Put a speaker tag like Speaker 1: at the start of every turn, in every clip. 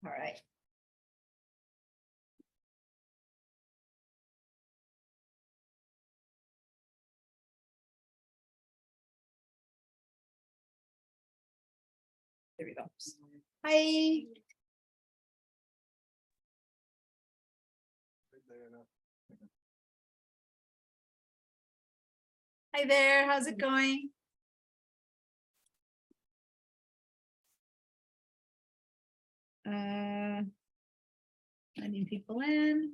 Speaker 1: All right. There we go. Hi. Hi there, how's it going? Letting people in.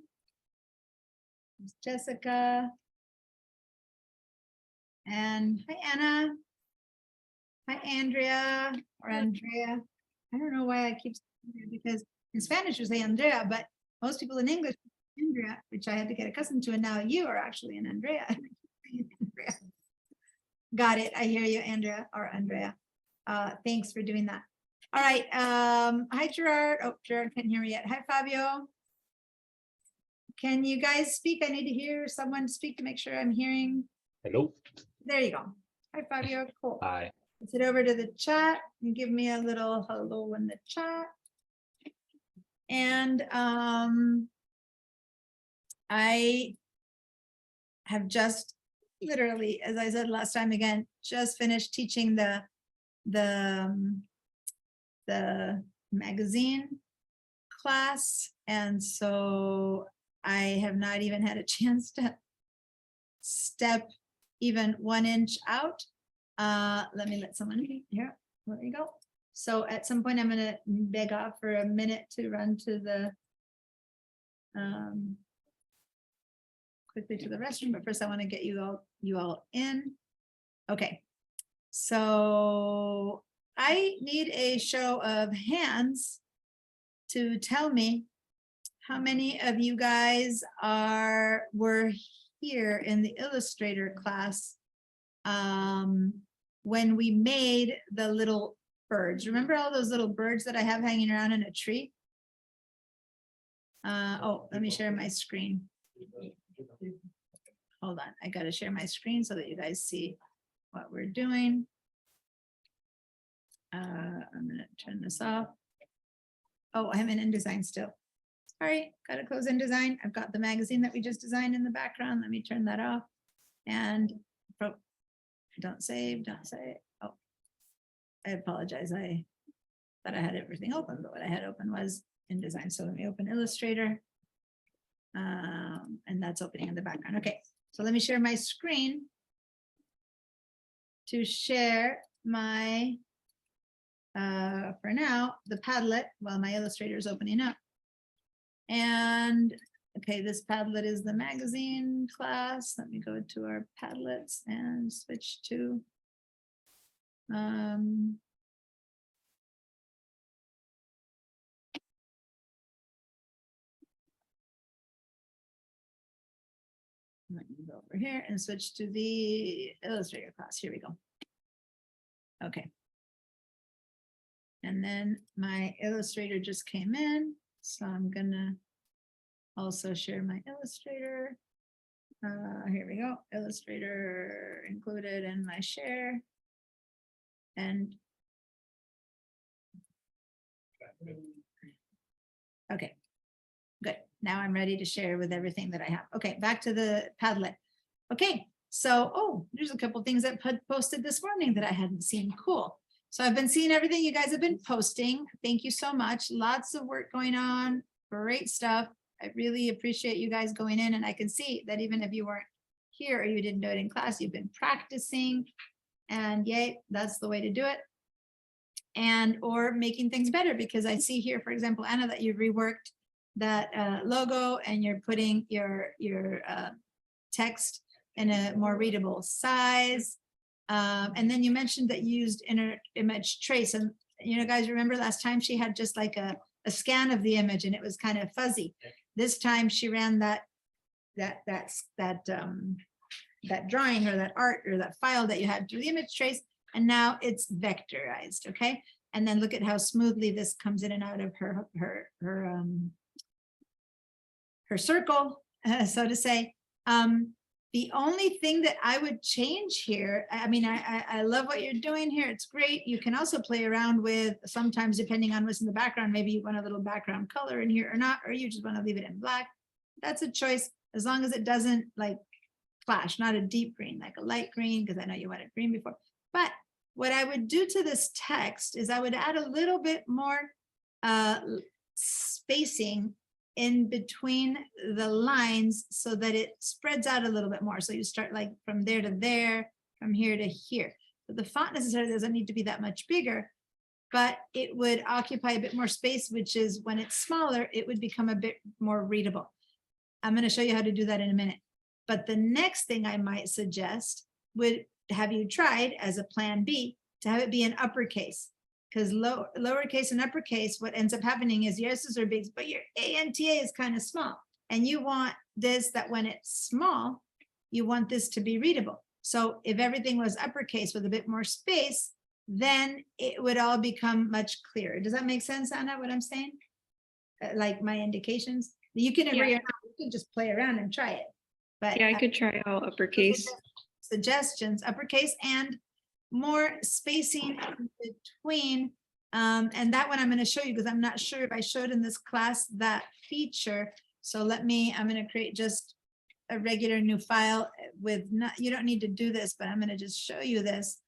Speaker 1: There's Jessica. And hi, Anna. Hi, Andrea or Andrea. I don't know why I keep saying that because in Spanish you say Andrea, but most people in English, Andrea, which I had to get accustomed to, and now you are actually an Andrea. Andrea. Got it. I hear you, Andrea or Andrea. Thanks for doing that. All right. Hi, Gerard. Oh, Gerard can't hear me yet. Hi, Fabio. Can you guys speak? I need to hear someone speak to make sure I'm hearing.
Speaker 2: Hello.
Speaker 1: There you go. Hi, Fabio. Cool.
Speaker 2: Hi.
Speaker 1: Let's head over to the chat and give me a little hello in the chat. And I have just literally, as I said last time again, just finished teaching the magazine class. And so I have not even had a chance to step even 1 inch out. Let me let someone here. There you go. So at some point I'm going to beg off for a minute to run to the quickly to the restroom, but first I want to get you all in. Okay. So I need a show of hands to tell me how many of you guys were here in the Illustrator class when we made the little birds. Remember all those little birds that I have hanging around in a tree? Oh, let me share my screen. Hold on, I got to share my screen so that you guys see what we're doing. I'm going to turn this off. Oh, I'm in InDesign still. Sorry, got to close InDesign. I've got the magazine that we just designed in the background. Let me turn that off. And don't save, don't save. Oh, I apologize. I thought I had everything open, but what I had open was InDesign. So let me open Illustrator. And that's opening in the background. Okay, so let me share my screen to share my, for now, the Padlet while my Illustrator is opening up. And okay, this Padlet is the magazine class. Let me go to our Padlets and switch to let me go over here and switch to the Illustrator class. Here we go. Okay. And then my Illustrator just came in, so I'm gonna also share my Illustrator. Here we go, Illustrator included in my share. And okay, good. Now I'm ready to share with everything that I have. Okay, back to the Padlet. Okay, so, oh, there's a couple things that posted this morning that I hadn't seen. Cool. So I've been seeing everything you guys have been posting. Thank you so much. Lots of work going on. Great stuff. I really appreciate you guys going in, and I can see that even if you weren't here or you didn't do it in class, you've been practicing, and yay, that's the way to do it. And or making things better, because I see here, for example, Anna, that you've reworked that logo and you're putting your text in a more readable size. And then you mentioned that you used inner image trace, and you know, guys, remember last time she had just like a scan of the image and it was kind of fuzzy. This time she ran that drawing or that art or that file that you had through the image trace, and now it's vectorized. Okay, and then look at how smoothly this comes in and out of her circle, so to say. The only thing that I would change here, I mean, I love what you're doing here. It's great. You can also play around with, sometimes depending on what's in the background, maybe you want a little background color in here or not, or you just want to leave it in black. That's a choice, as long as it doesn't like clash, not a deep green, like a light green, because I know you wanted green before. But what I would do to this text is I would add a little bit more spacing in between the lines so that it spreads out a little bit more. So you start like from there to there, from here to here. But the font necessarily doesn't need to be that much bigger, but it would occupy a bit more space, which is when it's smaller, it would become a bit more readable. I'm going to show you how to do that in a minute. But the next thing I might suggest would have you tried as a plan B to have it be in uppercase. Because lowercase and uppercase, what ends up happening is your S's are big, but your ANTA is kind of small. And you want this, that when it's small, you want this to be readable. So if everything was uppercase with a bit more space, then it would all become much clearer. Does that make sense, Anna, what I'm saying? Like my indications? You can agree or not, you can just play around and try it. But
Speaker 2: yeah, I could try all uppercase.
Speaker 1: Suggestions, uppercase and more spacing in between. And that one I'm going to show you because I'm not sure if I showed in this class that feature. So I'm going to create just a regular new file with you don't need to do this, but I'm going to just show you this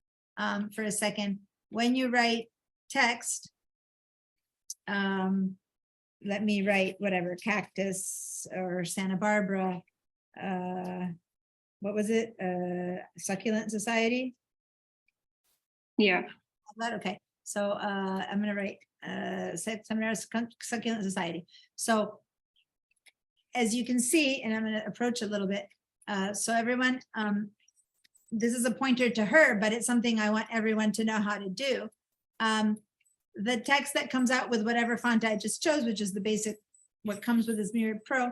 Speaker 1: for a second. When you write text, let me write whatever, cactus or Santa Barbara. What was it? Succulent Society?
Speaker 2: Yeah.
Speaker 1: Okay. So I'm going to write Succulent Society. So as you can see, and I'm going to approach a little bit. So everyone, this is a pointer to her, but it's something I want everyone to know how to do. The text that comes out with whatever font I just chose, which is the basic, what comes with this Myriad Pro,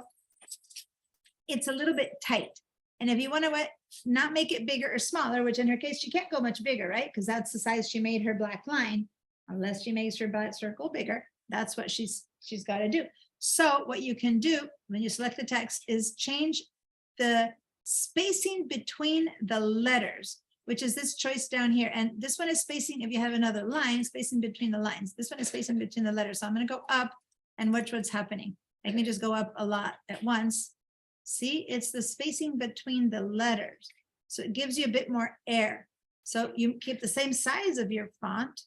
Speaker 1: it's a little bit tight. And if you want to not make it bigger or smaller, which in her case, she can't go much bigger, right? Because that's the size she made her black line, unless she makes her black circle bigger. That's what she's got to do. So what you can do when you select the text is change the spacing between the letters, which is this choice down here. And this one is spacing, if you have another line, spacing between the lines. This one is spacing between the letters. So I'm going to go up and watch what's happening. I can just go up a lot at once. See, it's the spacing between the letters. So it gives you a bit more air. So you keep the same size of your font,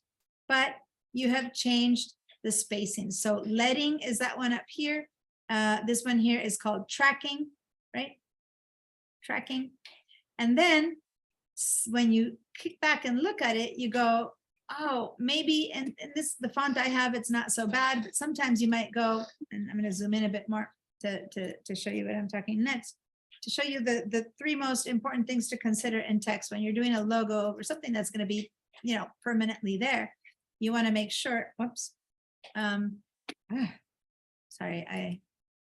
Speaker 1: but you have changed the spacing. So leading is that one up here. This one here is called tracking, right? Tracking. And then when you kick back and look at it, you go, oh, maybe, and this, the font I have, it's not so bad, but sometimes you might go, and I'm going to zoom in a bit more to show you what I'm talking next, to show you the three most important things to consider in text when you're doing a logo or something that's going to be, you know, permanently there. You want to make sure, whoops, sorry,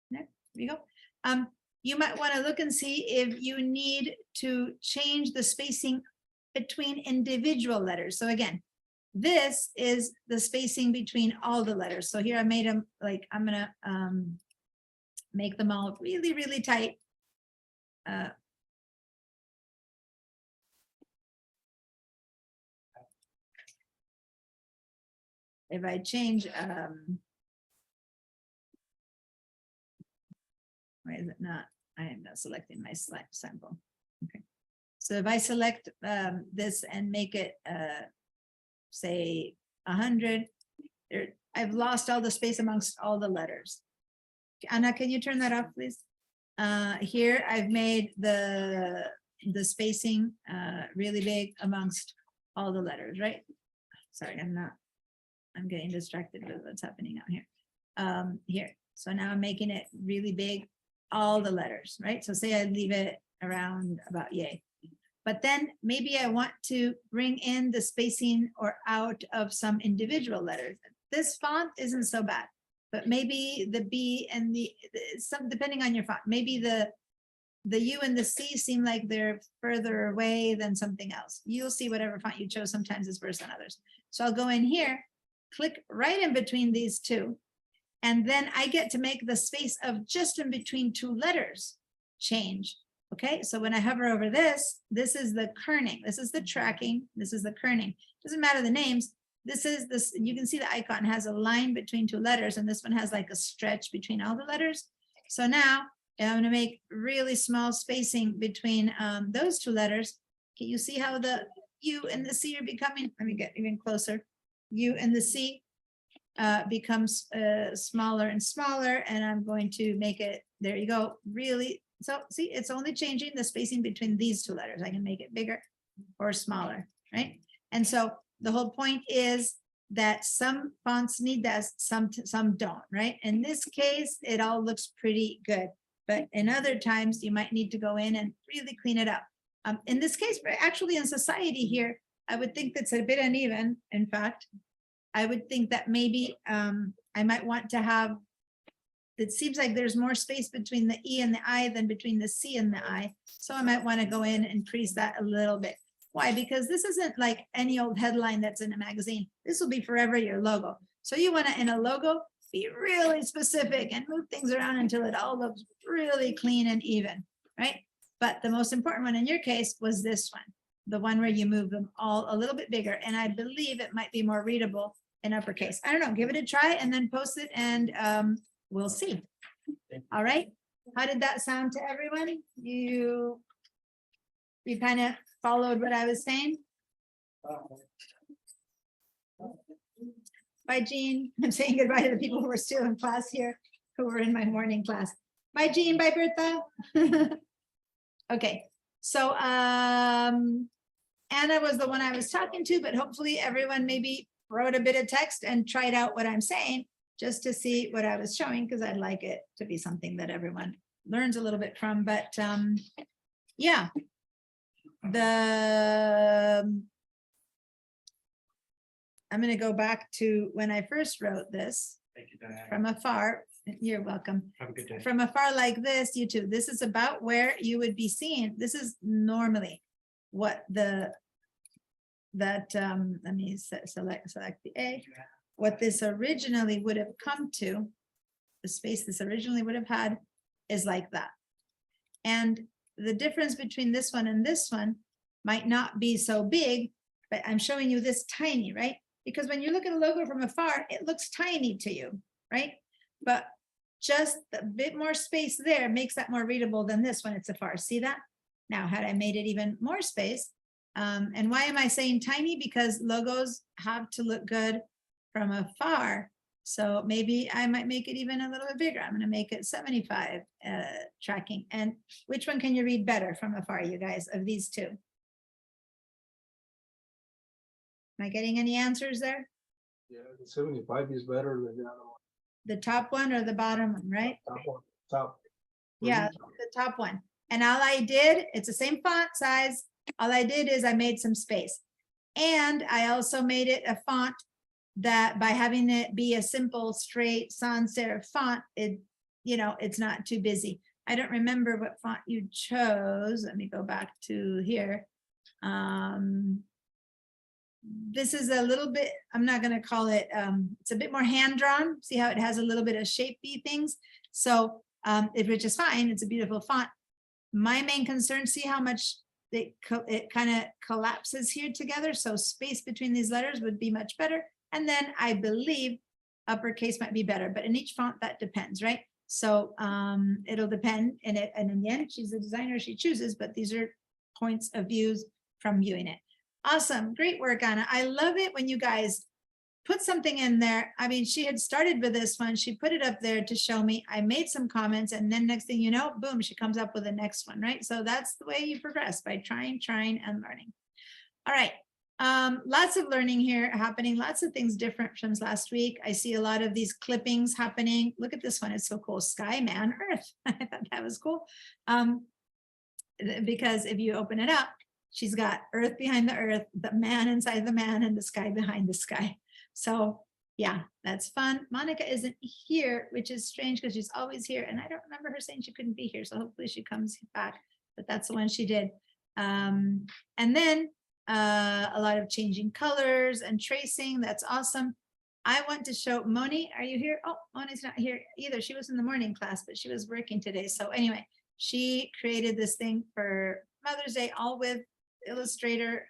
Speaker 1: there we go. You might want to look and see if you need to change the spacing between individual letters. So again, this is the spacing between all the letters. So here I made them like, I'm going to make them all really, really tight. If I change, why is it not? I am not selecting my sample. Okay. So if I select this and make it, say 100, I've lost all the space amongst all the letters. Anna, can you turn that off, please? Here I've made the spacing really big amongst all the letters, right? Sorry, I'm getting distracted with what's happening out here. Here, so now I'm making it really big, all the letters, right? So say I leave it around about yay. But then maybe I want to bring in the spacing or out of some individual letters. This font isn't so bad, but maybe the B and some, depending on your font, maybe the U and the C seem like they're further away than something else. You'll see whatever font you chose sometimes is worse than others. So I'll go in here, click right in between these two, and then I get to make the space of just in between two letters change. Okay, so when I hover over this, this is the kerning, this is the tracking, this is the kerning. Doesn't matter the names. This is this, you can see the icon has a line between two letters, and this one has like a stretch between all the letters. So now I'm going to make really small spacing between those two letters. Can you see how the U and the C are becoming? Let me get even closer. U and the C becomes smaller and smaller, and I'm going to make it, there you go, really. So see, it's only changing the spacing between these two letters. I can make it bigger or smaller, right? And so the whole point is that some fonts need that, some don't, right? In this case, it all looks pretty good, but in other times you might need to go in and really clean it up. In this case, actually in society here, I would think that's a bit uneven. In fact, I would think that maybe I might want to have, it seems like there's more space between the E and the I than between the C and the I. So I might want to go in and increase that a little bit. Why? Because this isn't like any old headline that's in a magazine. This will be forever your logo. So you want to, in a logo, be really specific and move things around until it all looks really clean and even, right? But the most important one in your case was this one, the one where you move them all a little bit bigger. And I believe it might be more readable in uppercase. I don't know, give it a try and then post it, and we'll see. All right. How did that sound to everyone? You kind of followed what I was saying? Bye, Jean. I'm saying goodbye to the people who are still in class here, who were in my morning class. Bye, Jean. Bye, Bertha. Okay. So Anna was the one I was talking to, but hopefully everyone maybe wrote a bit of text and tried out what I'm saying just to see what I was showing, because I'd like it to be something that everyone learns a little bit from. But yeah, I'm going to go back to when I first wrote this.
Speaker 3: Thank you, Diane.
Speaker 1: From afar. You're welcome.
Speaker 3: Have a good day.
Speaker 1: From afar like this, you too. This is about where you would be seeing. This is normally what let me select the A. What this originally would have come to, the space this originally would have had, is like that. And the difference between this one and this one might not be so big, but I'm showing you this tiny, right? Because when you look at a logo from afar, it looks tiny to you, right? But just a bit more space there makes that more readable than this when it's afar. See that? Now, had I made it even more space, and why am I saying tiny? Because logos have to look good from afar. So maybe I might make it even a little bit bigger. I'm going to make it 75 tracking. And which one can you read better from afar, you guys, of these two? Am I getting any answers there?
Speaker 4: Yeah, the 75 is better than the other one.
Speaker 1: The top one or the bottom one, right?
Speaker 4: Top one, top.
Speaker 1: Yeah, the top one. And all I did, it's the same font size. All I did is I made some space. And I also made it a font that by having it be a simple, straight sans serif font, it's not too busy. I don't remember what font you chose. Let me go back to here. This is a little bit, I'm not going to call it, it's a bit more hand-drawn. See how it has a little bit of shapey things. So which is fine. It's a beautiful font. My main concern, see how much it kind of collapses here together. So space between these letters would be much better. And then I believe uppercase might be better, but in each font that depends, right? So it'll depend. And in the end, she's the designer, she chooses, but these are points of views from viewing it. Awesome. Great work, Anna. I love it when you guys put something in there. I mean, she had started with this one. She put it up there to show me. I made some comments, and then next thing you know, boom, she comes up with the next one, right? So that's the way you progress, by trying, and learning. All right. Lots of learning here happening. Lots of things different from last week. I see a lot of these clippings happening. Look at this one. It's so cool. Sky, man, earth. I thought that was cool. Because if you open it up, she's got earth behind the earth, the man inside the man, and the sky behind the sky. So yeah, that's fun. Monica isn't here, which is strange because she's always here. And I don't remember her saying she couldn't be here. So hopefully she comes back, but that's the one she did. And then a lot of changing colors and tracing. That's awesome. I want to show Moni. Are you here? Oh, Moni's not here either. She was in the morning class, but she was working today. So anyway, She created this thing for Mother's Day, all with Illustrator,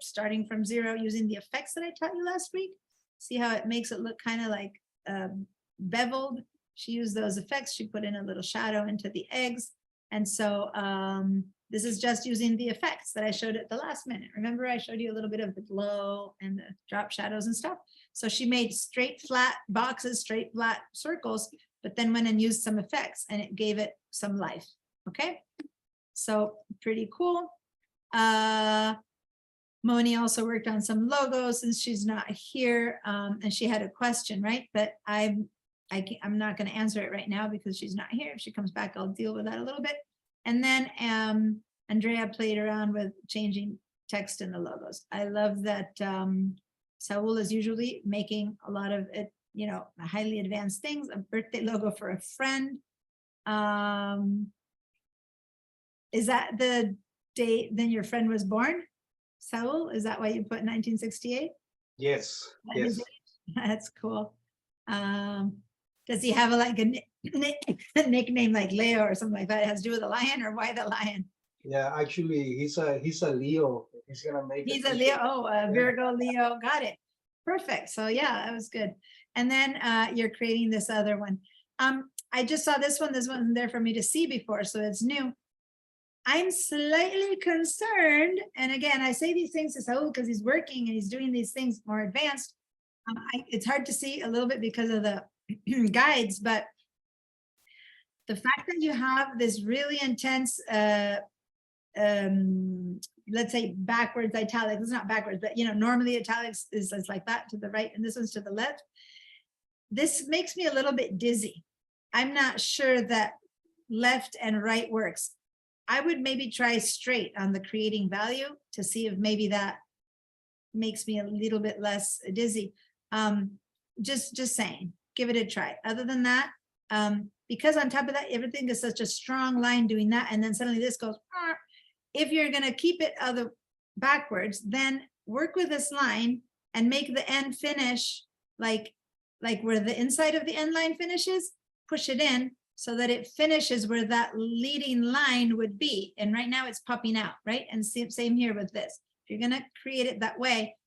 Speaker 1: starting from zero, using the effects that I taught you last week. See how it makes it look kind of like beveled. She used those effects. She put in a little shadow into the eggs. And so this is just using the effects that I showed at the last minute. Remember, I showed you a little bit of the glow and the drop shadows and stuff. So she made straight, flat boxes, straight, flat circles, but then went and used some effects and it gave it some life. Okay, so pretty cool. Moni also worked on some logos since she's not here, and she had a question, right? But I'm not going to answer it right now because she's not here. If she comes back, I'll deal with that a little bit. And then Andrea played around with changing text in the logos. I love that Saul is usually making a lot of it, you know, highly advanced things. A birthday logo for a friend. Is that the date then your friend was born? Saul, is that why you put 1968?
Speaker 4: Yes,
Speaker 1: That is
Speaker 4: yes.
Speaker 1: it. That's cool. Does he have a nickname like Leo or something like that? It has to do with the lion, or why the lion?
Speaker 4: Yeah, actually, he's a Leo. He's gonna make.
Speaker 1: He's a
Speaker 4: t-shirt.
Speaker 1: Leo. Oh, Virgo, Leo. Got it. Perfect. So yeah, that was good. And then you're creating this other one. I just saw this one. This wasn't there for me to see before, so it's new. I'm slightly concerned, and again, I say these things to Saul because he's working and he's doing these things more advanced. It's hard to see a little bit because of the guides, but the fact that you have this really intense, let's say backwards italics, it's not backwards, but you know, normally italics is like that to the right, and this one's to the left. This makes me a little bit dizzy. I'm not sure that left and right works. I would maybe try straight on the creating value to see if maybe that makes me a little bit less dizzy. Just saying, give it a try. Other than that, because on top of that, everything is such a strong line doing that, and then suddenly this goes, if you're gonna keep it other backwards, then work with this line and make the end finish like where the inside of the end line finishes, push it in so that it finishes where that leading line would be. And right now it's popping out, right? And same here with this. If you're gonna create it that way,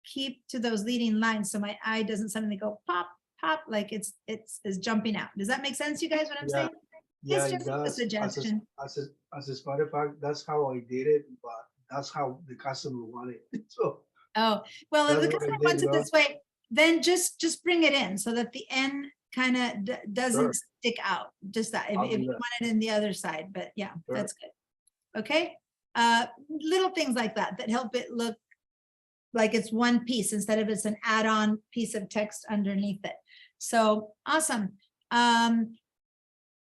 Speaker 1: keep to those leading lines so my eye doesn't suddenly go pop, pop, like it's jumping out. Does that make sense, you guys, what I'm saying?
Speaker 4: Yeah,
Speaker 1: It's
Speaker 4: it
Speaker 1: just a
Speaker 4: does.
Speaker 1: suggestion.
Speaker 4: As a matter of fact, that's how I did it, but that's how the customer wanted it. So
Speaker 1: Oh, well, if
Speaker 4: that's
Speaker 1: the
Speaker 4: what I
Speaker 1: customer
Speaker 4: did,
Speaker 1: wants
Speaker 4: you
Speaker 1: it
Speaker 4: know?
Speaker 1: this way, then just bring it in so that the end kind of doesn't
Speaker 4: Sure.
Speaker 1: stick out. Just that,
Speaker 4: I'll
Speaker 1: if
Speaker 4: do
Speaker 1: you
Speaker 4: that.
Speaker 1: want it in the other side, but yeah,
Speaker 4: Sure.
Speaker 1: that's good. Okay, little things like that help it look like it's one piece instead of it's an add-on piece of text underneath it. So awesome.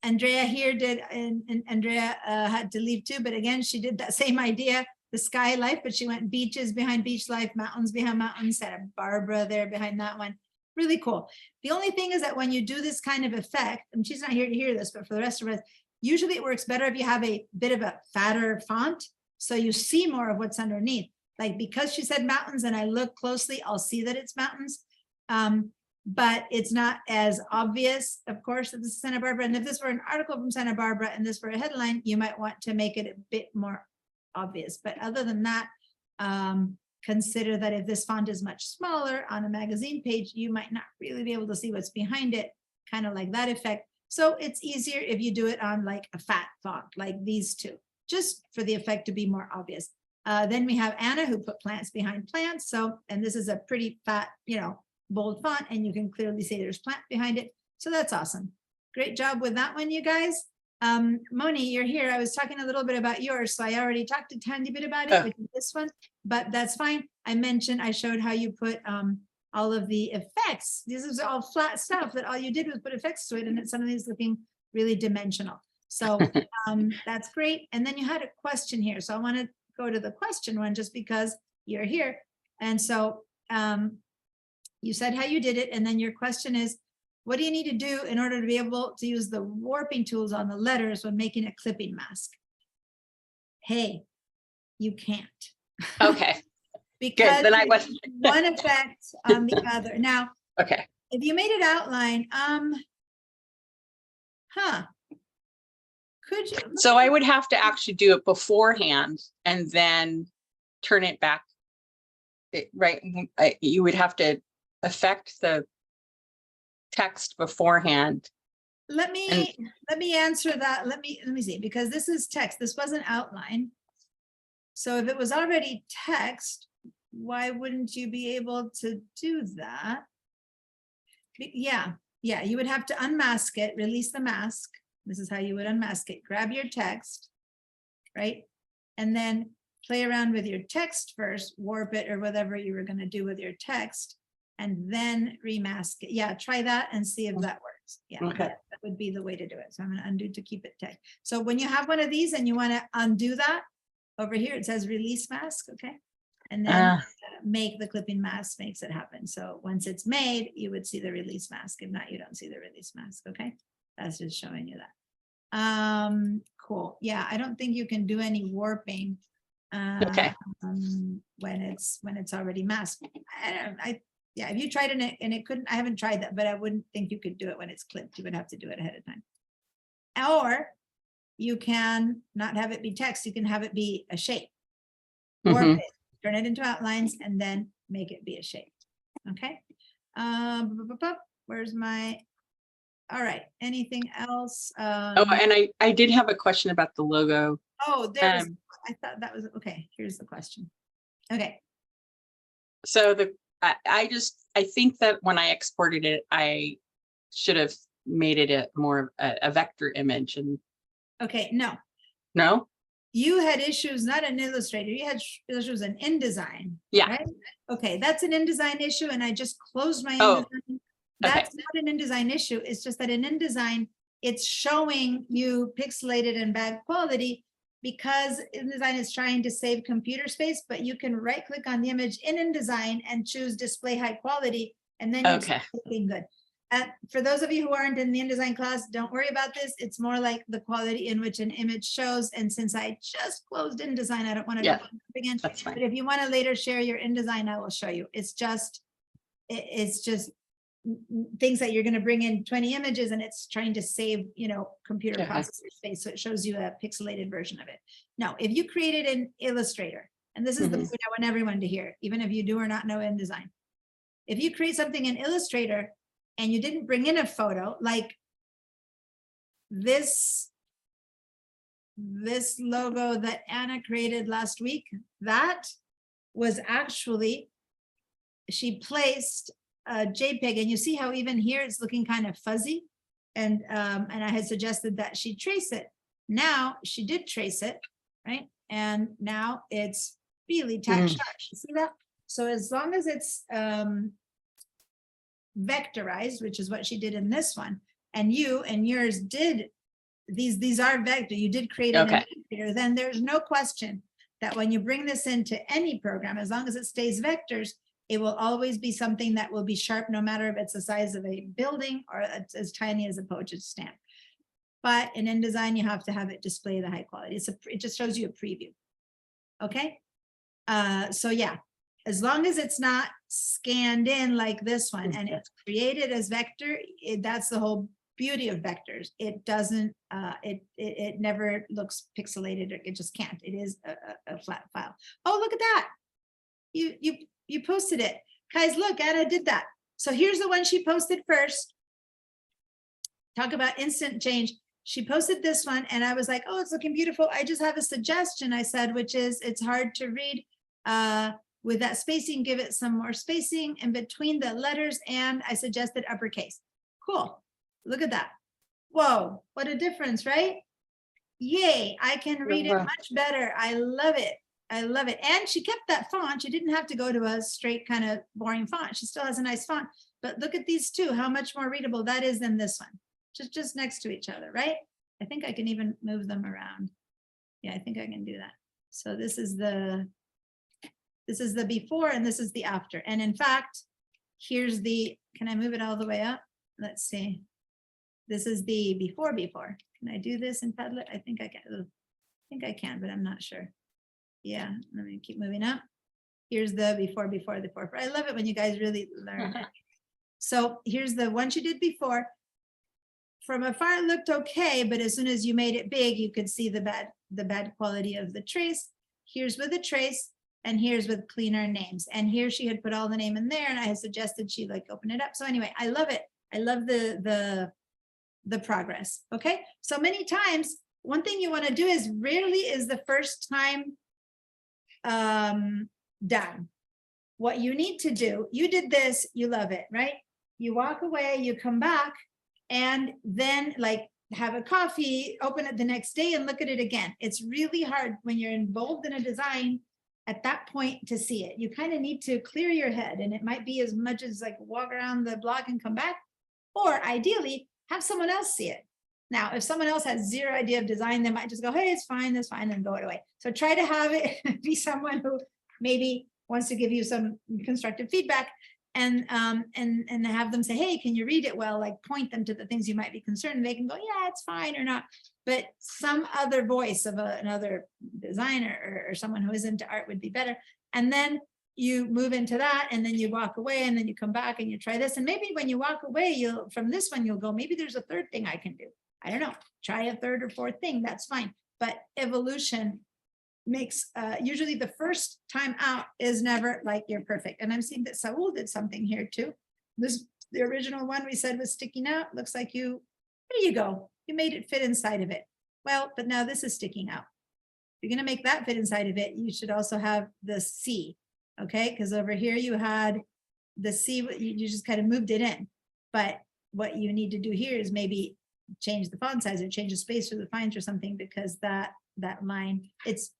Speaker 1: Andrea here did, and Andrea had to leave too, but again, she did that same idea, the sky life, but she went beaches behind beach life, mountains behind mountains, Santa Barbara there behind that one. Really cool. The only thing is that when you do this kind of effect, and she's not here to hear this, but for the rest of us, usually it works better if you have a bit of a fatter font, so you see more of what's underneath. Like because she said mountains and I look closely, I'll see that it's mountains. But it's not as obvious, of course, that this is Santa Barbara. And if this were an article from Santa Barbara and this were a headline, you might want to make it a bit more obvious. But other than that, consider that if this font is much smaller on a magazine page, you might not really be able to see what's behind it, kind of like that effect. So it's easier if you do it on like a fat font, like these two, just for the effect to be more obvious. Then we have Anna who put plants behind plants. So, and this is a pretty fat, bold font, and you can clearly see there's plant behind it. So that's awesome. Great job with that one, you guys. Moni, you're here. I was talking a little bit about yours, so I already talked a tiny bit about it, which is this one, but that's fine. I showed how you put all of the effects. This is all flat stuff that all you did was put effects to it, and it's something that's looking really dimensional. So that's great. And then you had a question here. So I want to go to the question one just because you're here. And so you said how you did it, and then your question is, what do you need to do in order to be able to use the warping tools on the letters when making a clipping mask? Hey, you can't.
Speaker 3: Okay.
Speaker 1: Because
Speaker 3: Good. Then I was
Speaker 1: one effect on the other. Now,
Speaker 3: okay.
Speaker 1: if you made it outline, Could you?
Speaker 3: So I would have to actually do it beforehand and then turn it back. Right, you would have to affect the text beforehand.
Speaker 1: Let me answer that. Let me see, because this is text. This wasn't outline. So if it was already text, why wouldn't you be able to do that? Yeah, you would have to unmask it, release the mask. This is how you would unmask it. Grab your text, right? And then play around with your text first, warp it or whatever you were going to do with your text, and then remask it. Yeah, try that and see if that works. Yeah,
Speaker 3: Okay.
Speaker 1: that would be the way to do it. So I'm going to undo to keep it text. So when you have one of these and you want to undo that, over here it says release mask, okay? And then make the clipping mask makes it happen. So once it's made, you would see the release mask. If not, you don't see the release mask, okay? That's just showing you that. Cool. Yeah, I don't think you can do any warping
Speaker 3: Okay.
Speaker 1: when it's already masked. Yeah, if you tried it and it couldn't, I haven't tried that, but I wouldn't think you could do it when it's clipped. You would have to do it ahead of time. Or you can not have it be text, you can have it be a shape. Warp
Speaker 3: Mhm.
Speaker 1: it, turn it into outlines, and then make it be a shape. Okay. Where's my, all right, anything else?
Speaker 3: Oh, and I did have a question about the logo.
Speaker 1: Oh, there's, I thought that was, okay, here's the question. Okay,
Speaker 3: So I think that when I exported it, I should have made it a vector image, and
Speaker 1: okay,
Speaker 3: no.
Speaker 1: you had issues, not in Illustrator, you had issues in InDesign.
Speaker 3: Yeah.
Speaker 1: Right? Okay, that's an InDesign issue, and I just closed my
Speaker 3: Oh,
Speaker 1: InDesign. That's not an InDesign issue. It's just that in InDesign, it's showing you pixelated and bad quality because InDesign is trying to save computer space, but you can right click on the image in InDesign and choose display high quality, and then it's looking good. For those of you who aren't in the InDesign class, don't worry about this. It's more like the quality in which an image shows. And since I just closed InDesign, I don't want to go again.
Speaker 3: That's fine.
Speaker 1: But if you want to later share your InDesign, I will show you. It's just things that you're going to bring in 20 images, and it's trying to save, computer processor space. So it shows you a pixelated version of it. Now, if you create it in Illustrator, and this is the point I want everyone to hear, even if you do or not know InDesign. If you create something in Illustrator and you didn't bring in a photo, like this logo that Anna created last week, that was actually, she placed a JPEG, and you see how even here it's looking kind of fuzzy, and I had suggested that she trace it. Now she did trace it, right? And now it's really tack sharp. You see that? So as long as it's vectorized, which is what she did in this one, and you and yours did, these are vector, you did create it in, then there's no question that when you bring this into any program, as long as it stays vectors, it will always be something that will be sharp, no matter if it's the size of a building or it's as tiny as a postage stamp. But in InDesign, you have to have it display the high quality. It just shows you a preview. Okay. So yeah, as long as it's not scanned in like this one and it's created as vector, that's the whole beauty of vectors. It doesn't, it never looks pixelated, or it just can't. It is a flat file. Oh, look at that. You posted it. Guys, look, Anna did that. So here's the one she posted first. Talk about instant change. She posted this one and I was like, oh, it's looking beautiful. I just have a suggestion, I said, which is it's hard to read with that spacing. Give it some more spacing in between the letters. And I suggested uppercase. Cool. Look at that. Whoa, what a difference, right? Yay, I can read it much better. I love it. I love it. And she kept that font. She didn't have to go to a straight kind of boring font. She still has a nice font. But look at these two, how much more readable that is than this one. Just next to each other, right? I think I can even move them around. Yeah, I think I can do that. So this is the before and this is the after. And in fact, here's the, can I move it all the way up? Let's see. This is the before. Can I do this in Padlet? I think I can, but I'm not sure. Yeah, let me keep moving up. Here's the before. I love it when you guys really learn. So here's the one you did before. from afar it looked okay, but as soon as you made it big, you could see the bad quality of the trace. Here's with a trace, and here's with cleaner names. And here she had put all the name in there, and I had suggested she like open it up. So anyway, I love it. I love the progress. Okay, so many times, one thing you want to do is rarely is the first time done. What you need to do, you did this, you love it, right? You walk away, you come back, and then like have a coffee, open it the next day and look at it again. It's really hard when you're involved in a design at that point to see it. You kind of need to clear your head, and it might be as much as like walk around the block and come back, or ideally have someone else see it. Now, if someone else has zero idea of design, they might just go, hey, it's fine, that's fine, and go away. So try to have it be someone who maybe wants to give you some constructive feedback, and have them say, hey, can you read it well? Like point them to the things you might be concerned. They can go, yeah, it's fine or not. But some other voice of another designer or someone who is into art would be better. And then you move into that, and then you walk away, and then you come back and you try this. And maybe when you walk away, from this one, you'll go, maybe there's a third thing I can do. I don't know, try a third or fourth thing, that's fine. But evolution makes, usually the first time out is never like you're perfect. And I'm seeing that Saul did something here too. The original one we said was sticking out. Looks like there you go. You made it fit inside of it. Well, but now this is sticking out. If you're gonna make that fit inside of it, you should also have the C, okay? Because over here you had the C, you just kind of moved it in. But what you need to do here is maybe change the font size or change the space for the fonts or something, because that line, it's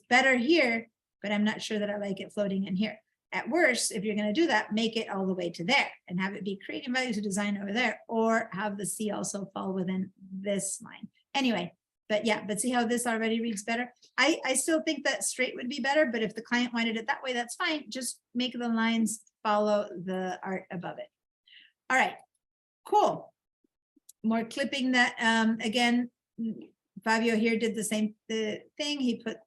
Speaker 1: better here, but I'm not sure that I like it floating in here. At worst, if you're going to do that, make it all the way to there and have it be creating values of design over there, or have the C also fall within this line. Anyway, but yeah, but see how this already reads better? I still think that straight would be better, but if the client wanted it that way, that's fine. Just make the lines follow the art above it. All right, cool. More clipping that, again, Fabio here did the same thing. He put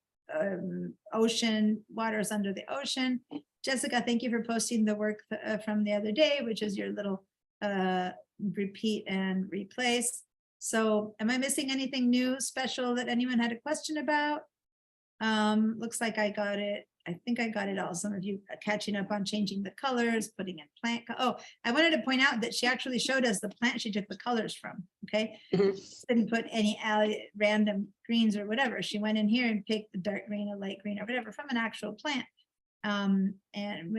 Speaker 1: ocean, waters under the ocean. Jessica, thank you for posting the work from the other day, which is your little repeat and replace. So am I missing anything new, special that anyone had a question about? Looks like I got it. I think I got it all. Some of you are catching up on changing the colors, putting in plant. Oh, I wanted to point out that she actually showed us the plant she took the colors from. Okay. Didn't put any random greens or whatever. She went in here and picked the dark green or light green or whatever from an actual plant. And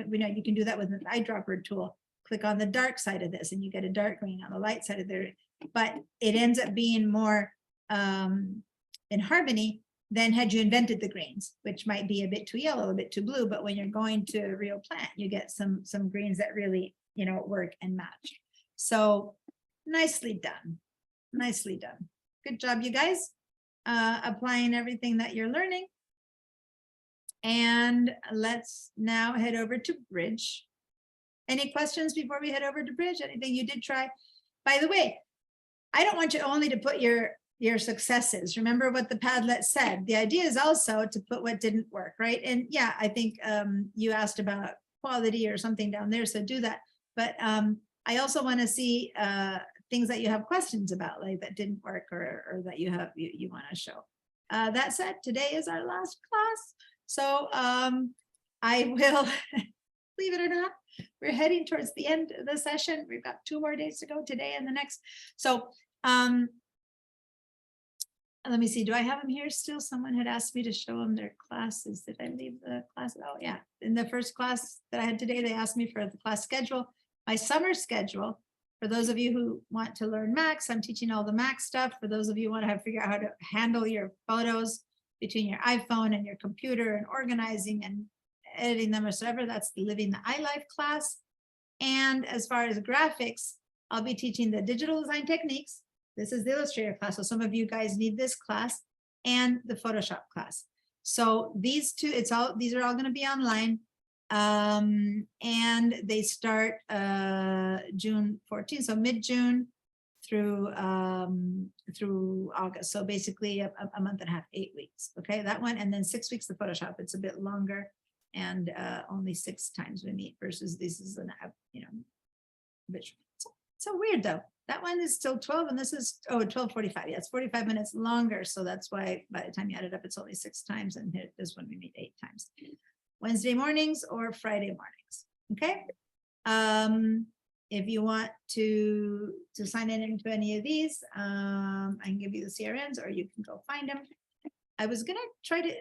Speaker 1: we know you can do that with an eyedropper tool. Click on the dark side of this and you get a dark green on the light side of there. But it ends up being more in harmony than had you invented the greens, which might be a bit too yellow, a bit too blue. But when you're going to a real plant, you get some greens that really, work and match. So nicely done. Nicely done. Good job, you guys, applying everything that you're learning. And let's now head over to Bridge. Any questions before we head over to Bridge? Anything you did try? By the way, I don't want you only to put your successes. Remember what the Padlet said. The idea is also to put what didn't work, right? And yeah, I think you asked about quality or something down there, so do that. But I also want to see things that you have questions about, like that didn't work or that you want to show. That said, today is our last class. So I will, believe it or not, we're heading towards the end of the session. We've got 2 more days to go, today and the next. So let me see, do I have them here still? Someone had asked me to show them their classes. Did I leave the class? Oh yeah, in the first class that I had today, they asked me for the class schedule. My summer schedule, for those of you who want to learn Max, I'm teaching all the Max stuff. For those of you who want to figure out how to handle your photos between your iPhone and your computer and organizing and editing them or whatever, that's the Living the iLife class. And as far as graphics, I'll be teaching the digital design techniques. This is the Illustrator class. So some of you guys need this class and the Photoshop class. So these two, these are all going to be online. And they start June 14th, so mid-June through August. So basically a month and a half, 8 weeks. Okay, that one, and then 6 weeks the Photoshop. It's a bit longer, and only 6 times we meet versus this is an bit short. So So weird though. That one is still 12 and this is, 12:45. Yeah, it's 45 minutes longer. So that's why by the time you add it up, it's only 6 times. And here, this one we meet 8 times. Wednesday mornings or Friday mornings. Okay. If you want to sign in into any of these, I can give you the CRNs or you can go find them. I was gonna try to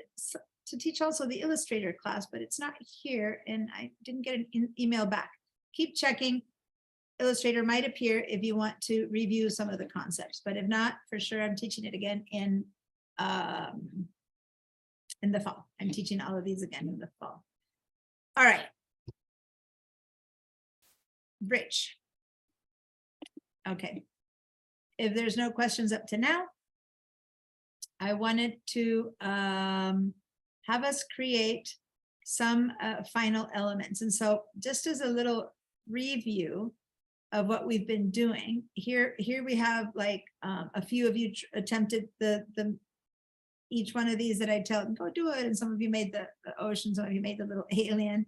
Speaker 1: teach also the Illustrator class, but it's not here and I didn't get an email back. Keep checking. Illustrator might appear if you want to review some of the concepts, but if not, for sure, I'm teaching it again in the fall. I'm teaching all of these again in the fall. All right. Bridge. Okay. If there's no questions up to now, I wanted to have us create some final elements. And so just as a little review of what we've been doing, here we have like a few of you attempted each one of these that I tell them, go do it. And some of you made the ocean, some of you made the little alien.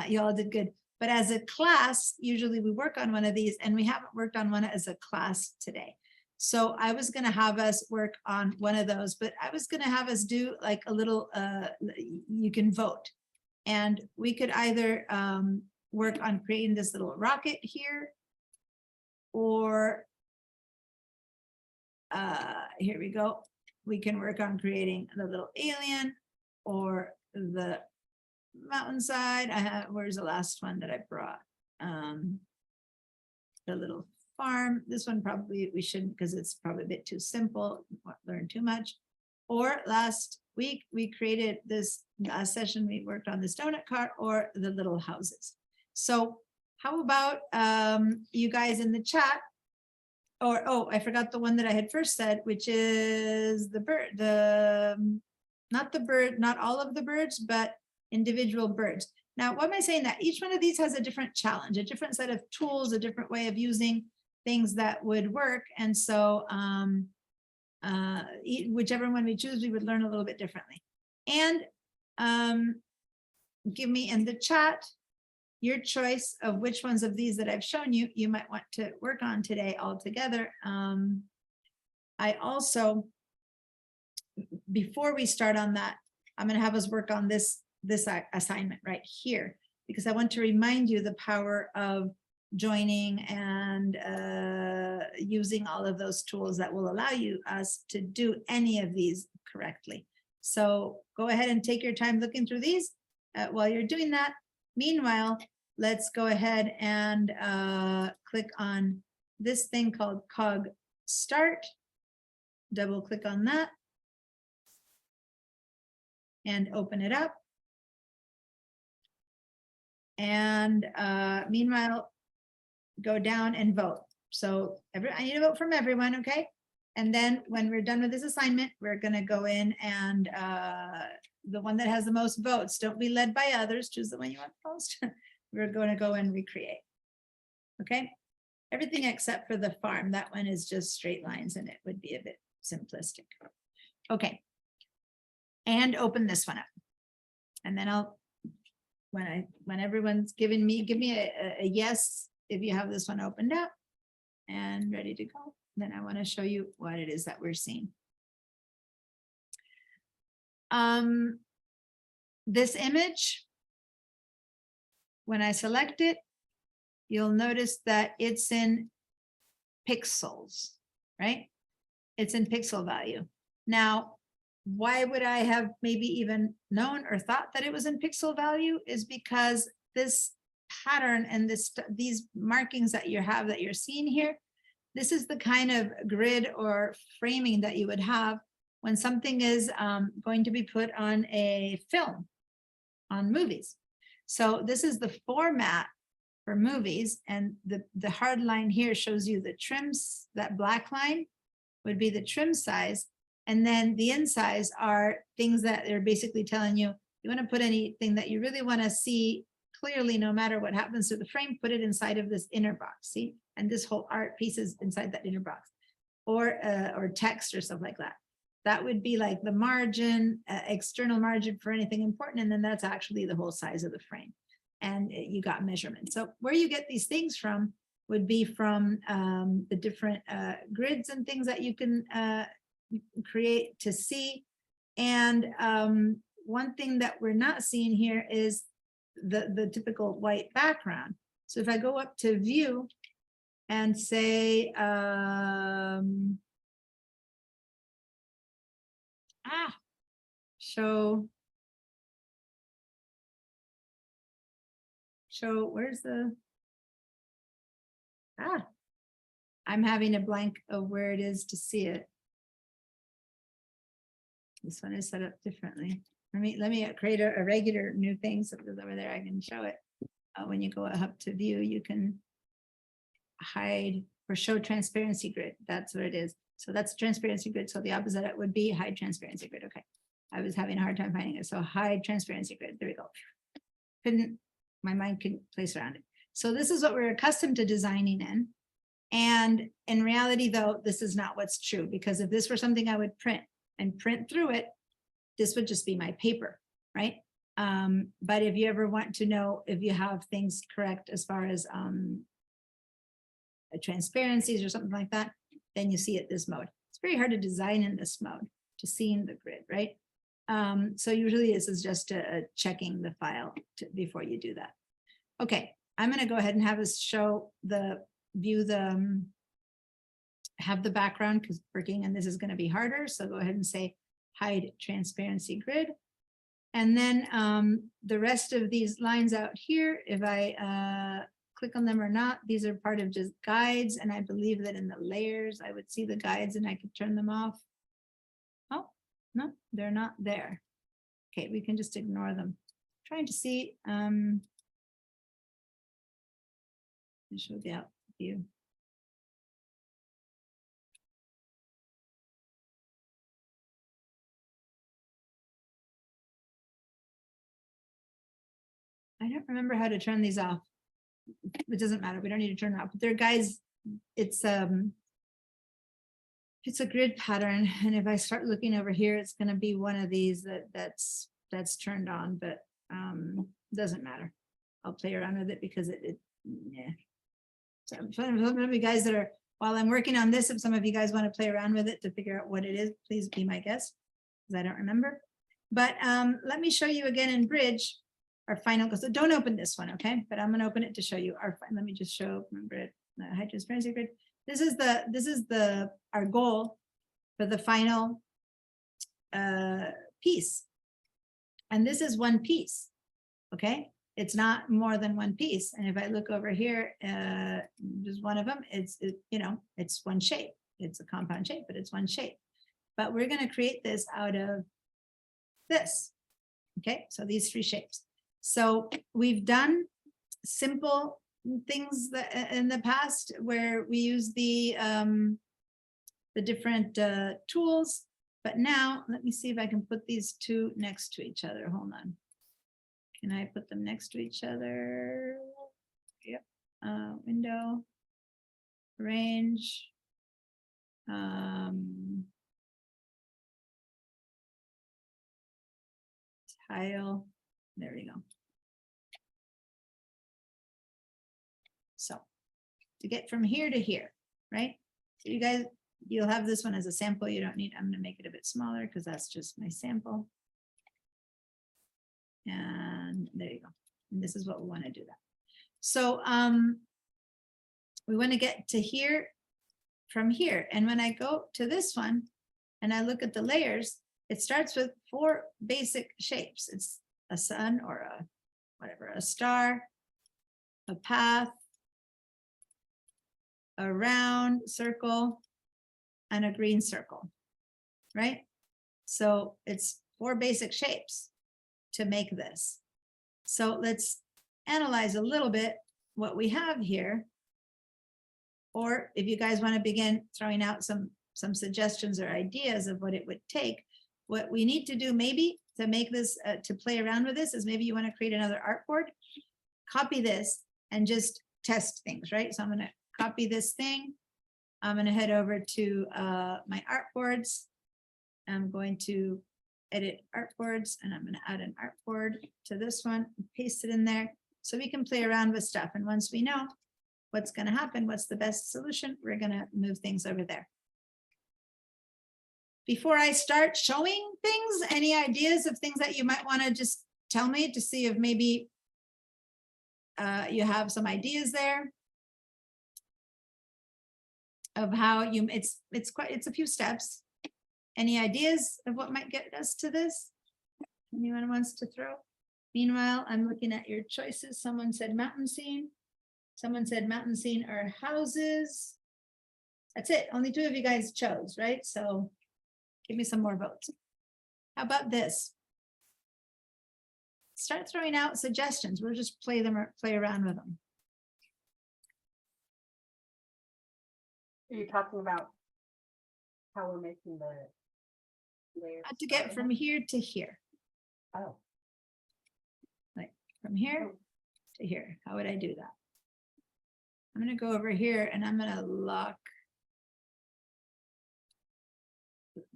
Speaker 1: You all did good. But as a class, usually we work on one of these and we haven't worked on one as a class today. So I was going to have us work on one of those, but I was going to have us do like a little, you can vote. And we could either work on creating this little rocket here, or here we go. We can work on creating the little alien or the mountainside. Where's the last one that I brought? The little farm. This one probably we shouldn't because it's probably a bit too simple. Won't learn too much. Or last week we created this, last session we worked on this donut cart or the little houses. So how about you guys in the chat? Or, oh, I forgot the one that I had first said, which is the bird, not the bird, not all of the birds, but individual birds. Now, why am I saying that? Each one of these has a different challenge, a different set of tools, a different way of using things that would work. And so whichever one we choose, we would learn a little bit differently. And give me in the chat your choice of which ones of these that I've shown you, you might want to work on today all together. I also, before we start on that, I'm going to have us work on this assignment right here, because I want to remind you the power of joining and using all of those tools that will allow us to do any of these correctly. So go ahead and take your time looking through these while you're doing that. Meanwhile, let's go ahead and click on this thing called Cog Start. Double click on that and open it up. And meanwhile, go down and vote. So I need to vote from everyone, okay? And then when we're done with this assignment, we're gonna go in and the one that has the most votes, don't be led by others, choose the one you want most. We're gonna go and recreate, okay? Everything except for the farm, that one is just straight lines and it would be a bit simplistic. Okay, and open this one up. And then I'll, when everyone's giving me, give me a yes if you have this one opened up and ready to go. Then I want to show you what it is that we're seeing. This image, when I select it, you'll notice that it's in pixels, right? It's in pixel value. Now, why would I have maybe even known or thought that it was in pixel value is because this pattern and these markings that you have that you're seeing here, this is the kind of grid or framing that you would have when something is going to be put on a film, on movies. So this is the format for movies, and the hard line here shows you the trims. That black line would be the trim size, and then the insides are things that they're basically telling you, you want to put anything that you really want to see clearly, no matter what happens to the frame, put it inside of this inner box, see? And this whole art piece is inside that inner box, or text or stuff like that. That would be like the margin, external margin for anything important, and then that's actually the whole size of the frame. And you got measurements. So where you get these things from would be from the different grids and things that you can create to see. And one thing that we're not seeing here is the typical white background. So if I go up to view and say, show, where's the, I'm having a blank of where it is to see it. This one is set up differently. Let me create a regular new thing, so it goes over there, I can show it. When you go up to view, you can hide or show transparency grid. That's what it is. So that's transparency grid. So the opposite it would be hide transparency grid. Okay. I was having a hard time finding it. So hide transparency grid. There we go. My mind couldn't place around it. So this is what we're accustomed to designing in. And in reality, though, this is not what's true, because if this were something I would print and print through it, this would just be my paper, right? But if you ever want to know if you have things correct as far as transparencies or something like that, then you see it this mode. It's very hard to design in this mode to see in the grid, right? So usually this is just checking the file before you do that. Okay, I'm going to go ahead and have us show have the background, because working and this is going to be harder. So go ahead and say hide transparency grid. And then the rest of these lines out here, if I click on them or not, these are part of just guides. And I believe that in the layers, I would see the guides and I could turn them off. Oh, no, they're not there. Okay, we can just ignore them. Trying to see, show the out view. I don't remember how to turn these off. It doesn't matter. We don't need to turn it off. But they're guys, it's a grid pattern. And if I start looking over here, it's going to be one of these that's turned on, but doesn't matter. I'll play around with it because yeah. So some of you guys that are, while I'm working on this, if some of you guys want to play around with it to figure out what it is, please be my guest, because I don't remember. But let me show you again in Bridge our final. So don't open this one, okay? But I'm going to open it to show you our. Let me just show Grid, high transparency grid. This is our goal for the final piece, and this is one piece, okay? It's not more than one piece. And if I look over here, just one of them, it's one shape. It's a compound shape, but it's one shape. But we're going to create this out of this. Okay, so these three shapes. So we've done simple things that in the past where we use the different tools. But now let me see if I can put these two next to each other. Hold on. Can I put them next to each other? Yep. Window, range. Tile. There we go. So to get from here to here, right? So you guys, you'll have this one as a sample. You don't need, I'm going to make it a bit smaller because that's just my sample. And there you go. And this is what we want to do that. So we want to get to here from here. And when I go to this one and I look at the layers, it starts with 4 basic shapes. It's a sun or a whatever, a star, a path, a round circle, and a green circle, right? So it's 4 basic shapes to make this. So let's analyze a little bit what we have here. Or if you guys want to begin throwing out some suggestions or ideas of what it would take, what we need to do maybe to make this, to play around with this, is maybe you want to create another artboard, copy this and just test things, right? So I'm going to copy this thing. I'm going to head over to my artboards. I'm going to edit artboards and I'm going to add an artboard to this one, paste it in there so we can play around with stuff. And once we know what's going to happen? What's the best solution? We're going to move things over there. Before I start showing things, any ideas of things that you might want to just tell me to see if maybe you have some ideas there of how you, it's a few steps. Any ideas of what might get us to this? Anyone wants to throw? Meanwhile, I'm looking at your choices. Someone said mountain scene. Someone said mountain scene or houses. That's it. Only 2 of you guys chose, right? So give me some more votes. How about this? Start throwing out suggestions. We'll just play around with them.
Speaker 5: Are you talking about how we're making the layers?
Speaker 1: How to get from here to here,
Speaker 5: Oh,
Speaker 1: from here to here. How would I do that? I'm going to go over here and I'm going to lock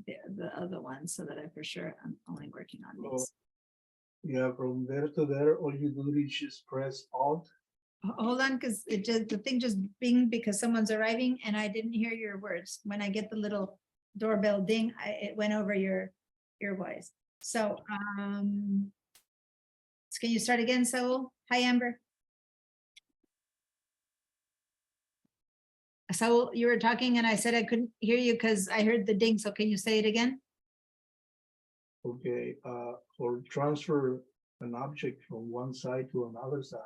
Speaker 1: the other one so that I for sure I'm only working on these.
Speaker 4: Yeah, from there to there, all you do is just press Alt.
Speaker 1: Hold on, because the thing just binged because someone's arriving and I didn't hear your words. When I get the little doorbell ding, it went over your voice. So can you start again, Saul? Hi, Amber. Saul, you were talking and I said I couldn't hear you because I heard the ding. So can you say it again?
Speaker 4: Okay, for transfer an object from one side to another side,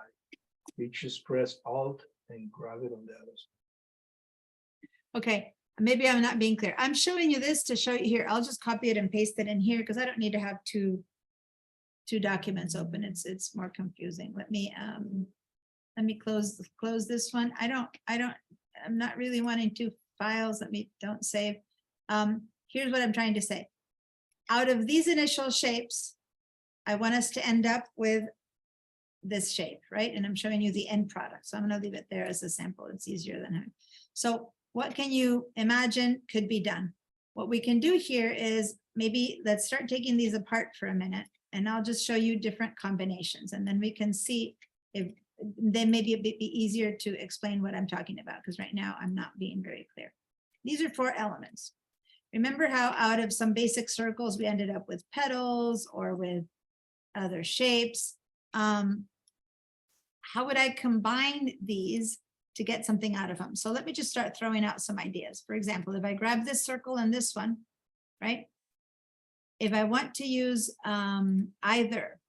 Speaker 4: you just press Alt and grab it on the other side.
Speaker 1: Okay, maybe I'm not being clear. I'm showing you this to show you here. I'll just copy it and paste it in here because I don't need to have two documents open. It's more confusing. Let me close this one. I'm not really wanting 2 files. Don't save. Here's what I'm trying to say. Out of these initial shapes, I want us to end up with this shape, right? And I'm showing you the end product. So I'm going to leave it there as a sample. It's easier than that. So what can you imagine could be done? What we can do here is maybe let's start taking these apart for a minute and I'll just show you different combinations and then we can see if then maybe it'd be easier to explain what I'm talking about because right now I'm not being very clear. These are 4 elements. Remember how out of some basic circles we ended up with petals or with other shapes. How would I combine these to get something out of them? So let me just start throwing out some ideas. For example, if I grab this circle and this one, right? If I want to use either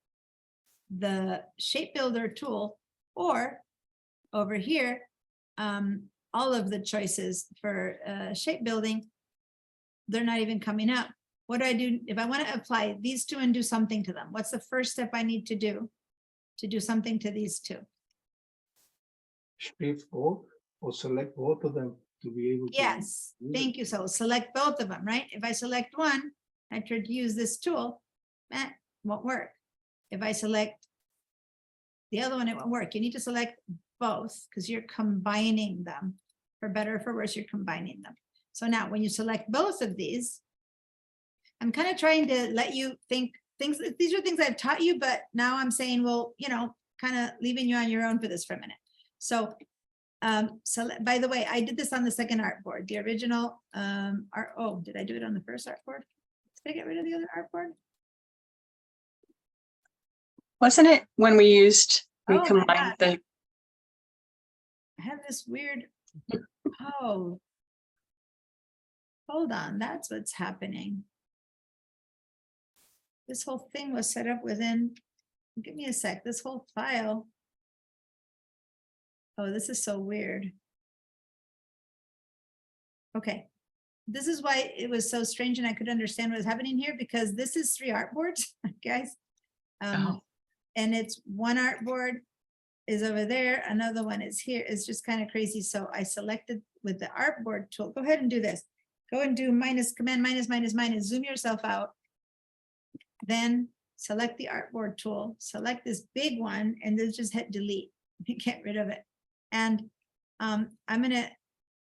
Speaker 1: the shape builder tool or over here, all of the choices for shape building, they're not even coming up. What do I do if I want to apply these 2 and do something to them? What's the first step I need to do something to these 2?
Speaker 4: Shift both or select both of them to be able to.
Speaker 1: Yes, thank you. So select both of them, right? If I select one, I try to use this tool, that won't work. If I select the other one, it won't work. You need to select both because you're combining them. For better or for worse, you're combining them. So now when you select both of these, I'm kind of trying to let you think things. These are things I've taught you, but now I'm saying, well, kind of leaving you on your own for this for a minute. So, by the way, I did this on the second artboard, the original art. Oh, did I do it on the first artboard? Did I get rid of the other artboard?
Speaker 3: Wasn't it when we used, we
Speaker 1: Oh my
Speaker 3: combined
Speaker 1: God.
Speaker 3: the,
Speaker 1: I have this weird, oh, hold on, that's what's happening. This whole thing was set up within, give me a sec, this whole file. Oh, this is so weird. Okay, this is why it was so strange and I could understand what was happening here because this is 3 artboards, guys. And it's one artboard is over there, another one is here. It's just kind of crazy. So I selected with the artboard tool. Go ahead and do this. Go and do command minus, zoom yourself out. Then select the artboard tool, select this big one, and then just hit delete. Get rid of it. And I'm gonna,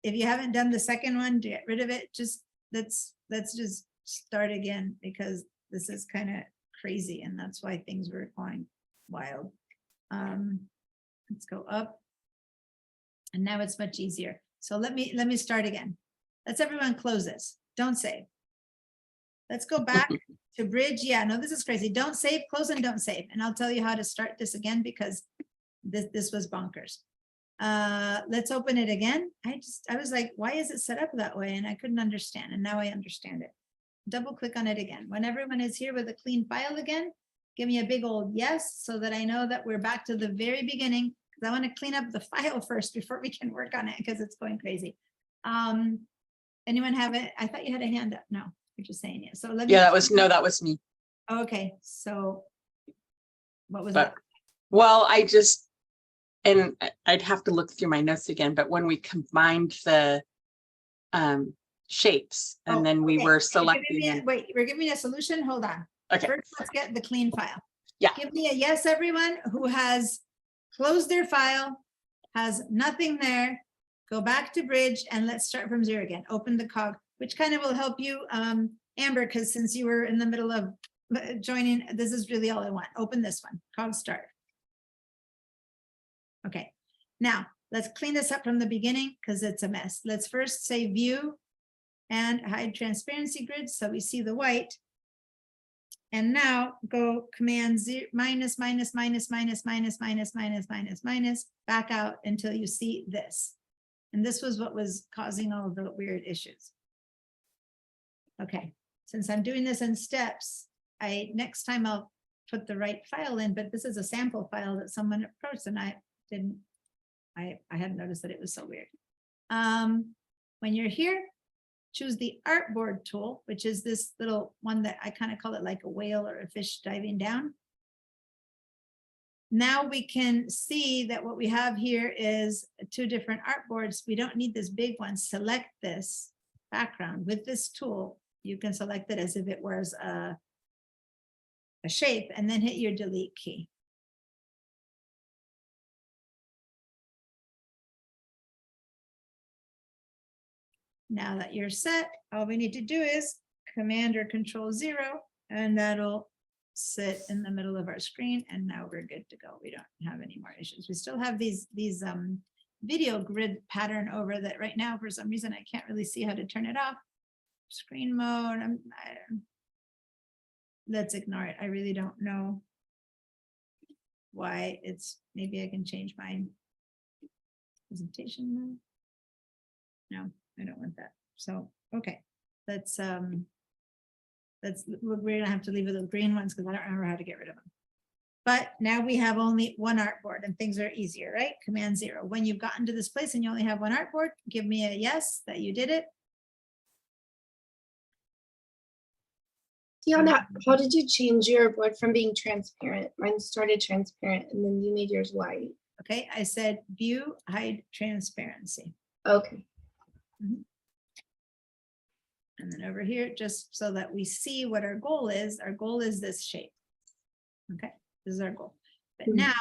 Speaker 1: if you haven't done the second one to get rid of it, just let's just start again because this is kind of crazy and that's why things were going wild. Let's go up. And now it's much easier. So let me start again. Let's everyone close this. Don't save. Let's go back to bridge. Yeah, no, this is crazy. Don't save, close and don't save. And I'll tell you how to start this again because this was bonkers. Let's open it again. I was like, why is it set up that way? And I couldn't understand. And now I understand it. Double click on it again. When everyone is here with a clean file again, give me a big old yes, so that I know that we're back to the very beginning. Because I want to clean up the file first before we can work on it because it's going crazy. Anyone have it? I thought you had a hand up. No, you're just saying it. So let me.
Speaker 3: Yeah, that was me.
Speaker 1: Okay, so what was
Speaker 3: But
Speaker 1: that?
Speaker 3: well, and I'd have to look through my notes again, but when we combined the shapes and
Speaker 1: Oh,
Speaker 3: then we
Speaker 1: okay.
Speaker 3: were
Speaker 1: You're
Speaker 3: selecting.
Speaker 1: giving me wait, we're giving me a solution. Hold on.
Speaker 3: Okay.
Speaker 1: First, let's get the clean file.
Speaker 3: Yeah.
Speaker 1: Give me a yes, everyone who has closed their file, has nothing there. Go back to bridge and let's start from zero again. Open the cog, which kind of will help you, Amber, because since you were in the middle of joining, this is really all I want. Open this one, cog start. Okay, now let's clean this up from the beginning because it's a mess. Let's first say view and hide transparency grid so we see the white. And now go command minus, minus, minus, minus, minus, minus, minus, minus, minus, back out until you see this. And this was what was causing all the weird issues. Okay, since I'm doing this in steps, next time I'll put the right file in, but this is a sample file that someone approached and I hadn't noticed that it was so weird. When you're here, choose the artboard tool, which is this little one that I kind of call it like a whale or a fish diving down. Now we can see that what we have here is two different artboards. We don't need this big one. Select this background with this tool. You can select it as if it was a shape and then hit your delete key. Now that you're set, all we need to do is Command or Control 0, and that'll sit in the middle of our screen. And now we're good to go. We don't have any more issues. We still have these video grid pattern over that right now. For some reason, I can't really see how to turn it off. Screen mode. Let's ignore it. I really don't know why it's. Maybe I can change my presentation mode. No. I don't want that. So, okay, we're gonna have to leave it the green ones because I don't remember how to get rid of them. But now we have only one artboard and things are easier, right? Command 0. When you've gotten to this place and you only have one artboard, give me a yes that you did it.
Speaker 6: Tiana, how did you change your board from being transparent? Mine started transparent and then you made yours white.
Speaker 1: Okay, I said view, hide transparency.
Speaker 6: Okay.
Speaker 1: And then over here, just so that we see what our goal is this shape. Okay, this is our goal. But now,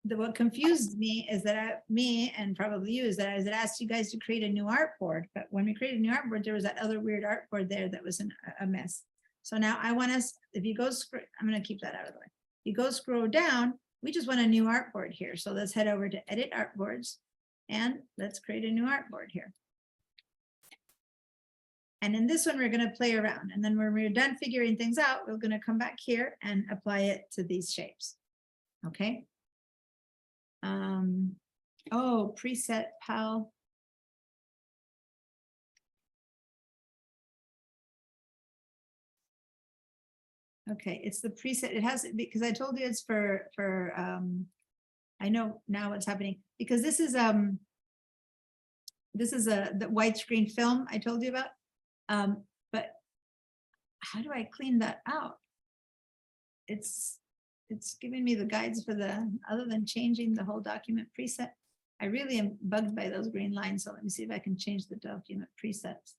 Speaker 1: what confused me is that me and probably you is that I had asked you guys to create a new artboard. But when we created a new artboard, there was that other weird artboard there that was a mess. So now I want us, if you go, I'm going to keep that out of the way. You go scroll down, we just want a new artboard here. So let's head over to edit artboards and let's create a new artboard here. And in this one, we're going to play around. And then when we're done figuring things out, we're going to come back here and apply it to these shapes. Okay. Oh, preset PAL. Okay, it's the preset. It has, because I told you it's for I know now what's happening because this is the widescreen film I told you about. But how do I clean that out? It's giving me the guides for other than changing the whole document preset. I really am bugged by those green lines. So let me see if I can change the document presets.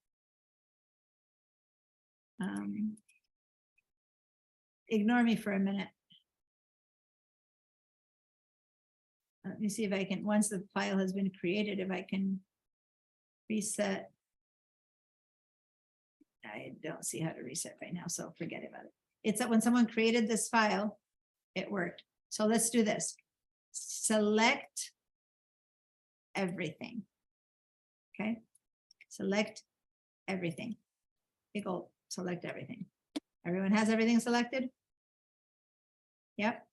Speaker 1: Ignore me for a minute. Let me see if I can, once the file has been created, if I can reset. I don't see how to reset right now, so forget about it. It's that when someone created this file, it worked. So let's do this. Select everything. Okay, select everything. Big ol' select everything. Everyone has everything selected? Yep.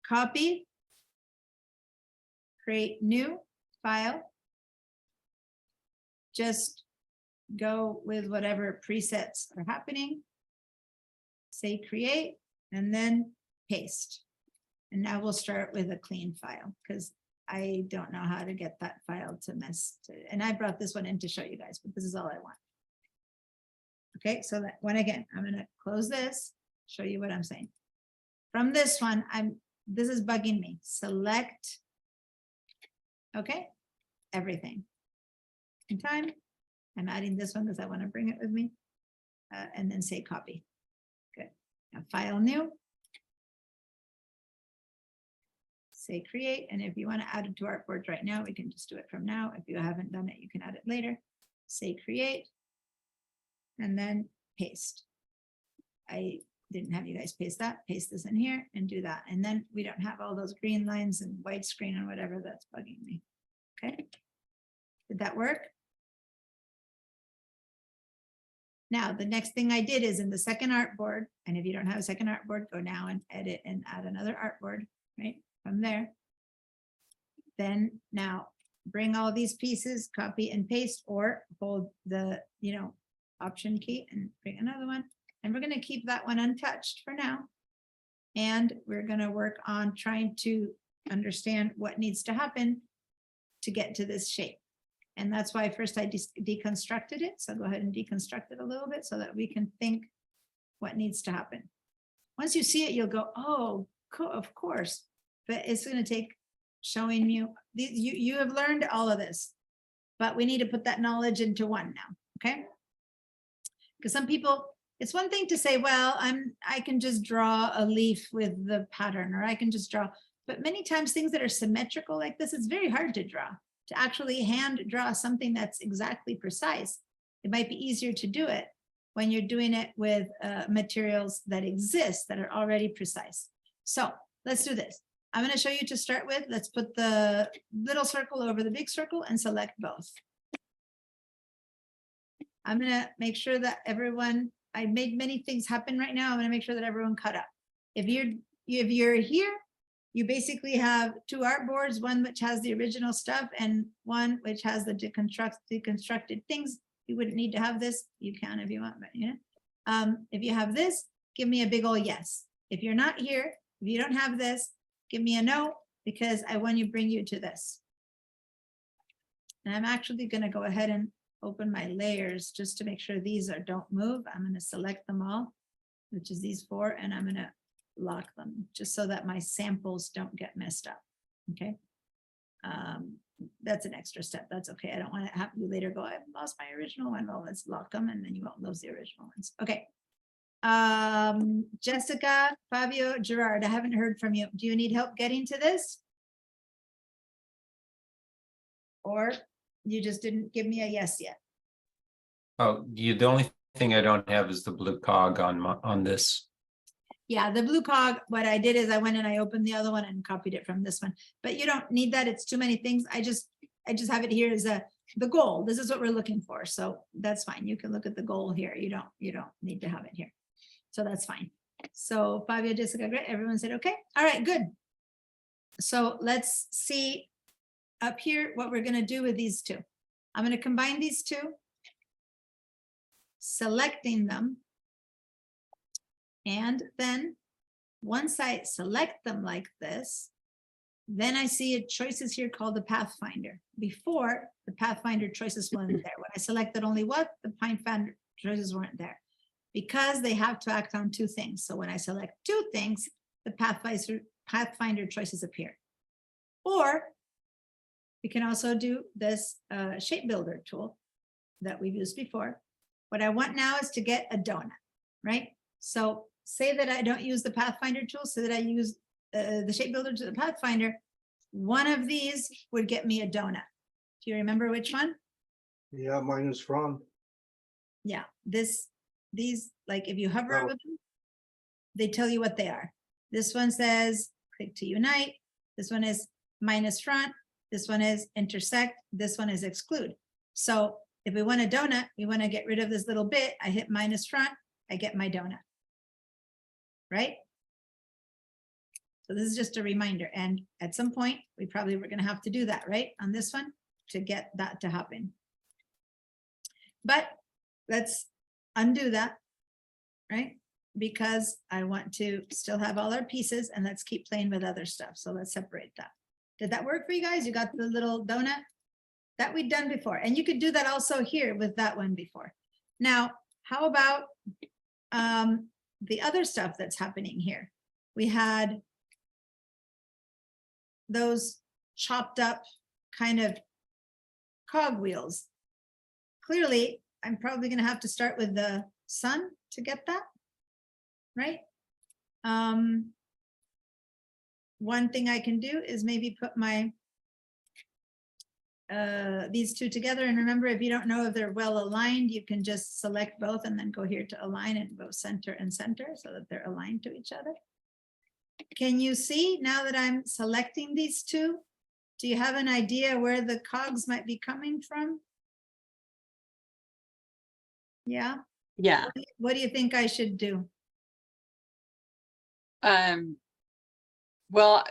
Speaker 1: Copy. Create new file. Just go with whatever presets are happening. Say create and then paste. And now we'll start with a clean file because I don't know how to get that file to and I brought this one in to show you guys, but this is all I want. Okay, so that one again, I'm gonna close this, show you what I'm saying. From this one, this is bugging me. Select, okay, everything. In time, I'm adding this one because I want to bring it with me. And then say copy. Good. Now file new. Say create, and if you want to add it to artboards right now, we can just do it from now. If you haven't done it, you can add it later. Say create, and then paste. I didn't have you guys paste that. Paste this in here and do that. And then we don't have all those green lines and white screen and whatever that's bugging me. Okay. Did that work? Now, the next thing I did is in the second artboard, and if you don't have a second artboard, go now and edit and add another artboard, right? From there. Then now bring all these pieces, copy and paste, or hold the, option key and bring another one. And we're going to keep that one untouched for now. And we're going to work on trying to understand what needs to happen to get to this shape. And that's why first I deconstructed it. So go ahead and deconstruct it a little bit so that we can think what needs to happen. Once you see it, you'll go, oh, cool, of course. But it's going to take showing you, you have learned all of this, but we need to put that knowledge into one now, okay? Because some people, it's one thing to say, well, I can just draw a leaf with the pattern, or I can just draw, but many times things that are symmetrical like this, it's very hard to draw. To actually hand draw something that's exactly precise. It might be easier to do it when you're doing it with materials that exist that are already precise. So let's do this. I'm going to show you to start with. Let's put the little circle over the big circle and select both. I'm going to make sure that everyone, I made many things happen right now. I'm going to make sure that everyone caught up. If you're here, you basically have two artboards, one which has the original stuff and one which has the deconstructed things. You wouldn't need to have this. You can if you want, but if you have this, give me a big ol' yes. If you're not here, if you don't have this, give me a no, because I want to bring you to this. And I'm actually going to go ahead and open my layers just to make sure these don't move. I'm going to select them all, which is these four, and I'm going to lock them just so that my samples don't get messed up. Okay. That's an extra step. That's okay. I don't want to have you later go, I lost my original one. Well, let's lock them and then you won't lose the original ones. Okay. Jessica, Fabio, Gerard, I haven't heard from you. Do you need help getting to this? Or you just didn't give me a yes yet?
Speaker 7: Oh, the only thing I don't have is the blue cog on this.
Speaker 1: Yeah, the blue cog, what I did is I went and I opened the other one and copied it from this one, but you don't need that. It's too many things. I just have it here as the goal. This is what we're looking for. So that's fine. You can look at the goal here. You don't need to have it here. So that's fine. So Fabio, Jessica, great. Everyone said, okay. All right, good. So let's see up here what we're going to do with these two. I'm going to combine these two, selecting them. And then once I select them like this, then I see a choices here called the Pathfinder. Before, the Pathfinder choices weren't there. When I selected only what, the Pathfinder choices weren't there because they have to act on two things. So when I select two things, the Pathfinder choices appear. Or we can also do this shape builder tool that we've used before. What I want now is to get a donut, right? So say that I don't use the Pathfinder tool, so that I use the shape builder to the Pathfinder. One of these would get me a donut. Do you remember which one?
Speaker 4: Yeah, minus front.
Speaker 1: Yeah, these, like if you hover over them, they tell you what they are. This one says click to unite. This one is minus front. This one is intersect, this one is exclude. So if we want a donut, we want to get rid of this little bit. I hit minus front, I get my donut. Right? So this is just a reminder. And at some point, we probably were going to have to do that, right? On this one to get that to happen. But let's undo that, right? Because I want to still have all our pieces and let's keep playing with other stuff. So let's separate that. Did that work for you guys? You got the little donut that we'd done before. And you could do that also here with that one before. Now, how about the other stuff that's happening here? We had those chopped up kind of cogwheels. Clearly, I'm probably going to have to start with the sun to get that, right? One thing I can do is maybe put my these two together. And remember, if you don't know if they're well aligned, you can just select both and then go here to align and go center and center so that they're aligned to each other. Can you see now that I'm selecting these two? Do you have an idea where the cogs might be coming from? Yeah.
Speaker 3: Yeah.
Speaker 1: What do you think I should do?
Speaker 3: Well,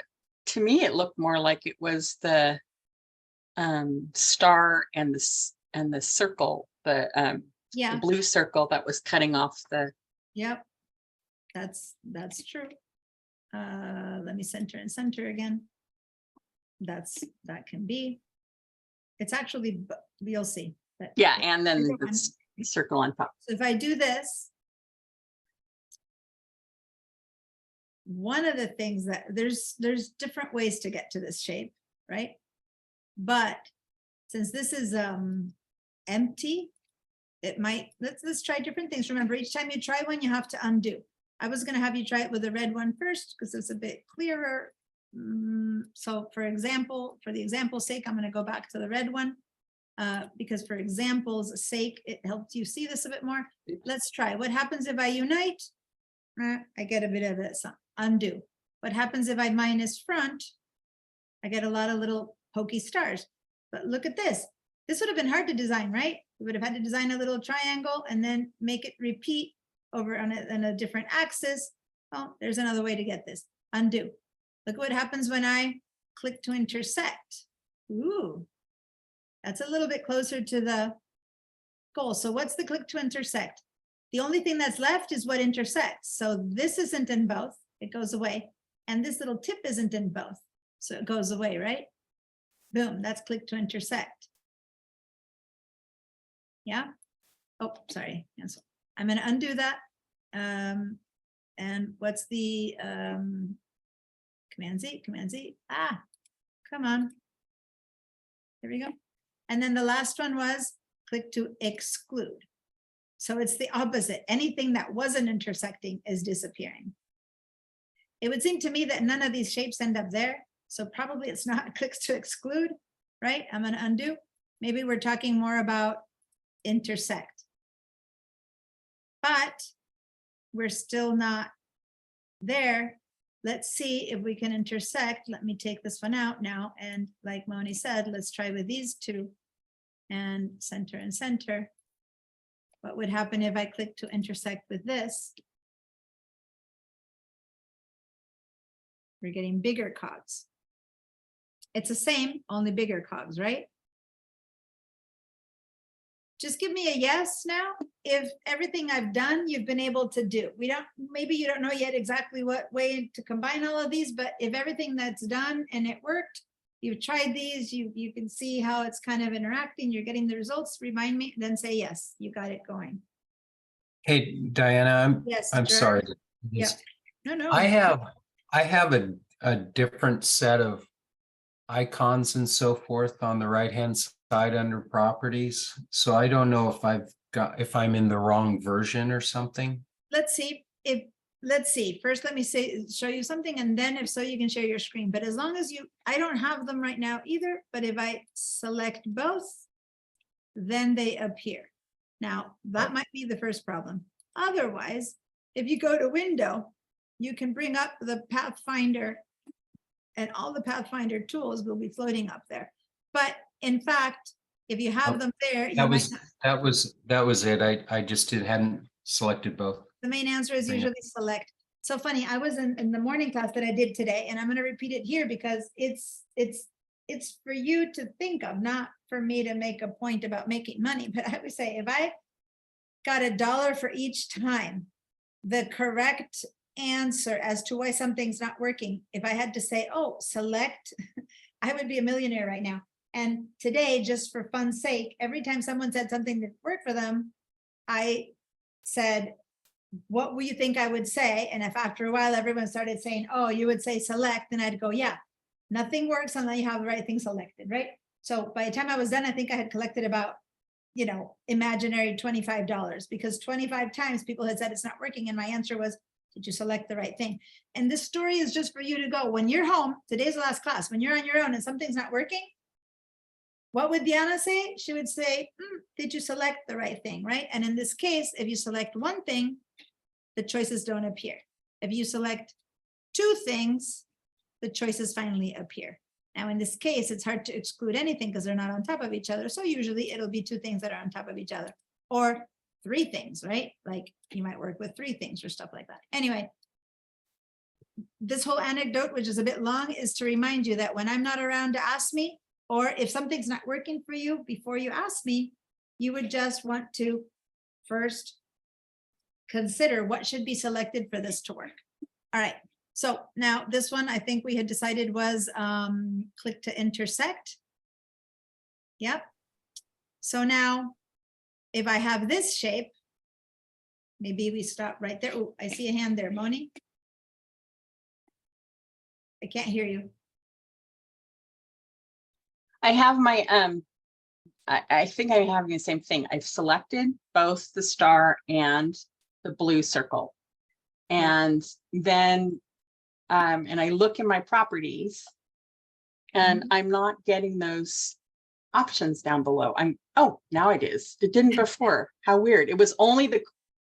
Speaker 3: to me, it looked more like it was the star and the circle, the
Speaker 1: Yeah.
Speaker 3: blue circle that was cutting off the.
Speaker 1: Yep. That's true. Let me center and center again. That can be. It's actually, you'll see. That
Speaker 3: Yeah, and then
Speaker 1: either
Speaker 3: the
Speaker 1: one.
Speaker 3: circle on top.
Speaker 1: So if I do this, one of the things that there's different ways to get to this shape, right? But since this is empty, it might, let's try different things. Remember, each time you try one, you have to undo. I was going to have you try it with the red one first because it's a bit clearer. So for the example's sake, I'm going to go back to the red one because for example's sake, it helps you see this a bit more. Let's try. What happens if I unite? I get a bit of this undo. What happens if I minus front? I get a lot of little pokey stars. But look at this. This would have been hard to design, right? We would have had to design a little triangle and then make it repeat over on a different axis. Oh, there's another way to get this. Undo. Look what happens when I click to intersect. Ooh, that's a little bit closer to the goal. So what's the click to intersect? The only thing that's left is what intersects. So this isn't in both. It goes away. And this little tip isn't in both. So it goes away, right? Boom, that's click to intersect. Yeah. Oh, sorry. Cancel. I'm going to undo that. And what's the Command Z. Ah, come on. There we go. And then the last one was click to exclude. So it's the opposite. Anything that wasn't intersecting is disappearing. It would seem to me that none of these shapes end up there. So probably it's not clicks to exclude, right? I'm going to undo. Maybe we're talking more about intersect. But we're still not there. Let's see if we can intersect. Let me take this one out now. And like Moni said, let's try with these two and center and center. What would happen if I click to intersect with this? We're getting bigger cogs. It's the same, only bigger cogs, right? Just give me a yes now if everything I've done you've been able to do. Maybe you don't know yet exactly what way to combine all of these, but if everything that's done and it worked, you've tried these, you can see how it's kind of interacting, you're getting the results, remind me, then say yes, you got it going.
Speaker 7: Hey, Diana,
Speaker 1: Yes,
Speaker 7: I'm sorry.
Speaker 1: Gerard. Yeah. No.
Speaker 7: I have a different set of icons and so forth on the right-hand side under properties. So I don't know if I'm in the wrong version or something.
Speaker 1: Let's see. First, let me show you something, and then if so, you can share your screen. But as long as I don't have them right now either, but if I select both, then they appear. Now, that might be the first problem. Otherwise, if you go to window, you can bring up the Pathfinder and all the Pathfinder tools will be floating up there. But in fact, if you have
Speaker 7: Oh,
Speaker 1: them there, you
Speaker 7: That
Speaker 1: might
Speaker 7: was,
Speaker 1: not.
Speaker 7: that was it. I just hadn't selected both.
Speaker 1: The main answer is
Speaker 7: Bring it.
Speaker 1: usually select. So funny, I was in the morning class that I did today, and I'm gonna repeat it here because it's for you to think of, not for me to make a point about making money. But I would say if I got $1 for each time the correct answer as to why something's not working, if I had to say, oh, select, I would be a millionaire right now. And today, just for fun's sake, every time someone said something that worked for them, I said, what will you think I would say? And if after a while everyone started saying, oh, you would say select, then I'd go, yeah, nothing works unless you have the right thing selected, right? So by the time I was done, I think I had collected about, imaginary $25, because 25 times people had said it's not working. And my answer was, did you select the right thing? And this story is just for you to go, when you're home, today's the last class, when you're on your own and something's not working, what would Diana say? She would say, did you select the right thing, right? And in this case, if you select one thing, the choices don't appear. If you select two things, the choices finally appear. Now, in this case, it's hard to exclude anything because they're not on top of each other. So usually it'll be two things that are on top of each other, or three things, right? Like you might work with three things or stuff like that. Anyway, this whole anecdote, which is a bit long, is to remind you that when I'm not around to ask me, or if something's not working for you before you ask me, you would just want to first consider what should be selected for this to work. All right. So now this one, I think we had decided was click to intersect. Yep. So now if I have this shape, maybe we stop right there. Oh, I see a hand there, Moni. I can't hear you.
Speaker 3: I have my, I think I'm having the same thing. I've selected both the star and the blue circle. And then, and I look in my properties and I'm not getting those options down below. Oh, now it is. It didn't before. How weird. It was only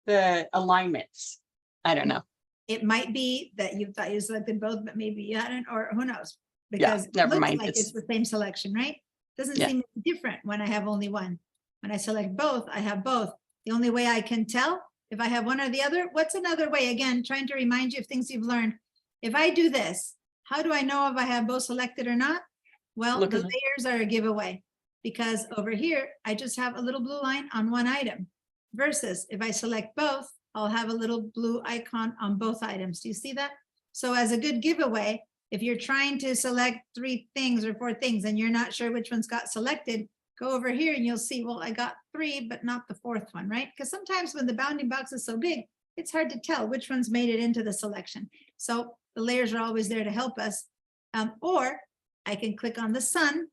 Speaker 3: the alignments. I don't know.
Speaker 1: It might be that you thought you selected both, but maybe you hadn't, or who knows? Because it
Speaker 3: never
Speaker 1: looks
Speaker 3: mind.
Speaker 1: like it's the same selection, right? Doesn't
Speaker 3: Yeah.
Speaker 1: seem different when I have only one. When I select both, I have both. The only way I can tell if I have one or the other, what's another way? Again, trying to remind you of things you've learned. If I do this, how do I know if I have both selected or not? Well,
Speaker 3: Look
Speaker 1: the
Speaker 3: at the-
Speaker 1: layers are a giveaway, because over here, I just have a little blue line on one item, versus if I select both, I'll have a little blue icon on both items. Do you see that? So as a good giveaway, if you're trying to select 3 things or 4 things and you're not sure which ones got selected, go over here and you'll see, well, I got 3, but not the 4th one, right? Because sometimes when the bounding box is so big, it's hard to tell which ones made it into the selection. So the layers are always there to help us. Or I can click on the sun,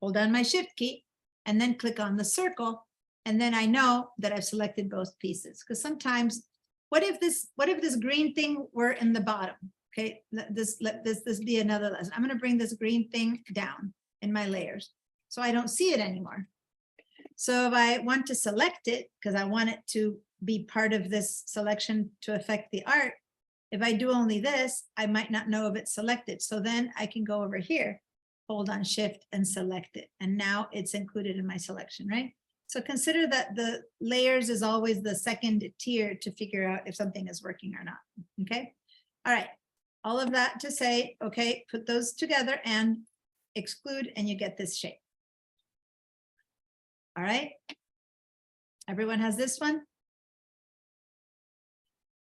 Speaker 1: hold down my shift key, and then click on the circle. And then I know that I've selected both pieces. Because sometimes, what if this green thing were in the bottom? Okay, let this be another lesson. I'm going to bring this green thing down in my layers so I don't see it anymore. So if I want to select it, because I want it to be part of this selection to affect the art, if I do only this, I might not know if it's selected. So then I can go over here, hold on shift and select it. And now it's included in my selection, right? So consider that the layers is always the second tier to figure out if something is working or not, okay? All right, all of that to say, okay, put those together and exclude and you get this shape. All right, everyone has this one?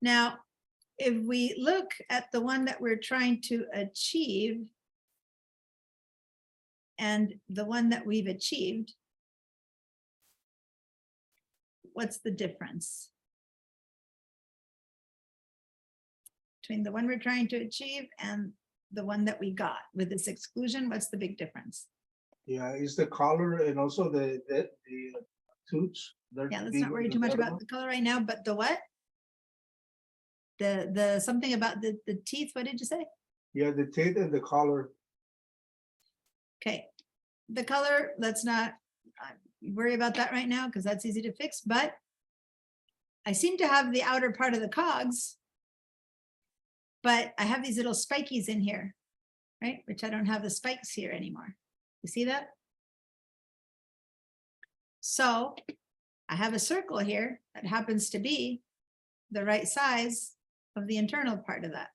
Speaker 1: Now, if we look at the one that we're trying to achieve and the one that we've achieved, what's the difference between the one we're trying to achieve and the one that we got with this exclusion? What's the big difference?
Speaker 4: Yeah, it's the color and also the toots.
Speaker 1: Yeah, let's not worry too much about the color right now, but the what? The something about the teeth, what did you say?
Speaker 4: Yeah, the teeth and the color.
Speaker 1: Okay, the color, let's not worry about that right now because that's easy to fix, but I seem to have the outer part of the cogs but I have these little spikies in here, right? Which I don't have the spikes here anymore. You see that? So I have a circle here that happens to be the right size of the internal part of that.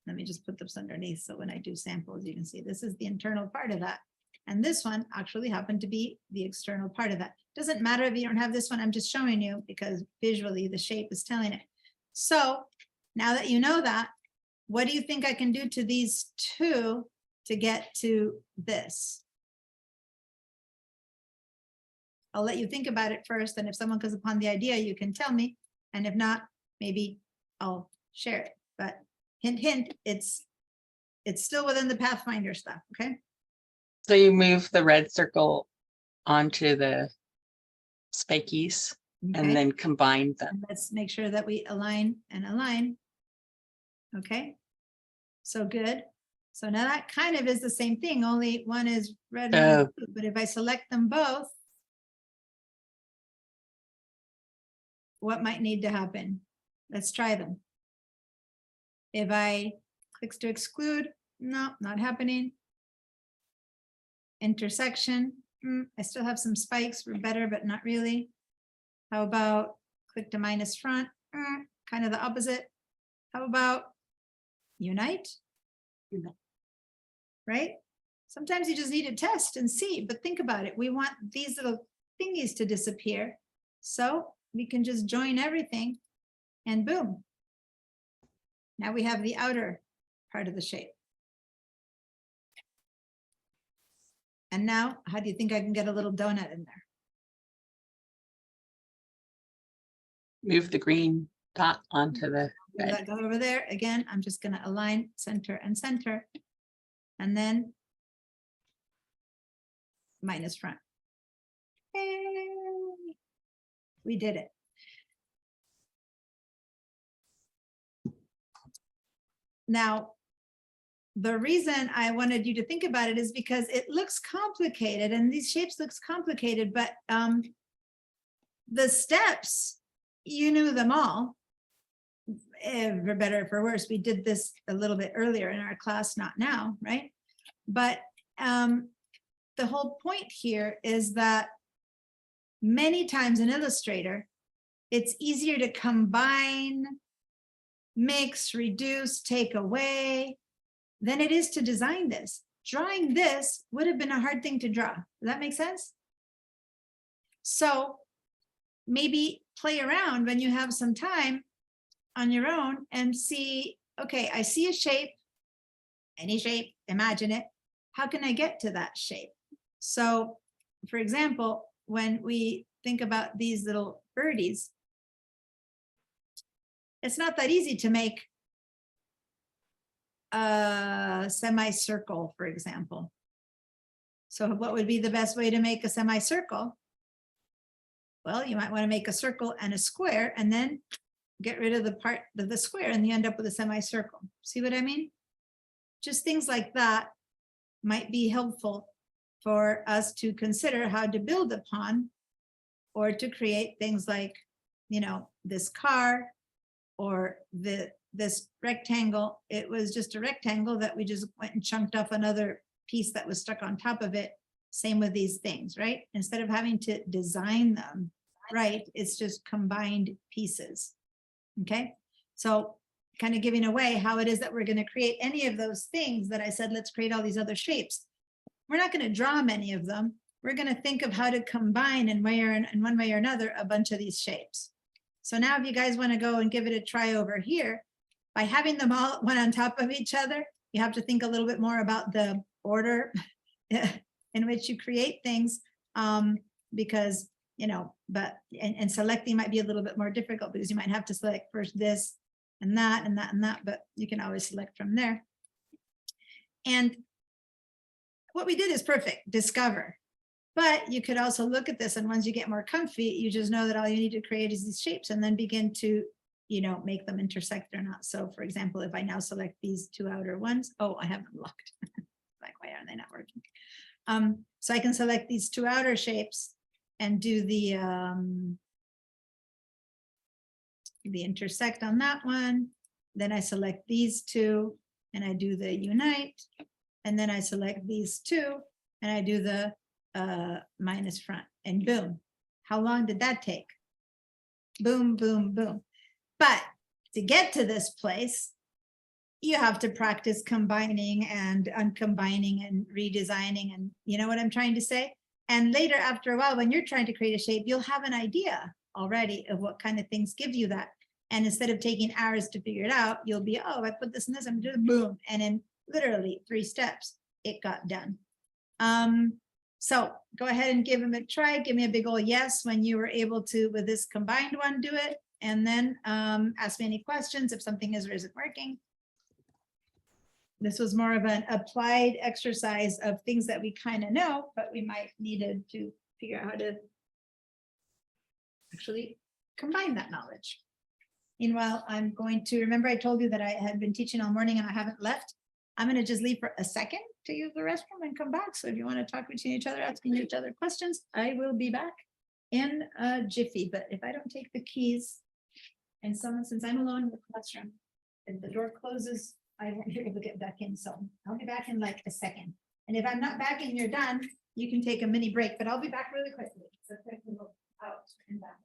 Speaker 1: Let me just put this underneath so when I do samples, you can see this is the internal part of that. And this one actually happened to be the external part of that. Doesn't matter if you don't have this one, I'm just showing you because visually the shape is telling it. So now that you know that, what do you think I can do to these two to get to this? I'll let you think about it first, and if someone comes upon the idea, you can tell me, and if not, maybe I'll share it. But hint, hint, it's still within the Pathfinder stuff, okay?
Speaker 3: So you move the red circle onto the spikies
Speaker 1: Okay.
Speaker 3: and then combine them.
Speaker 1: And let's make sure that we align and align. Okay, so good. So now that kind of is the same thing, only one is red, one is blue. But if I select them both, what might need to happen? Let's try them. If I click to exclude, no, not happening. Intersection, I still have some spikes, we're better, but not really. How about click to minus front? Kind of the opposite. How about unite? Right? Sometimes you just need to test and see, but think about it. We want these little thingies to disappear. So we can just join everything and boom. Now we have the outer part of the shape. And now, how do you think I can get a little donut in there?
Speaker 3: Move the green dot onto the
Speaker 1: Will
Speaker 3: red.
Speaker 1: that go over there? Again, I'm just going to align center and center. And then minus front. Yay. We did it. Now, the reason I wanted you to think about it is because it looks complicated and these shapes looks complicated, but the steps, you knew them all. For better or for worse, we did this a little bit earlier in our class, not now, right? But the whole point here is that many times in Illustrator, it's easier to combine, mix, reduce, take away than it is to design this. Drawing this would have been a hard thing to draw. Does that make sense? So maybe play around when you have some time on your own and see, okay, I see a shape, any shape, imagine it. How can I get to that shape? So, for example, when we think about these little birdies, it's not that easy to make a semicircle, for example. So what would be the best way to make a semicircle? Well, you might want to make a circle and a square and then get rid of the part of the square and you end up with a semicircle. See what I mean? Just things like that might be helpful for us to consider how to build upon or to create things like, you know, this car or this rectangle. It was just a rectangle that we just went and chunked off another piece that was stuck on top of it. Same with these things, right? Instead of having to design them, right? It's just combined pieces. Okay, so kind of giving away how it is that we're going to create any of those things that I said, let's create all these other shapes. We're not going to draw many of them. We're going to think of how to combine in one way or another a bunch of these shapes. So now if you guys want to go and give it a try over here, by having them all one on top of each other, you have to think a little bit more about the order in which you create things because, you know, but and selecting might be a little bit more difficult because you might have to select first this and that and that and that, but you can always select from there. And what we did is perfect, discover. But you could also look at this and once you get more comfy, you just know that all you need to create is these shapes and then begin to, you know, make them intersect or not. So for example, if I now select these two outer ones, oh, I have them locked. Like, why are they not working? So I can select these two outer shapes and do the intersect on that one then I select these two and I do the unite. And then I select these two and I do the minus front and boom. How long did that take? Boom, boom, boom. But to get to this place, you have to practice combining and uncombining and redesigning, and you know what I'm trying to say? And later, after a while, when you're trying to create a shape, you'll have an idea already of what kind of things give you that. And instead of taking hours to figure it out, you'll be, oh, I put this in this, I'm gonna do the boom. And in literally 3 steps, it got done. So go ahead and give him a try. Give me a big old yes when you were able to, with this combined one, do it. And then ask me any questions if something is or isn't working. This was more of an applied exercise of things that we kind of know, but we might needed to figure out how to actually combine that knowledge. Meanwhile, I'm going to, remember I told you that I had been teaching all morning and I haven't left. I'm going to just leave for a second to use the restroom and come back. So if you want to talk between each other, asking each other questions, I will be back in a jiffy. But if I don't take the keys and someone, since I'm alone in the classroom, if the door closes, I won't be able to get back in. So I'll be back in like a second. And if I'm not back and you're done, you can take a mini break, but I'll be back really quickly. So quickly go out and back.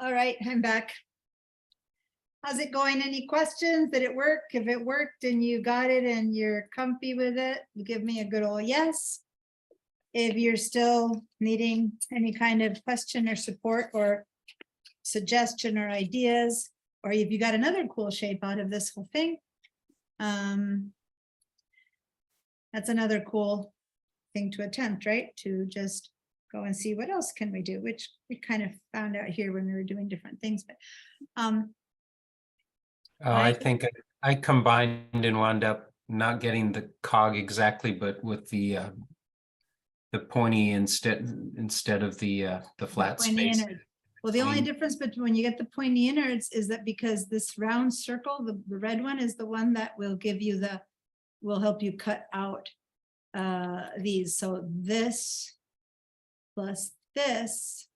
Speaker 1: All right, I'm back. How's it going? Any questions? Did it work? If it worked and you got it and you're comfy with it, give me a good old yes. If you're still needing any kind of question or support or suggestion or ideas, or if you got another cool shape out of this whole thing, that's another cool thing to attempt, right? To just go and see what else can we do, which we kind of found out here when we were doing different things. But
Speaker 7: I think I combined and wound up not getting the cog exactly, but with the pointy instead of the flat
Speaker 1: pointy
Speaker 7: space.
Speaker 1: innards. Well, the only difference between when you get the pointy innards is that because this round circle, the red one is the one that will give you will help you cut out these. So this plus this,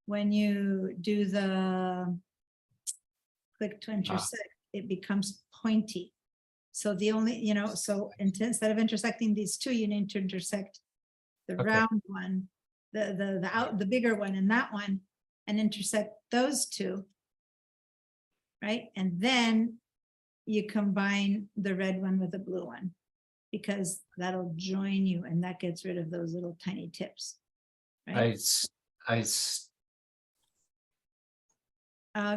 Speaker 1: when you do the click to intersect, it becomes pointy. So the only, so instead of intersecting these two, you need to intersect the
Speaker 7: Okay.
Speaker 1: round one, the bigger one, and that one and intersect those two. Right? And then you combine the red one with the blue one, because that'll join you and that gets rid of those little tiny tips. Right?
Speaker 7: I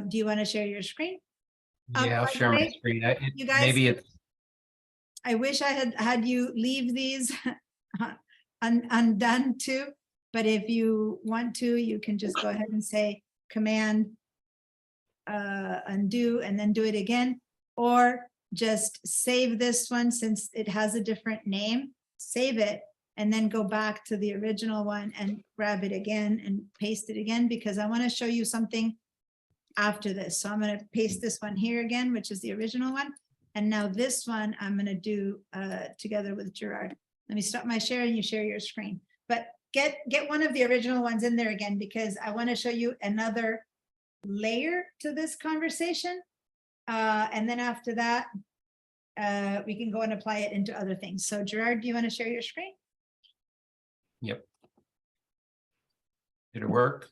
Speaker 1: Do you want to share your screen? by
Speaker 7: yeah, I'll
Speaker 1: the
Speaker 7: share my
Speaker 1: way,
Speaker 7: screen.
Speaker 1: you guys-
Speaker 7: Maybe it's,
Speaker 1: I wish I had you leave these undone too, but if you want to, you can just go ahead and say Command undo and then do it again, or just save this one since it has a different name, save it, and then go back to the original one and grab it again and paste it again, because I want to show you something after this. So I'm going to paste this one here again, which is the original one. And now this one I'm going to do together with Gerard. Let me stop my share and you share your screen. But get one of the original ones in there again, because I want to show you another layer to this conversation. And then after that, we can go and apply it into other things. So Gerard, do you want to share your screen?
Speaker 7: yep. Did it work?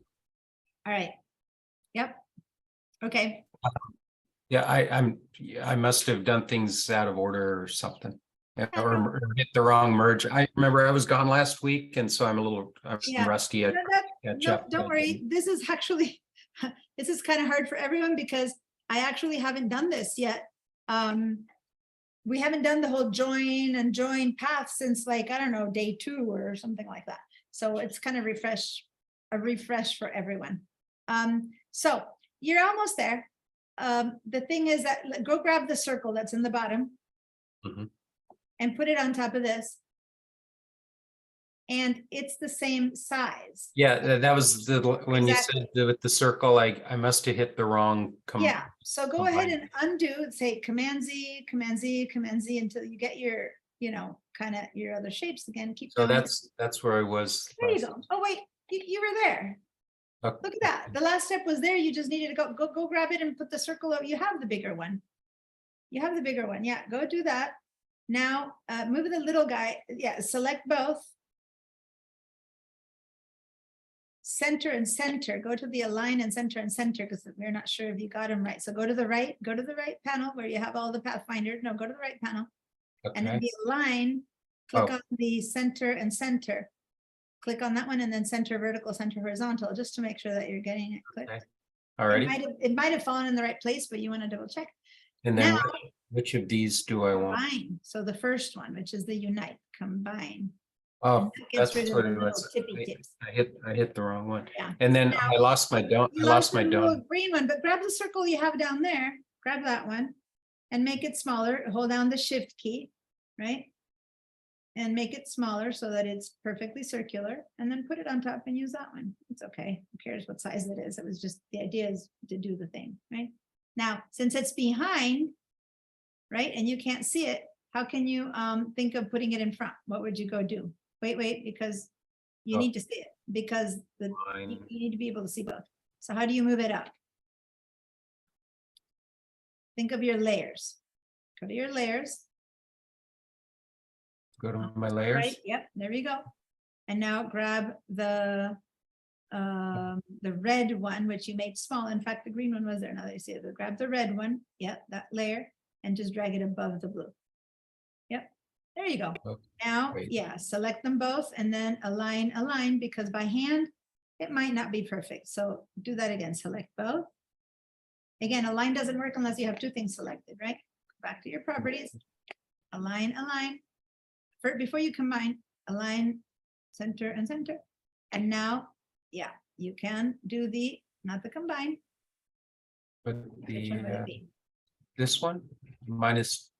Speaker 1: All right. Yep. Okay.
Speaker 7: Yeah, I must have done things out of order or something. Or hit the wrong merge. I remember I was gone last week and so I'm
Speaker 1: Yeah.
Speaker 7: rusty at
Speaker 1: No,
Speaker 7: catch
Speaker 1: no,
Speaker 7: up.
Speaker 1: don't worry. This is actually, this is kind of hard for everyone because I actually haven't done this yet. We haven't done the whole join and join path since like, I don't know, day 2 or something like that. So it's kind of a refresh for everyone. So you're almost there. The thing is that go grab the circle that's in the bottom
Speaker 7: Mhm.
Speaker 1: and put it on top of this. And it's the same size.
Speaker 7: Yeah, that was when
Speaker 1: Exactly.
Speaker 7: you said with the circle, I must have hit the wrong.
Speaker 1: Yeah, so go ahead
Speaker 7: combine.
Speaker 1: and undo, say Command Z, Command Z, Command Z until you get your, kind of your other shapes again. Keep
Speaker 7: So
Speaker 1: going.
Speaker 7: that's where I was.
Speaker 1: There you
Speaker 7: last-
Speaker 1: go. Oh, wait, you were there.
Speaker 7: Okay.
Speaker 1: Look at that. The last step was there. You just needed to go grab it and put the circle out. You have the bigger one. You have the bigger one. Yeah, go do that. Now, move the little guy. Yeah, select both. Center and center. Go to the align and center, because we're not sure if you got them right. So go to the right panel where you have all the Pathfinder. No, go to the right panel. And then
Speaker 7: Okay,
Speaker 1: the align, click
Speaker 7: Oh.
Speaker 1: on the center and center. Click on that one and then center vertical, center horizontal, just to make sure that you're getting it clicked.
Speaker 7: Okay. alrighty.
Speaker 1: It might have fallen in the right place, but you want to double check.
Speaker 7: And then
Speaker 1: now-
Speaker 7: which of these do I want?
Speaker 1: Combine. So the first one, which is the unite, combine.
Speaker 7: Oh,
Speaker 1: And that gets
Speaker 7: that's
Speaker 1: rid of
Speaker 7: what
Speaker 1: the
Speaker 7: it
Speaker 1: little
Speaker 7: was.
Speaker 1: tippy tips.
Speaker 7: I hit the wrong one.
Speaker 1: Yeah.
Speaker 7: And then
Speaker 1: Now-
Speaker 7: I lost my don't,
Speaker 1: You
Speaker 7: I lost my
Speaker 1: the little
Speaker 7: don't.
Speaker 1: green one, but grab the circle you have down there, grab that one and make it smaller. Hold down the shift key, right? And make it smaller so that it's perfectly circular and then put it on top and use that one. It's okay. Who cares what size it is? It was just, the idea is to do the thing, right? Now, since it's behind, right, and you can't see it, how can you think of putting it in front? What would you go do? Wait, because you
Speaker 7: Oh.
Speaker 1: need to see it, because you
Speaker 7: Line.
Speaker 1: you need to be able to see both. So how do you move it up? Think of your layers. Go to your layers,
Speaker 7: Go to my layers.
Speaker 1: right? Yep, there you go. And now grab the red one, which you made small. In fact, the green one was there. Now that you see it, grab the red one. Yep, that layer, and just drag it above the blue. Yep, there you go.
Speaker 7: Oh,
Speaker 1: Now,
Speaker 7: great.
Speaker 1: yeah, select them both and then align, because by hand, it might not be perfect. So do that again, select both. Again, align doesn't work unless you have 2 things selected, right? Back to your properties, align. Before you combine, align, center and center. And now, yeah, you can do not the combine.
Speaker 7: But
Speaker 1: Which one would it
Speaker 7: the,
Speaker 1: be?
Speaker 7: this one, minus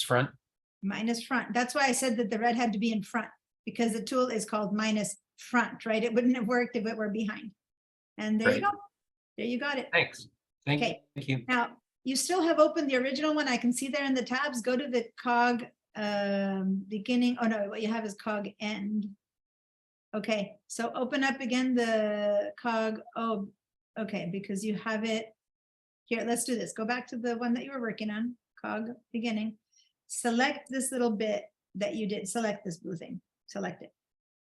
Speaker 7: front.
Speaker 1: Minus front. That's why I said that the red had to be in front, because the tool is called minus front, right? It wouldn't have worked if it were behind. And there you
Speaker 7: Great.
Speaker 1: go. There you got it.
Speaker 7: Thanks. Thank
Speaker 1: Okay.
Speaker 7: you.
Speaker 1: Now, you still have open the original one. I can see there in the tabs. Go to the cog beginning. Oh no, what you have is cog end. Okay, so open up again the cog. Oh, okay, because you have it here. Let's do this. Go back to the one that you were working on, cog beginning. Select this little bit that you did. Select this blue thing. Select it.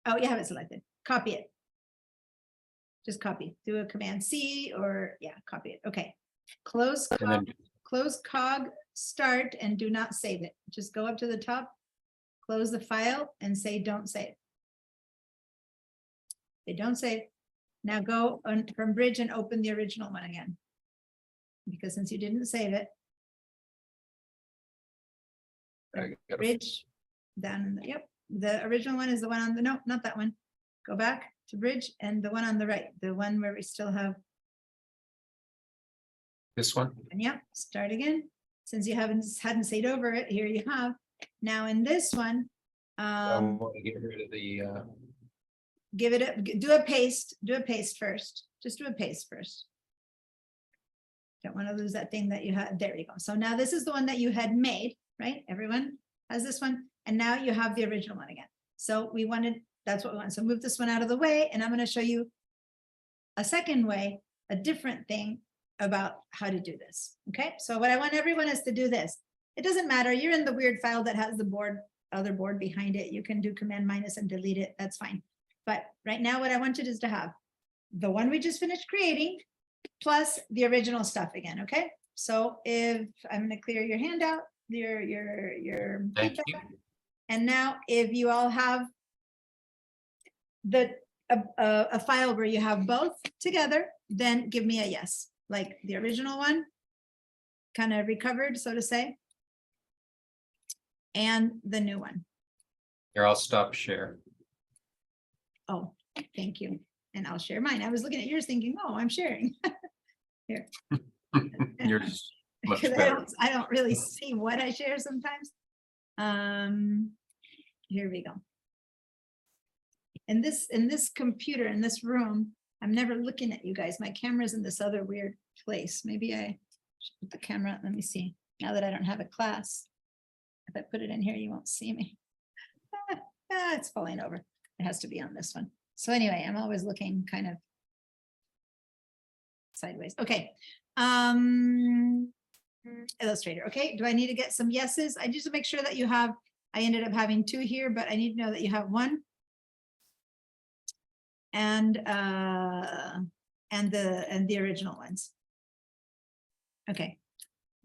Speaker 1: Oh, you have it selected. Copy it. Just copy, do a Command C or yeah, copy it. Okay. Close,
Speaker 7: And then
Speaker 1: close cog, start, and do not save it. Just go up to the top, close the file and say, don't save. They don't save. Now go on from Bridge and open the original one again. Because since you didn't save it,
Speaker 7: I gotta-
Speaker 1: Bridge, then, yep, the original one is the one on the, no, not that one. Go back to Bridge and the one on the right, the one where we still have,
Speaker 7: this one,
Speaker 1: and yep, start again. Since you hadn't saved over it, here you have. Now in this one,
Speaker 7: I want to get rid of the,
Speaker 1: give it a, do a paste first. Just do a paste first. Don't want to lose that thing that you had. There you go. So now this is the one that you had made, right? Everyone has this one. And now you have the original one again. So we wanted, that's what we want. So move this one out of the way. And I'm going to show you a second way, a different thing about how to do this. Okay. So what I want everyone is to do this. It doesn't matter. You're in the weird file that has the board, other board behind it. You can do Command minus and delete it. That's fine. But right now what I want you is to have the one we just finished creating plus the original stuff again. Okay. So if I'm going to clear your handout, your
Speaker 7: thank you.
Speaker 1: and now if you all have the a file where you have both together, then give me a yes, like the original one kind of recovered, so to say, and the new one.
Speaker 7: Here, I'll stop share.
Speaker 1: Oh, thank you. And I'll share mine. I was looking at yours thinking, oh, I'm sharing. Here.
Speaker 7: Yours much
Speaker 1: Because
Speaker 7: better.
Speaker 1: I don't really see what I share sometimes. Here we go. In this computer, in this room, I'm never looking at you guys. My camera's in this other weird place. Maybe I should put the camera, let me see. Now that I don't have a class, if I put it in here, you won't see me. It's falling over. It has to be on this one. So anyway, I'm always looking kind of sideways. Okay. Illustrator. Okay. Do I need to get some yeses? I need to make sure that you have, I ended up having 2 here, but I need to know that you have 1. And the original ones. Okay.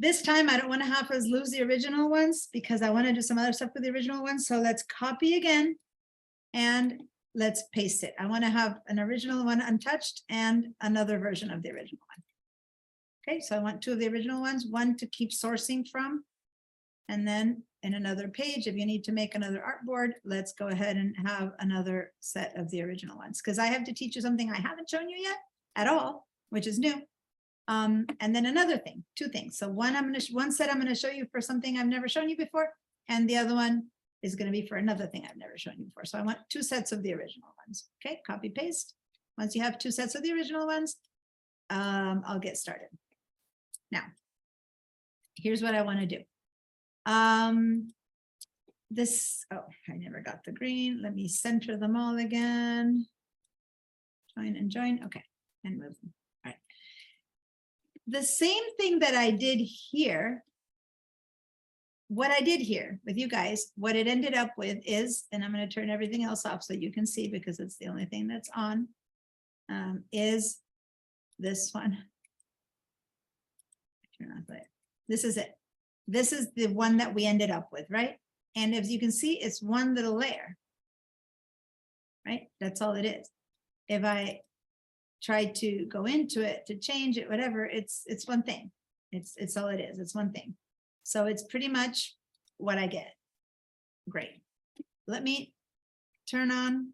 Speaker 1: This time I don't want to have us lose the original ones because I want to do some other stuff with the original ones. So let's copy again and let's paste it. I want to have an original one untouched and another version of the original one. Okay, so I want 2 of the original ones, one to keep sourcing from. And then in another page, if you need to make another artboard, let's go ahead and have another set of the original ones. Because I have to teach you something I haven't shown you yet at all, which is new. And then another thing, 2 things. So one set I'm going to show you for something I've never shown you before, and the other one is going to be for another thing I've never shown you before. So I want 2 sets of the original ones. Okay, copy paste. Once you have 2 sets of the original ones, I'll get started. Now, here's what I want to do. This, oh, I never got the green. Let me center them all again. Join and join. Okay, and move them. All right. The same thing that I did here, what I did here with you guys, what it ended up with is, and I'm going to turn everything else off so you can see because it's the only thing that's on, is this one. Turn off it. This is it. This is the one that we ended up with, right? And as you can see, it's one little layer, right? That's all it is. If I try to go into it to change it, whatever, it's one thing. It's all it is. It's one thing. So it's pretty much what I get. Great. Let me turn on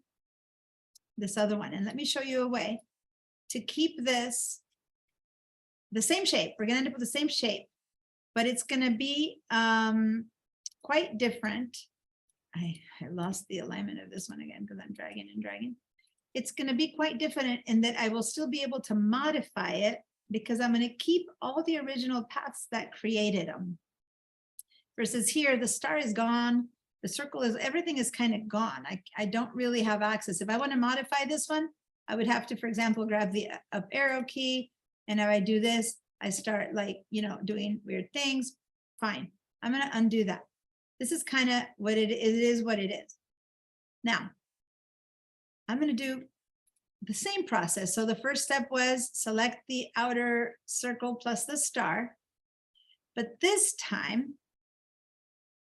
Speaker 1: this other one and let me show you a way to keep this the same shape. We're gonna end up with the same shape, but it's gonna be quite different. I lost the alignment of this one again because I'm dragging and dragging. It's gonna be quite different in that I will still be able to modify it because I'm gonna keep all the original paths that created them. Versus here, the star is gone, the circle is, everything is kind of gone. I don't really have access. If I want to modify this one, I would have to, for example, grab the up arrow key. And if I do this, I start like, you know, doing weird things. Fine. I'm going to undo that. This is kind of what it is what it is. Now, I'm going to do the same process. So the first step was select the outer circle plus the star. But this time,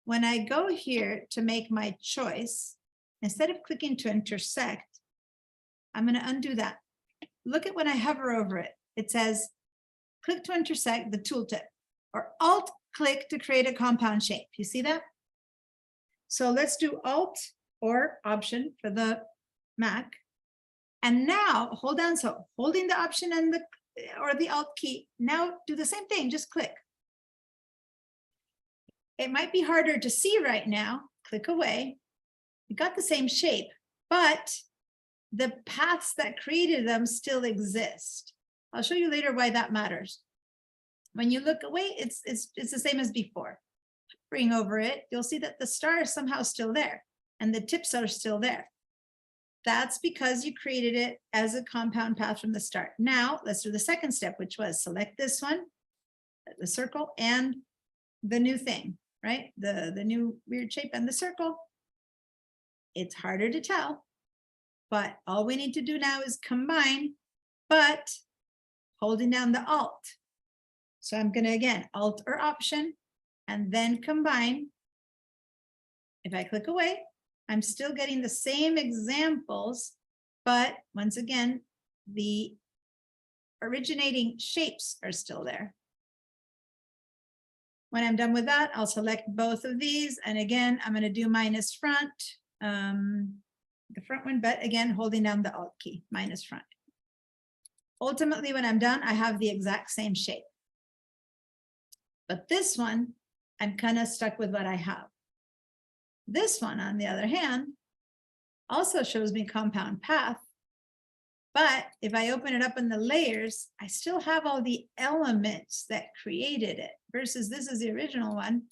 Speaker 1: when I go here to make my choice, instead of clicking to intersect, I'm going to undo that. Look at when I hover over it. It says, click to intersect the tooltip, or Alt click to create a compound shape. You see that? So let's do Alt or Option for the Mac. And now hold down. So holding the Option and the Alt key. Now do the same thing. Just click. It might be harder to see right now. Click away. You got the same shape, but the paths that created them still exist. I'll show you later why that matters. When you look away, it's the same as before. Bring over it, you'll see that the star is somehow still there and the tips are still there. That's because you created it as a compound path from the start. Now let's do the second step, which was select this one, the circle, and the new thing, right? The new weird shape and the circle. It's harder to tell, but all we need to do now is combine, but holding down the Alt. So I'm going to, again, Alt or Option, and then combine. If I click away, I'm still getting the same examples, but once again, the originating shapes are still there. When I'm done with that, I'll select both of these. And again, I'm going to do minus front, the front one, but again, holding down the Alt key, minus front. Ultimately, when I'm done, I have the exact same shape. But this one, I'm kind of stuck with what I have. This one, on the other hand, also shows me compound path. But if I open it up in the layers, I still have all the elements that created it versus this is the original one.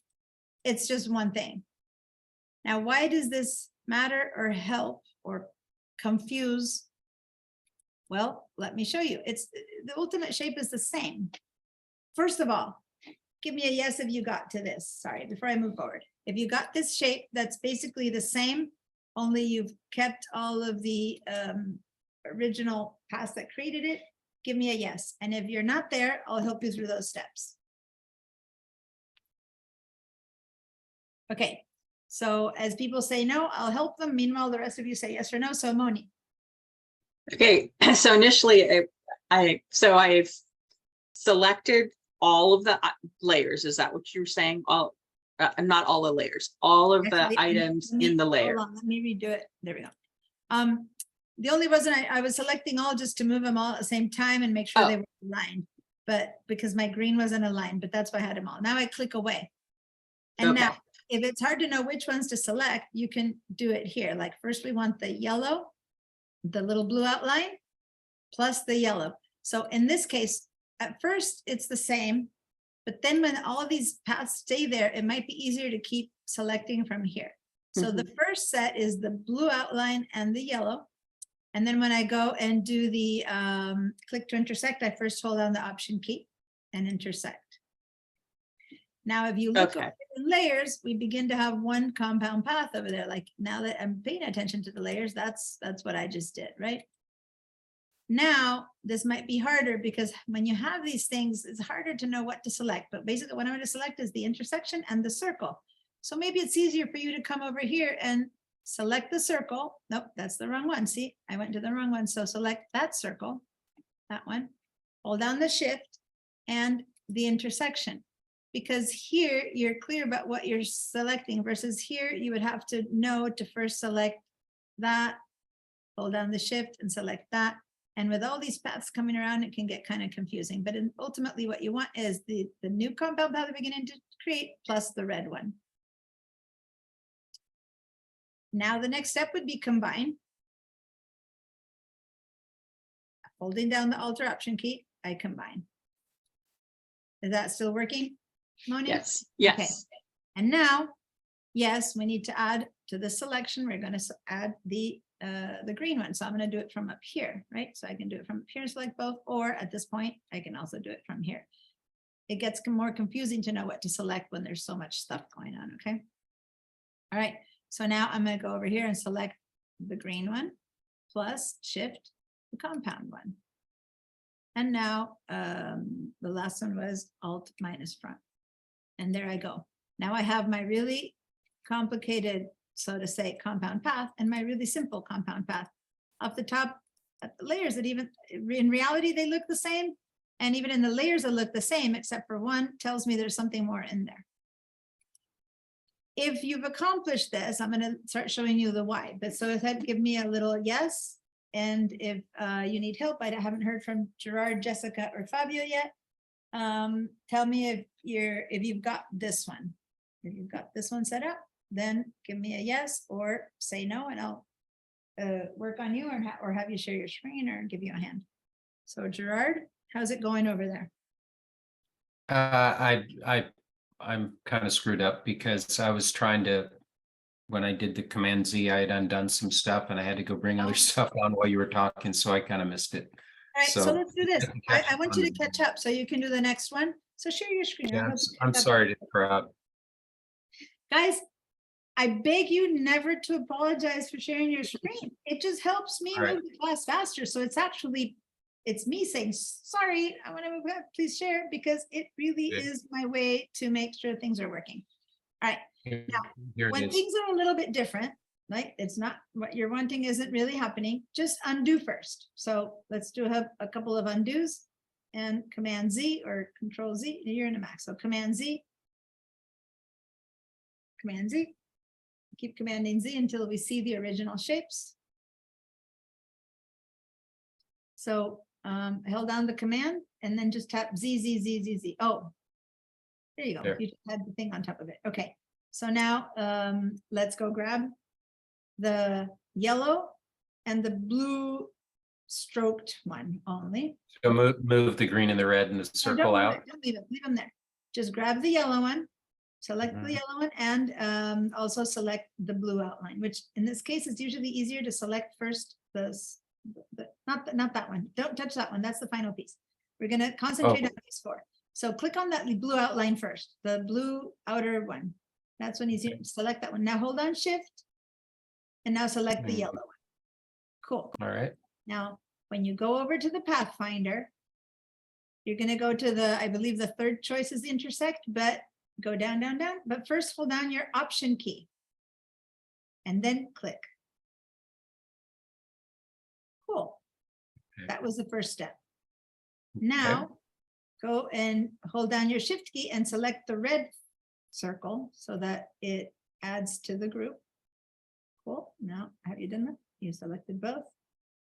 Speaker 1: It's just one thing. Now, why does this matter or help or confuse? Well, let me show you. It's the ultimate shape is the same. First of all, give me a yes if you got to this. Sorry, before I move forward. If you got this shape, that's basically the same, only you've kept all of the original paths that created it. Give me a yes. And if you're not there, I'll help you through those steps. Okay, so as people say no, I'll help them. Meanwhile, the rest of you say yes or no. So Moni.
Speaker 3: Okay, so initially I've selected all of the layers. Is that what you're saying? All, not all the layers, all of the
Speaker 1: Actually,
Speaker 3: items in the layer.
Speaker 1: Hold on, let me redo it. There we go. The only reason I was selecting all just to move them all at the same time and make sure
Speaker 3: Oh.
Speaker 1: they were aligned, but because my green wasn't aligned, but that's why I had them all. Now I click away. And
Speaker 3: Okay.
Speaker 1: now, if it's hard to know which ones to select, you can do it here. Like first we want the yellow, the little blue outline, plus the yellow. So in this case, at first it's the same, but then when all of these paths stay there, it might be easier to keep selecting from here. So the first set is the blue outline and the yellow. And then when I go and do the click to intersect, I first hold down the Option key and intersect. Now, if you look
Speaker 3: Okay.
Speaker 1: over the layers, we begin to have one compound path over there. Like now that I'm paying attention to the layers, that's what I just did, right? Now, this might be harder because when you have these things, it's harder to know what to select. But basically what I'm going to select is the intersection and the circle. So maybe it's easier for you to come over here and select the circle. Nope, that's the wrong one. See, I went to the wrong one. So select that circle, that one, hold down the Shift and the intersection. Because here you're clear about what you're selecting versus here you would have to know to first select that, hold down the Shift and select that. And with all these paths coming around, it can get kind of confusing. But ultimately what you want is the new compound path we're beginning to create plus the red one. Now the next step would be combine. Holding down the Alt or Option key, I combine. Is that still working, Moni?
Speaker 3: Yes,
Speaker 1: Okay.
Speaker 3: yes.
Speaker 1: And now, yes, we need to add to the selection. We're going to add the green one. So I'm going to do it from up here, right? So I can do it from up here, select both, or at this point, I can also do it from here. It gets more confusing to know what to select when there's so much stuff going on, okay? All right, so now I'm going to go over here and select the green one, plus Shift, the compound one. And now the last one was Alt minus front. And there I go. Now I have my really complicated, so to say, compound path and my really simple compound path. Off the top layers that even in reality, they look the same. And even in the layers that look the same, except for one tells me there's something more in there. If you've accomplished this, I'm going to start showing you the why. But so if that give me a little yes. And if you need help, I haven't heard from Gerard, Jessica, or Fabio yet. Tell me if you've got this one. If you've got this one set up, then give me a yes or say no, and I'll work on you or have you share your screen or give you a hand. So Gerard, how's it going over there?
Speaker 7: I'm kind of screwed up because I was trying to, when I did the Command Z, I had undone some stuff and I had to go bring other stuff on while you were talking, so I kind of missed it.
Speaker 1: All right, so
Speaker 7: So,
Speaker 1: let's do this.
Speaker 7: I can
Speaker 1: I
Speaker 7: catch
Speaker 1: want
Speaker 7: up
Speaker 1: you to
Speaker 7: on-
Speaker 1: catch up so you can do the next one. So share your screen. I'll
Speaker 7: Yeah,
Speaker 1: help you
Speaker 7: I'm
Speaker 1: catch up.
Speaker 7: sorry to crowd.
Speaker 1: Guys, I beg you never to apologize for sharing your screen. It just helps me
Speaker 7: All right.
Speaker 1: move the class faster. So it's me saying, sorry, I want to move up, please share, because it really
Speaker 7: Good.
Speaker 1: is my way to make sure things are working. All right,
Speaker 7: Here
Speaker 1: when
Speaker 7: it is.
Speaker 1: things are a little bit different, like it's not what you're wanting isn't really happening, just undo first. So let's do a couple of undos and Command Z or Control Z. You're in a Mac, so Command Z. Command Z. Keep commanding Z until we see the original shapes. So I held down the command and then just tap Z, Z, Z, Z, Z. Oh, there you go.
Speaker 7: There.
Speaker 1: You just had the thing on top of it. Okay. So now let's go grab the yellow and the blue stroked one only.
Speaker 7: So move the green and the red and the
Speaker 1: No,
Speaker 7: circle
Speaker 1: don't move
Speaker 7: out.
Speaker 1: it, don't leave it, leave them there. Just grab the yellow one, select the
Speaker 7: Mhm.
Speaker 1: yellow one, and also select the blue outline, which in this case is usually easier to select first not that one. Don't touch that one. That's the final piece. We're going to concentrate on these four. So click on that blue outline first, the blue outer one. That's when easier. Select that one. Now hold on Shift, and now select the
Speaker 7: Mhm.
Speaker 1: yellow one. Cool.
Speaker 7: All right.
Speaker 1: Now, when you go over to the Pathfinder, you're going to go to I believe the third choice is intersect, but go down, down, down. But first hold down your Option key and then click. Cool.
Speaker 7: Okay.
Speaker 1: That was the first step. Now, go and hold down your Shift key and select the red circle so that it adds to the group. Cool. Now, have you done that? You selected both?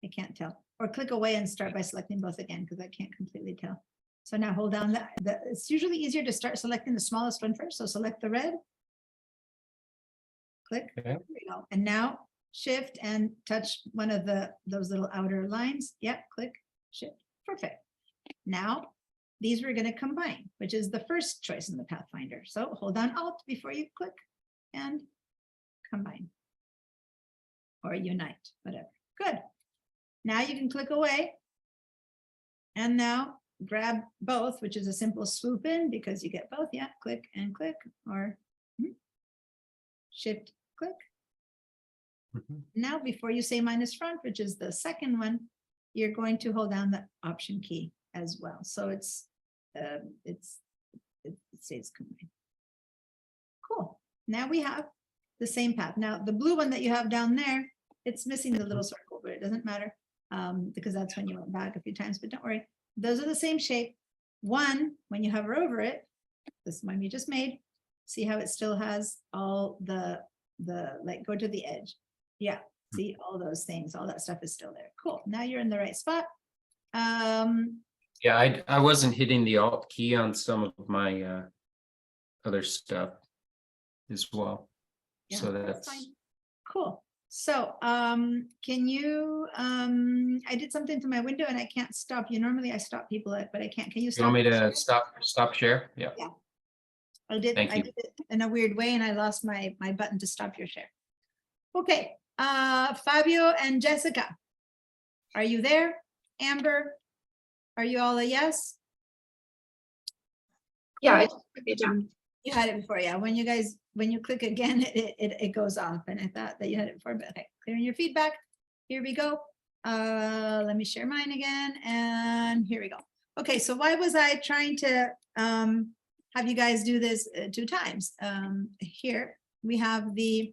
Speaker 1: I can't tell. Or click away and start by selecting both again because I can't completely tell. So now hold down it's usually easier to start selecting the smallest one first. So select the red. Click.
Speaker 7: Okay.
Speaker 1: There you go. And now Shift and touch one of those little outer lines. Yep. Click, Shift. Perfect. Now these we're going to combine, which is the first choice in the Pathfinder. So hold on Alt before you click and combine or unite, whatever. Good. Now you can click away and now grab both, which is a simple swoop in because you get both. Yeah, click and click or Shift, click.
Speaker 7: Mhm.
Speaker 1: Now, before you say minus front, which is the second one, you're going to hold down the Option key as well. So it stays combined. Cool. Now we have the same path. Now the blue one that you have down there, it's missing the little circle, but it doesn't matter because that's when you went back a few times, but don't worry. Those are the same shape. One, when you hover over it, this one you just made, see how it still has all the like go to the edge. Yeah, see all those things, all that stuff is still there. Cool. Now you're in the right spot.
Speaker 7: Yeah, I wasn't hitting the Alt key on some of my other stuff as well.
Speaker 1: Yeah,
Speaker 7: So
Speaker 1: that's
Speaker 7: that's,
Speaker 1: fine. Cool. So can you I did something to my window and I can't stop you. Normally I stop people, but I can't. Can you
Speaker 7: you
Speaker 1: stop?
Speaker 7: want me
Speaker 1: it?
Speaker 7: to stop share? Yeah.
Speaker 1: I did
Speaker 7: Thank you.
Speaker 1: it in a weird way and I lost my button to stop your share. Okay, Fabio and Jessica, are you there? Amber, are you all a yes?
Speaker 6: Yeah, I just put it down.
Speaker 1: You had it before, yeah. When you click again, it goes off and I thought that you had it before, but okay, clearing your feedback. Here we go. Let me share mine again, and here we go. Okay, so why was I trying to have you guys do this 2 times? Here we have the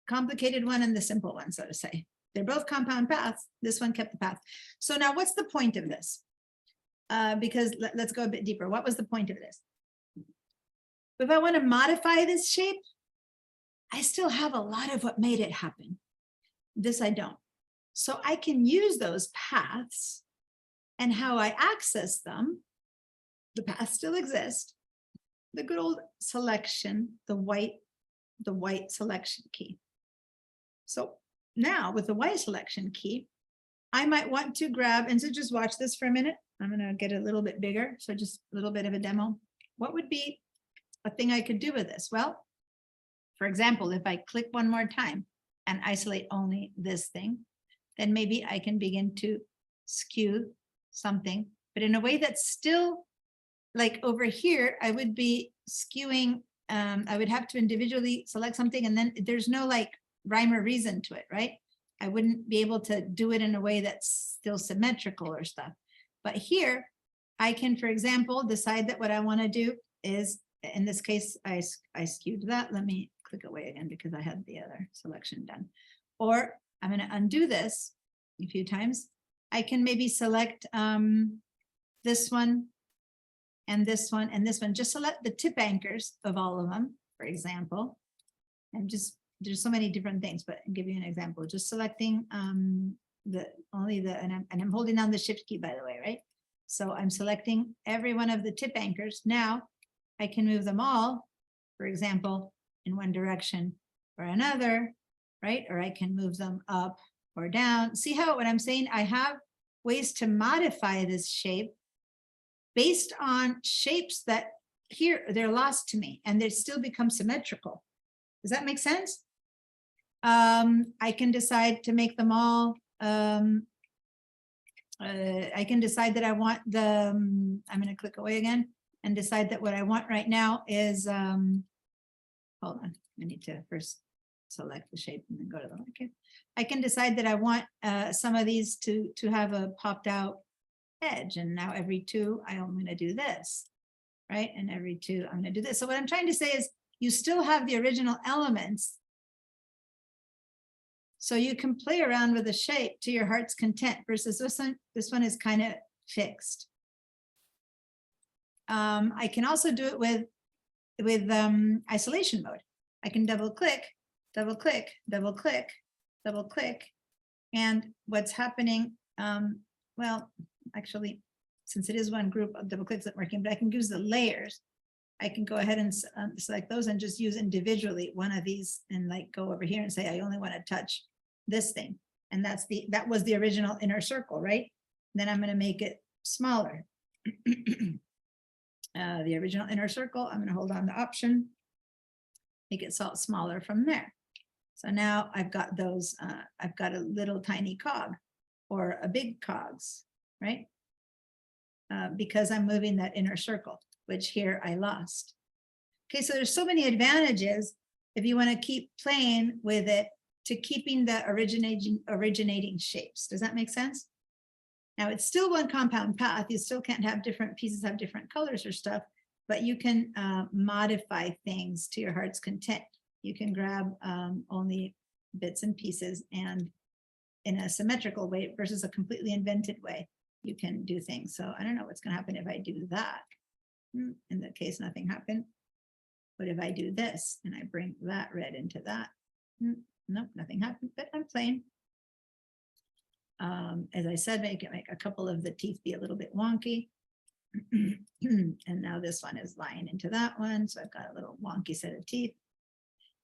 Speaker 1: complicated one and the simple one, so to say. They're both compound paths. This one kept the path. So now what's the point of this? Because let's go a bit deeper. What was the point of this? If I want to modify this shape, I still have a lot of what made it happen. This I don't. So I can use those paths, and how I access them, the paths still exist. The good old selection, the white selection key. So now with the white selection key, I might want to grab, and so just watch this for a minute. I'm going to get a little bit bigger. So just a little bit of a demo. What would be a thing I could do with this? Well, for example, if I click one more time and isolate only this thing, then maybe I can begin to skew something, but in a way that's still like over here, I would be skewing, I would have to individually select something, and then there's no like rhyme or reason to it, right? I wouldn't be able to do it in a way that's still symmetrical or stuff. But here, I can, for example, decide that what I want to do is, in this case, I skewed that. Let me click away again because I had the other selection done. Or I'm going to undo this a few times. I can maybe select this one and this one and this one. Just select the tip anchors of all of them, for example. And just, there's so many different things, but I'll give you an example. Just selecting and I'm holding down the shift key, by the way, right? So I'm selecting every one of the tip anchors. Now I can move them all, for example, in one direction or another, right? Or I can move them up or down. See how what I'm saying? I have ways to modify this shape based on shapes that here they're lost to me and they still become symmetrical. Does that make sense? I can decide to make them all. I can decide that I want the, I'm going to click away again and decide that what I want right now is, hold on, I need to first select the shape and then go to the market. I can decide that I want some of these to have a popped out edge, and now every 2 I'm going to do this, right? And every 2 I'm going to do this. So what I'm trying to say is you still have the original elements, so you can play around with the shape to your heart's content versus this one. This one is kind of fixed. I can also do it with isolation mode. I can double click, double click, double click, double click. And what's happening, well, actually, since it is one group of double clicks not working, but I can use the layers. I can go ahead and select those and just use individually one of these and like go over here and say, I only want to touch this thing. And that was the original inner circle, right? Then I'm going to make it smaller. The original inner circle, I'm going to hold on the option, make it smaller from there. So now I've got those, I've got a little tiny cog or a big cogs, right? Because I'm moving that inner circle, which here I lost. Okay, so there's so many advantages if you want to keep playing with it to keeping the originating shapes. Does that make sense? Now it's still one compound path. You still can't have different pieces have different colors or stuff, but you can modify things to your heart's content. You can grab only bits and pieces, and in a symmetrical way versus a completely invented way, you can do things. So I don't know what's going to happen if I do that. In that case, nothing happened. But if I do this and I bring that red into that, nope, nothing happened, but I'm playing. As I said, make a couple of the teeth be a little bit wonky. And now this one is lying into that one. So I've got a little wonky set of teeth.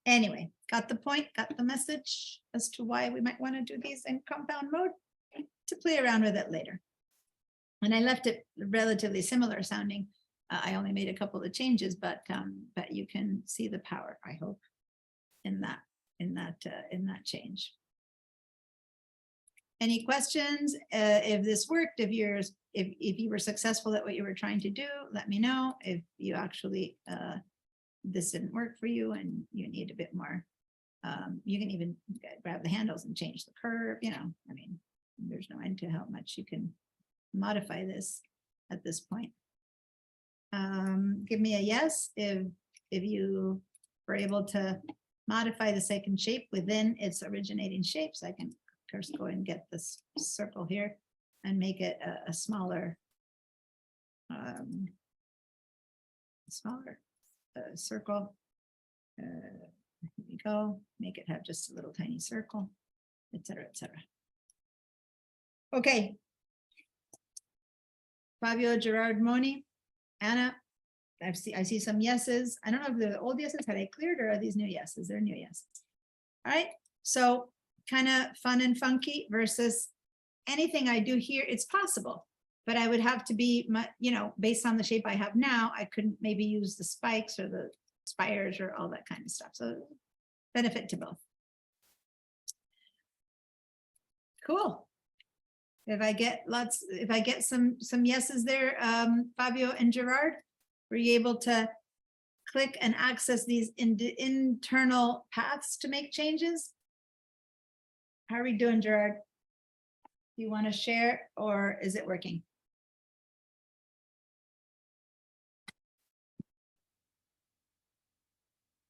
Speaker 1: Anyway, got the point, got the message as to why we might want to do these in compound mode to play around with it later. And I left it relatively similar sounding. I only made a couple of changes, but you can see the power, I hope, in that change. Any questions? If this worked, if you were successful at what you were trying to do, let me know. If you actually this didn't work for you and you need a bit more, you can even grab the handles and change the curve. You know, I mean, There's no end to how much you can modify this at this point. Give me a yes if you were able to modify the second shape within its originating shapes. I can, of course, go and get this circle here and make it a smaller circle. Here we go. Make it have just a little tiny circle, etc., etc. Okay. Fabio, Gerard, Moni, Anna. I see some yeses. I don't know if the old yeses had I cleared or are these new yeses? They're new yeses. All right. So kind of fun and funky versus anything I do here. It's possible, but I would have to be, based on the shape I have now, I couldn't maybe use the spikes or the spires or all that kind of stuff. So benefit to both. Cool. If I get some yeses there, Fabio and Gerard, were you able to click and access these internal paths to make changes? How are we doing, Gerard? Do you want to share or is it working?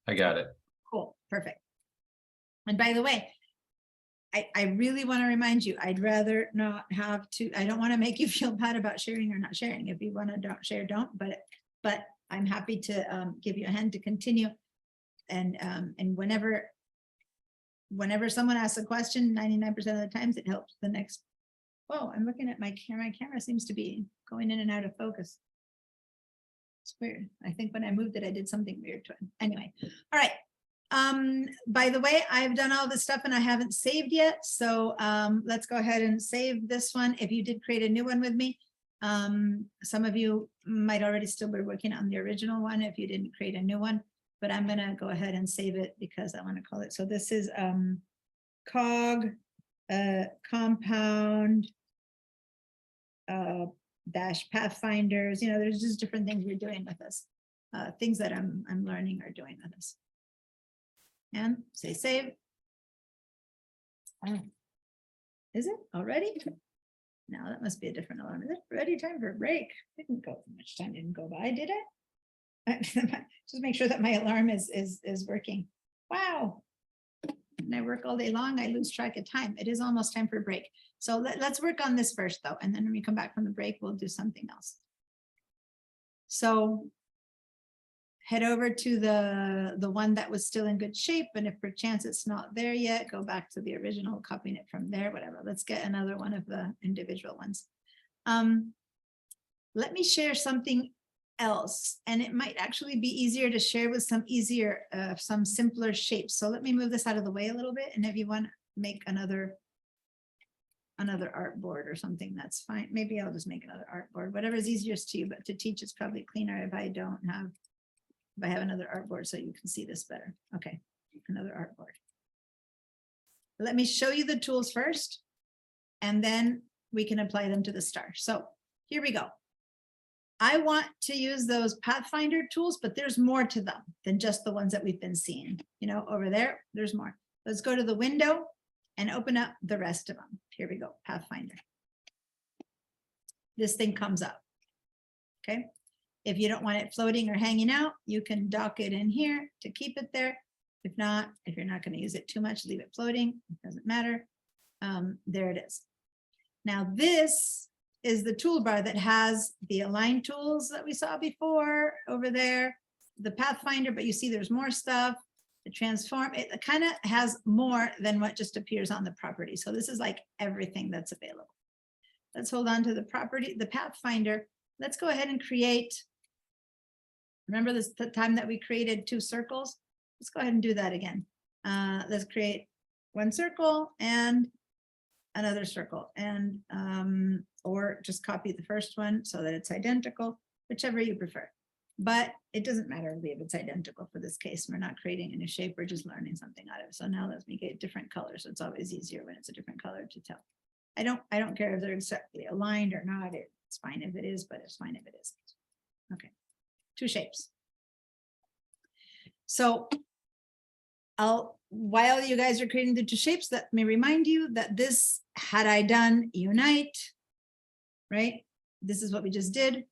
Speaker 7: I got it.
Speaker 1: Cool, perfect. And by the way, I really want to remind you, I'd rather not have to, I don't want to make you feel bad about sharing or not sharing. If you want to don't share, don't, but I'm happy to give you a hand to continue. And whenever someone asks a question, 99% of the times it helps the next. Oh, I'm looking at my camera. My camera seems to be going in and out of focus. It's weird. I think when I moved it, I did something weird to it. Anyway, all right. By the way, I've done all this stuff and I haven't saved yet. So let's go ahead and save this one. If you did create a new one with me, some of you might already still be working on the original one if you didn't create a new one, but I'm going to go ahead and save it because I want to call it. So this is cog compound dash pathfinders. There's just different things we're doing with this, things that I'm learning or doing with this. And say save. Oh, is it already? No, that must be a different alarm. Is it ready? Time for a break? Didn't go much time. Didn't go by, did it? Just make sure that my alarm is working. Wow. And I work all day long. I lose track of time. It is almost time for a break. So let's work on this first, though, and then when we come back from the break, we'll do something else. So head over to the one that was still in good shape, and if perchance it's not there yet, go back to the original, copying it from there, whatever. Let's get another one of the individual ones. Let me share something else, and it might actually be easier to share with some simpler shapes. So let me move this out of the way a little bit, and if you want to make another artboard or something, that's fine. Maybe I'll just make another artboard, whatever is easiest to you, but to teach it's probably cleaner if I have another artboard so you can see this better. Okay, another artboard. Let me show you the tools first, and then we can apply them to the star. So here we go. I want to use those Pathfinder tools, but there's more to them than just the ones that we've been seeing. Over there's more. Let's go to the window and open up the rest of them. Here we go, Pathfinder. This thing comes up, okay? If you don't want it floating or hanging out, you can dock it in here to keep it there. If not, if you're not going to use it too much, leave it floating. It doesn't matter. There it is. Now this is the toolbar that has the align tools that we saw before over there, the Pathfinder, but you see there's more stuff. The transform, it kind of has more than what just appears on the property. So this is like everything that's available. Let's hold on to the property, the Pathfinder. Let's go ahead and create. Remember the time that we created 2 circles? Let's go ahead and do that again. Let's create 1 circle and another circle, and or just copy the first one so that it's identical, whichever you prefer. But it doesn't matter if it's identical for this case. We're not creating a new shape, we're just learning something out of it. So now let's make it different colors. So it's always easier when it's a different color to tell. I don't care if they're exactly aligned or not. It's fine if it is, but it's fine if it isn't. Okay, 2 shapes. So while you guys are creating the two shapes, let me remind you that this, had I done unite, right? This is what we just did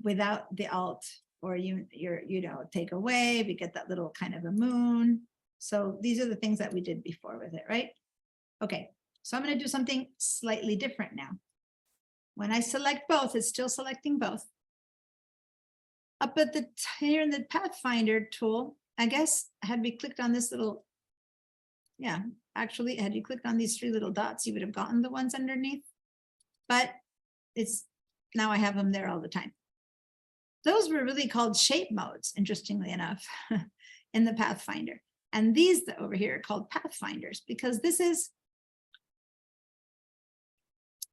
Speaker 1: without the alt, or you know, take away, we get that little kind of a moon. So these are the things that we did before with it, right? Okay, so I'm going to do something slightly different now. When I select both, it's still selecting both. Up at the here in the Pathfinder tool, I guess, had we clicked on this little, yeah, actually, had you clicked on these three little dots, you would have gotten the ones underneath. But it's now I have them there all the time. Those were really called shape modes, interestingly enough, in the Pathfinder. And these over here are called Pathfinders, because this is,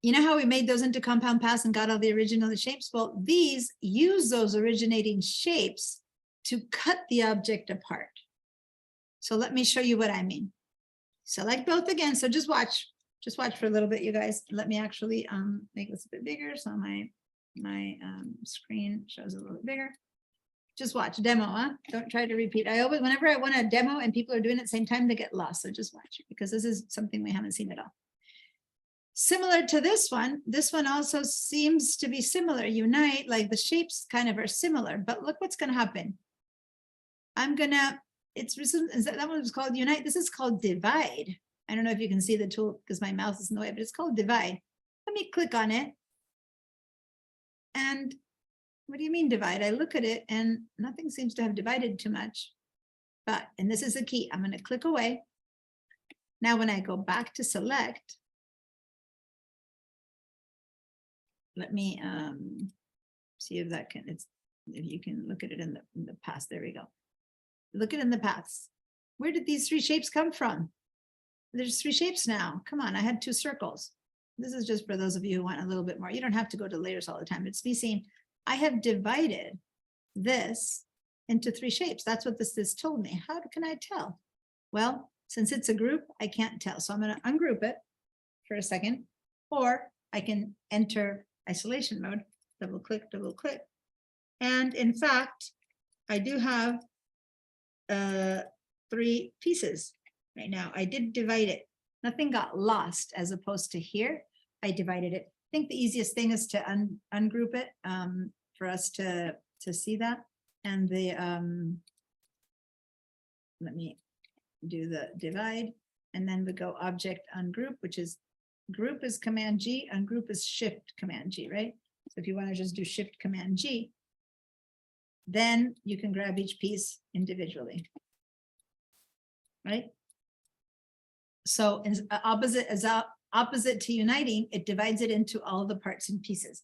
Speaker 1: you know how we made those into compound paths and got all the original shapes? Well, these use those originating shapes to cut the object apart. So let me show you what I mean. Select both again. So just watch for a little bit, you guys. Let me actually make this a bit bigger so my screen shows a little bit bigger. Just watch demo, huh? Don't try to repeat. I always, whenever I want a demo and people are doing it at the same time, they get lost. So just watch it, because this is something we haven't seen at all. Similar to this one also seems to be similar. Unite, like the shapes kind of are similar, but look what's going to happen. That one was called unite. This is called divide. I don't know if you can see the tool because my mouse is in the way, but it's called divide. Let me click on it. And what do you mean divide? I look at it and nothing seems to have divided too much. But, and this is the key, I'm going to click away. Now, when I go back to select, let me see if that can, if you can look at it in the past. There we go. Look at it in the paths. Where did these three shapes come from? There's three shapes now. Come on, I had two circles. This is just for those of you who want a little bit more. You don't have to go to layers all the time. It's me saying, I have divided this into three shapes. That's what this told me. How can I tell? Well, since it's a group, I can't tell. So I'm going to ungroup it for a second, or I can enter isolation mode, double click. And in fact, I do have three pieces right now. I did divide it. Nothing got lost as opposed to here. I divided it. I think the easiest thing is to ungroup it for us to see that. And the let me do the divide, and then we go object ungroup, which is group is Command G, ungroup is Shift Command G, right? So if you want to just do Shift Command G, then you can grab each piece individually, right? So as opposite to uniting, it divides it into all the parts and pieces,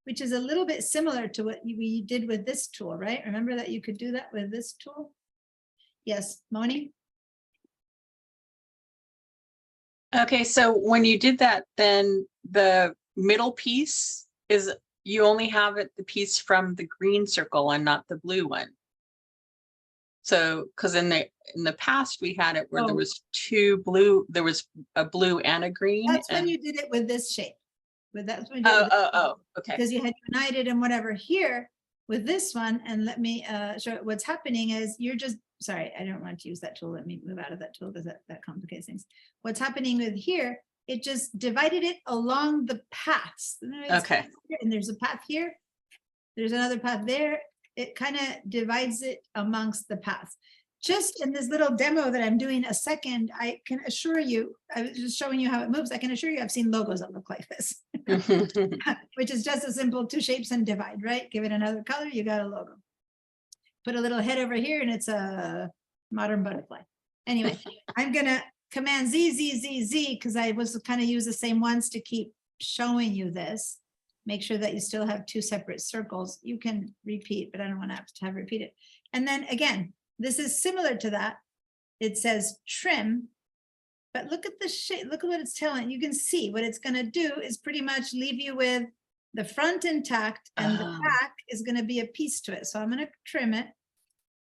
Speaker 1: which is a little bit similar to what we did with this tool, right? Remember that you could do that with this tool? Yes, Moni?
Speaker 3: Okay, so when you did that, then the middle piece is, you only have it, the piece from the green circle and not the blue one. So, because in the past we had it where there was two blue, there was a blue and a green.
Speaker 1: That's when
Speaker 3: and,
Speaker 1: you did it with this shape. But that's when you did it with
Speaker 3: okay.
Speaker 1: because you had united and whatever. Here with this one, and let me show it. What's happening is you're just, sorry, I don't want to use that tool. Let me move out of that tool because that complicates things. What's happening with here, it just divided it along the paths.
Speaker 3: Okay.
Speaker 1: And there's a path here. There's another path there. It kind of divides it amongst the paths. Just in this little demo that I'm doing a second, I can assure you, I was just showing you how it moves. I can assure you I've seen logos that look like this, which is just a simple two shapes and divide, right? Give it another color, you got a logo. Put a little head over here and it's a modern butterfly. Anyway, I'm gonna Command Z, because I was kind of use the same ones to keep showing you this. Make sure that you still have two separate circles. You can repeat, but I don't want to have repeat it. And then again, this is similar to that. It says trim, but look at the shape. Look at what it's telling. You can see what it's going to do is pretty much leave you with the front intact and the back is going to be a piece to it. So I'm going to trim it.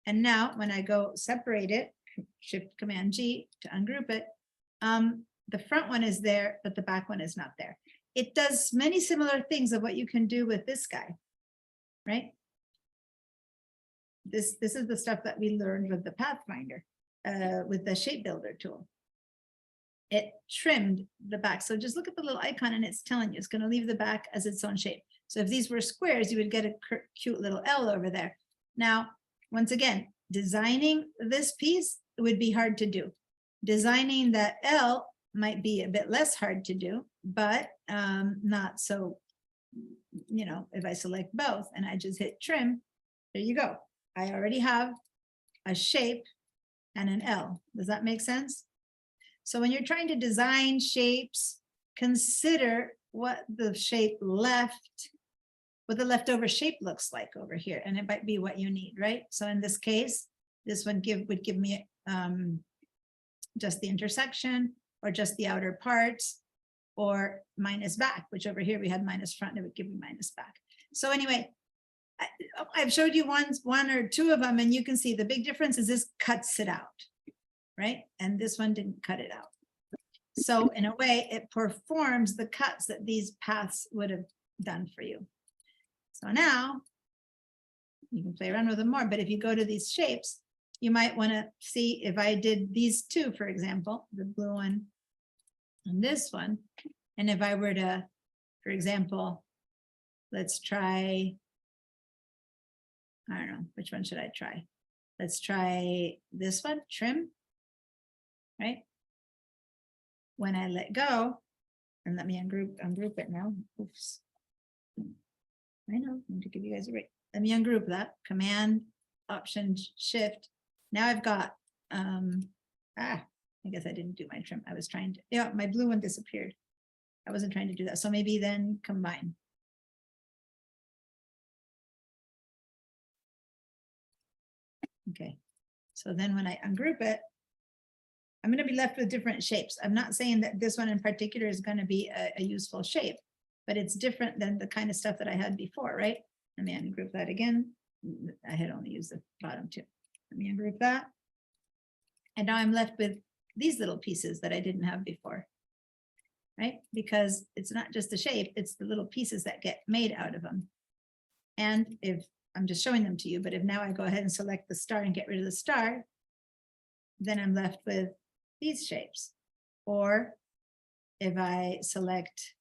Speaker 1: And now when I go separate it, Shift Command G to ungroup it, the front one is there, but the back one is not there. It does many similar things of what you can do with this guy, right? This is the stuff that we learned with the Pathfinder. with the shape builder tool. It trimmed the back. So just look at the little icon and it's telling you it's going to leave the back as its own shape. So if these were squares, you would get a cute little L over there. Now, once again, designing this piece would be hard to do. Designing that L might be a bit less hard to do, but not so, you know, if I select both and I just hit trim, there you go. I already have a shape and an L. Does that make sense? So when you're trying to design shapes, consider what the shape left, what the leftover shape looks like over here, and it might be what you need, right? So in this case, this one would give me just the intersection or just the outer parts or minus back, which over here we had minus front, it would give me minus back. So anyway, I've showed you one or two of them, and you can see the big difference is this cuts it out, right? And this one didn't cut it out. So in a way, it performs the cuts that these paths would have done for you. So now you can play around with them more, but if you go to these shapes, you might want to see if I did these two, for example, the blue one and this one, and if I were to, for example, let's try, I don't know, which one should I try? Let's try this one, trim, right? When I let go, and let me ungroup it now. Oops. I know, I need to give you guys a break. Let me ungroup that, Command, Option, Shift. Now I've got, I guess I didn't do my trim. I was trying to, yeah, my blue one disappeared. I wasn't trying to do that. So maybe then combine. Okay, so then when I ungroup it, I'm going to be left with different shapes. I'm not saying that this one in particular is going to be a useful shape, but it's different than the kind of stuff that I had before, right? Let me ungroup that again. I had only used the bottom two. Let me ungroup that. And now I'm left with these little pieces that I didn't have before, right? Because it's not just the shape, it's the little pieces that get made out of them. And if I'm just showing them to you, but if now I go ahead and select the star and get rid of the star, then I'm left with these shapes. Or if I select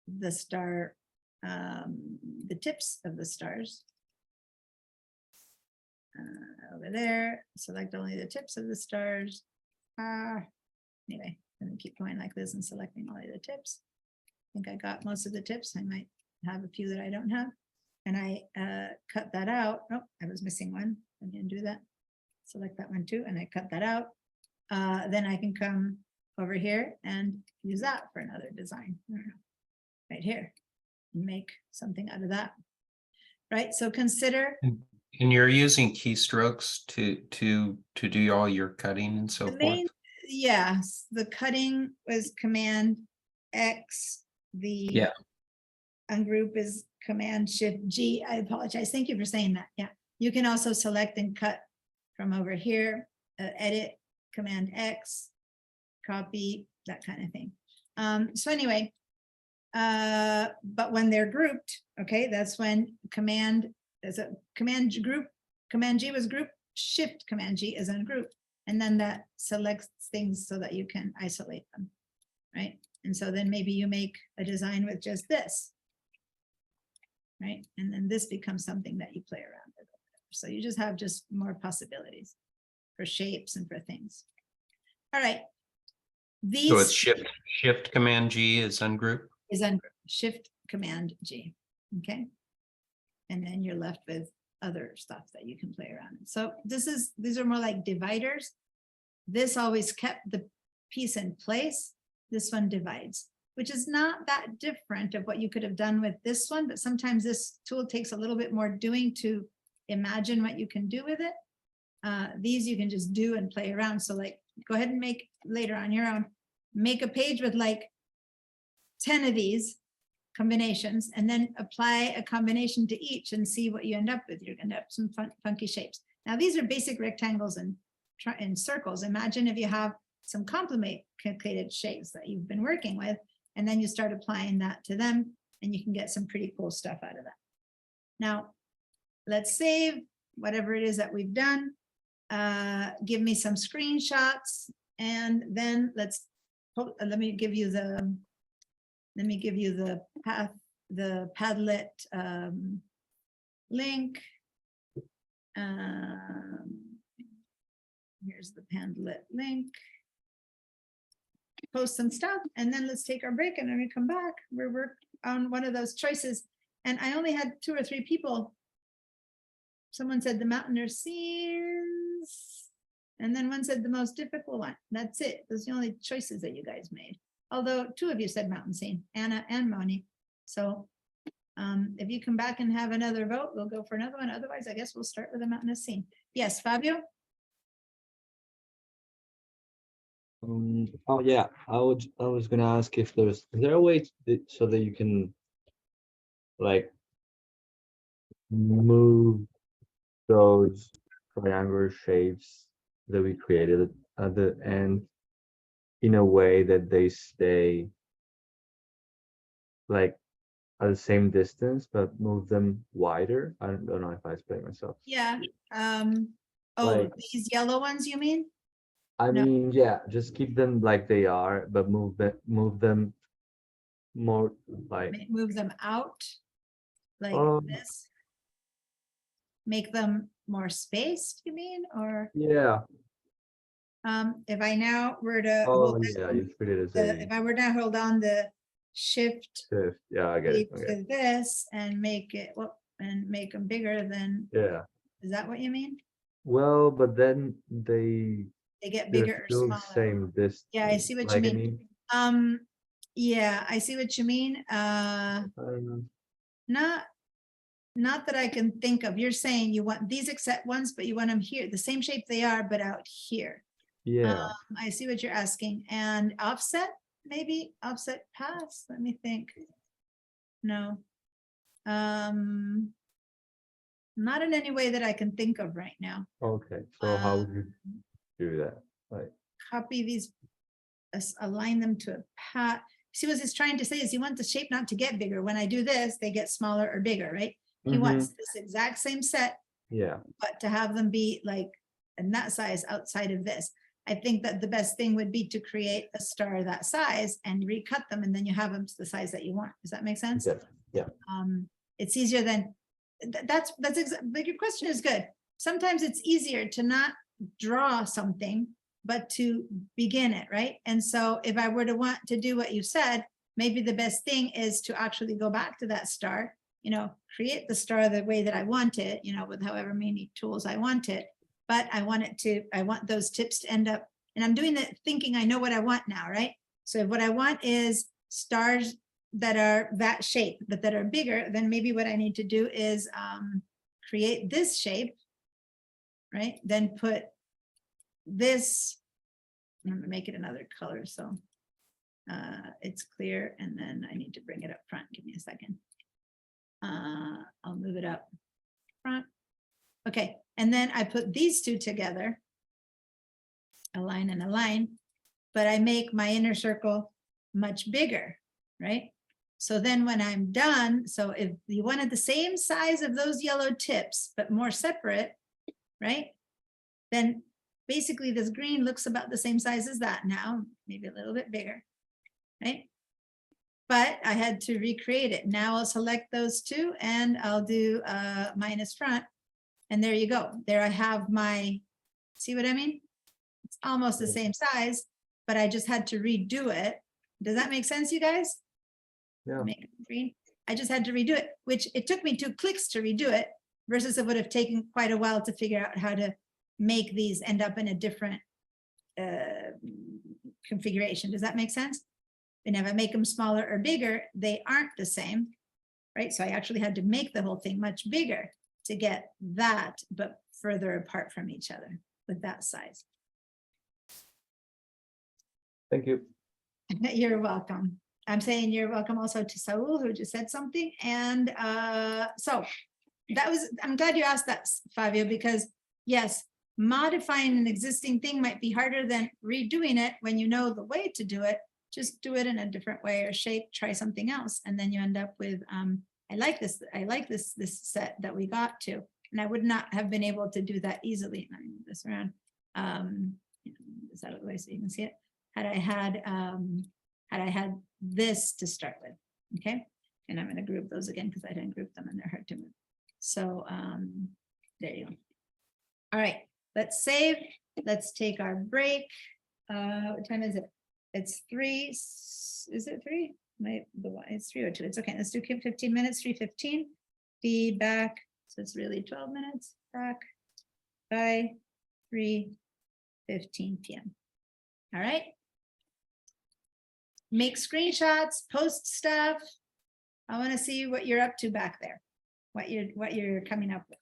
Speaker 1: the star, the tips of the stars over there, select only the tips of the stars. Anyway, I'm gonna keep going like this and selecting only the tips. I think I got most of the tips. I might have a few that I don't have. And I cut that out. Oh, I was missing one. I'm gonna do that. Select that one too, and I cut that out. Then I can come over here and use that for another design. I don't know, right here, and make something out of that. Right. So consider.
Speaker 7: And you're using keystrokes to do all your cutting and so
Speaker 1: The
Speaker 7: forth.
Speaker 1: main, yes, the cutting was Command X. The ungroup is Command Shift G. I apologize. Thank you for saying that. Yeah, you can also select and cut from over here. Edit, Command X, copy, that kind of thing. So anyway, but when they're grouped, okay, that's when Command is a Command group. Command G was group. Shift Command G is ungroup, and then that selects things so that you can isolate them, right? And so then maybe you make a design with just this, right? And then this becomes something that you play around with. So you just have just more possibilities for shapes and for things. All right. These
Speaker 7: So it's shift Command G is ungroup.
Speaker 1: is ungroup. Shift Command G. Okay. And then you're left with other stuff that you can play around. So these are more like dividers. This always kept the piece in place. This one divides, which is not that different of what you could have done with this one, but sometimes this tool takes a little bit more doing to imagine what you can do with it. These you can just do and play around. So like, go ahead and make later on your own, make a page with like 10 of these combinations and then apply a combination to each and see what you end up with. You're going to end up some funky shapes. Now these are basic rectangles and circles. Imagine if you have some complicated shapes that you've been working with, and then you start applying that to them and you can get some pretty cool stuff out of that. Now, let's save whatever it is that we've done. give me some screenshots, and then let me give you the path, the Padlet link. Here's the Padlet link. Post some stuff, and then let's take our break, and then we come back. We're on one of those choices, and I only had 2 or 3 people. Someone said the mountain scenes, and then one said the most difficult one. That's it. Those are the only choices that you guys made. Although 2 of you said mountain scene, Anna and Moni. So if you come back and have another vote, we'll go for another one. Otherwise, I guess we'll start with the mountain scene. Yes, Fabio?
Speaker 8: Oh yeah, I was gonna ask if is there a way so that you can like move those triangular shapes that we created at the end in a way that they stay like at the same distance but move them wider? I don't know if I explained myself.
Speaker 1: Yeah. Oh,
Speaker 8: Like-
Speaker 1: these yellow ones, you mean?
Speaker 8: I
Speaker 1: No.
Speaker 8: mean, yeah, just keep them like they are, but move them more like
Speaker 1: Move them out like
Speaker 8: Um,
Speaker 1: this? Make them more spaced, you mean? Or
Speaker 8: yeah.
Speaker 1: if I now were to
Speaker 8: Oh
Speaker 1: hold
Speaker 8: yeah,
Speaker 1: down
Speaker 8: you treat it as
Speaker 1: if I were to hold on the shift
Speaker 8: shift. Yeah, I get
Speaker 1: key
Speaker 8: it. Okay.
Speaker 1: to this and make it, and make them bigger, then
Speaker 8: Yeah.
Speaker 1: is that what you mean?
Speaker 8: Well, but then they
Speaker 1: They get
Speaker 8: they're
Speaker 1: bigger or
Speaker 8: still the
Speaker 1: smaller?
Speaker 8: same distance.
Speaker 1: Yeah, I see what you mean. Yeah, I see what you mean.
Speaker 8: I don't know.
Speaker 1: Not that I can think of. You're saying you want these exact ones, but you want them here, the same shape they are, but out here.
Speaker 8: Yeah.
Speaker 1: I see what you're asking. And offset, maybe offset pass. Let me think. No. Not in any way that I can think of right now.
Speaker 8: Okay. So how would you do that? Like,
Speaker 1: Copy these, align them to a pat. See what he's trying to say is you want the shape not to get bigger. When I do this, they get smaller or bigger, right? He wants this exact same set,
Speaker 8: yeah.
Speaker 1: but to have them be like in that size outside of this. I think that the best thing would be to create a star that size and recut them, and then you have them to the size that you want. Does that make sense?
Speaker 8: Yeah.
Speaker 1: It's easier than but your question is good. Sometimes it's easier to not draw something, but to begin it, right? And so if I were to want to do what you said, maybe the best thing is to actually go back to that star, create the star the way that I want it, with however many tools I want it. But I want those tips to end up, and I'm doing it thinking I know what I want now, right? So what I want is stars that are that shape, but that are bigger. Then maybe what I need to do is create this shape, right? Then put this, I'm gonna make it another color so it's clear, and then I need to bring it up front. Give me a second. I'll move it up front. Okay, and then I put these two together, align and align, but I make my inner circle much bigger, right? So then when I'm done, so if you wanted the same size of those yellow tips, but more separate, right? Then basically this green looks about the same size as that now, maybe a little bit bigger, right? But I had to recreate it. Now I'll select those two and I'll do minus front. And there you go. There I have my, see what I mean? It's almost the same size, but I just had to redo it. Does that make sense, you guys?
Speaker 8: Yeah.
Speaker 1: Make it green. I just had to redo it, which it took me 2 clicks to redo it versus it would have taken quite a while to figure out how to make these end up in a different configuration. Does that make sense? And if I make them smaller or bigger, they aren't the same, right? So I actually had to make the whole thing much bigger to get that, but further apart from each other with that size.
Speaker 8: Thank you.
Speaker 1: You're welcome. I'm saying you're welcome also to Saul, who just said something. And so that was, I'm glad you asked that, Fabio, because yes, modifying an existing thing might be harder than redoing it when you know the way to do it. Just do it in a different way or shape, try something else. And then you end up with, I like this set that we got to, and I would not have been able to do that easily. this around. Is that the way so you can see it? Had I had this to start with, okay? And I'm gonna group those again because I didn't group them and they're hard to move. So there you go. All right, let's save. Let's take our break. What time is it? It's 3. Is it 3? It's 3:02. It's okay. Let's do 15 minutes, 3:15. Be back. So it's really 12 minutes back by 3:15 p.m. All right. Make screenshots, post stuff. I want to see what you're up to back there. What you're coming up with.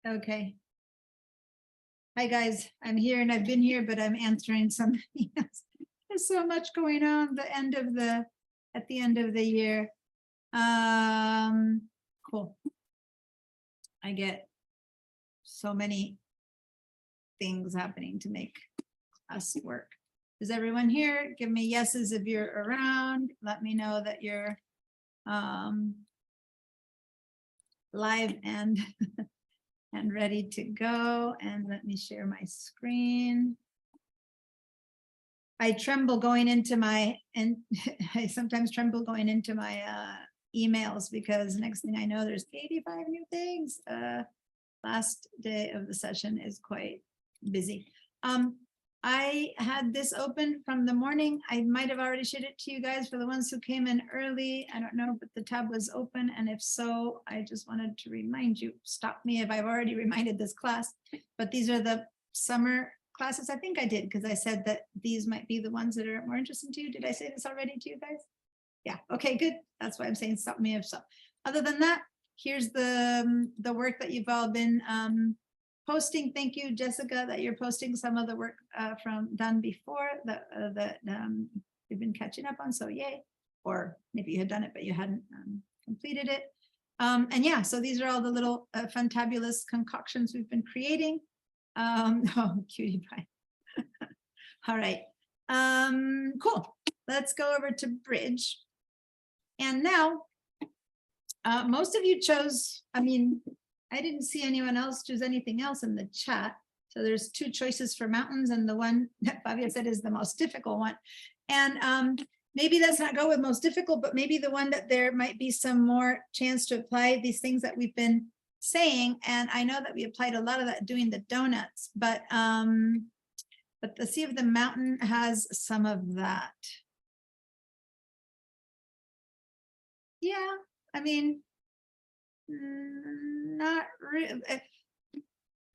Speaker 1: Okay. Hi, guys. I'm here and I've been here, but I'm answering some emails. There's so much going on at the end of the year. Cool. I get so many things happening to make us work. Is everyone here? Give me yeses if you're around. Let me know that you're live and and ready to go. And let me share my screen. I tremble going into my, and I sometimes tremble going into my emails because next thing I know, there's 85 new things. Last day of the session is quite busy. I had this open from the morning. I might have already shared it to you guys for the ones who came in early. I don't know, but the tab was open. And if so, I just wanted to remind you, stop me if I've already reminded this class, but these are the summer classes. I think I did because I said that these might be the ones that are more interesting to you. Did I say this already to you guys? Yeah. Okay, good. That's why I'm saying stop me if so. Other than that, here's the work that you've all been posting. Thank you, Jessica, that you're posting some of the work from done before that you've been catching up on. So yay. Or maybe you had done it, but you hadn't completed it. And yeah, so these are all the little fantabulous concoctions we've been creating. Oh, cutie pie. All right. Cool. Let's go over to Bridge. And now, most of you chose, I mean, I didn't see anyone else choose anything else in the chat. So there's two choices for mountains, and the one that Fabia said is the most difficult one. And maybe let's not go with most difficult, but maybe the one that there might be some more chance to apply these things that we've been saying. And I know that we applied a lot of that doing the donuts, but let's see if the mountain has some of that. Yeah, I mean, not really.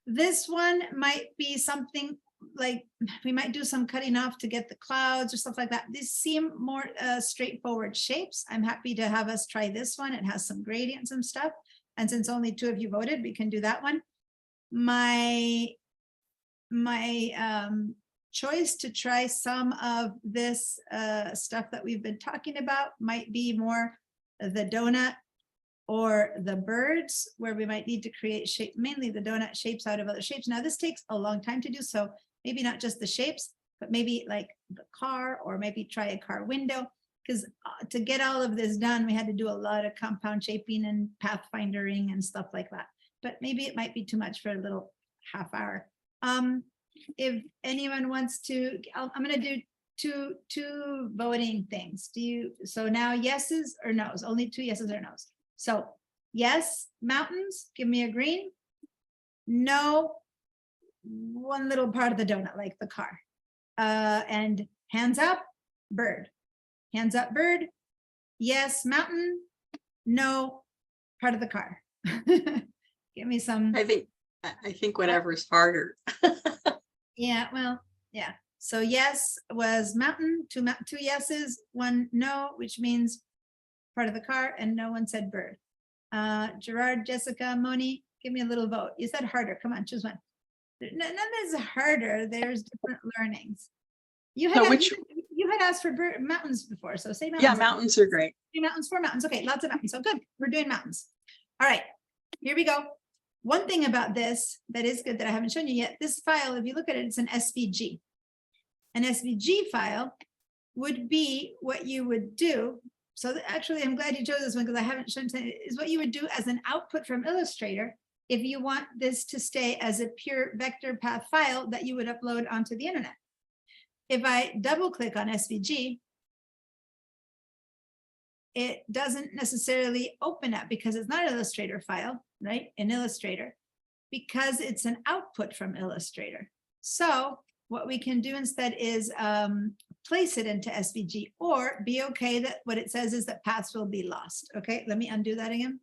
Speaker 1: This one might be something like we might do some cutting off to get the clouds or stuff like that. These seem more straightforward shapes. I'm happy to have us try this one. It has some gradients and stuff. And since only 2 of you voted, we can do that one. My choice to try some of this stuff that we've been talking about might be more the donut or the birds, where we might need to create shape, mainly the donut shapes out of other shapes. Now this takes a long time to do, so maybe not just the shapes, but maybe like the car, or maybe try a car window, because to get all of this done, we had to do a lot of compound shaping and pathfindering and stuff like that. But maybe it might be too much for a little half hour. If anyone wants to, I'm going to do two voting things. So now yeses or nos, only 2 yeses or nos. So yes, mountains, give me a green. No, one little part of the donut, like the car. And hands up, bird. Hands up, bird. Yes, mountain. No, part of the car. Give me some.
Speaker 3: I think whatever's harder.
Speaker 1: Yeah, well, yeah. So yes was mountain, 2 yeses, 1 no, which means part of the car, and no one said bird. Gerard, Jessica, Moni, give me a little vote. You said harder. Come on, choose one. None is harder. There's different learnings. You had, you had asked for mountains before, so say mountains.
Speaker 3: Yeah, mountains are great.
Speaker 1: 3 mountains, 4 mountains. Okay, lots of mountains. So good. We're doing mountains. All right, here we go. One thing about this that is good that I haven't shown you yet, this file, if you look at it, it's an SVG. An SVG file would be what you would do. So actually, I'm glad you chose this one because I haven't shown it, is what you would do as an output from Illustrator if you want this to stay as a pure vector path file that you would upload onto the internet. If I double click on SVG, it doesn't necessarily open up because it's not an Illustrator file, right? In Illustrator, because it's an output from Illustrator. So what we can do instead is place it into SVG, or be okay that what it says is that paths will be lost. Okay, let me undo that again.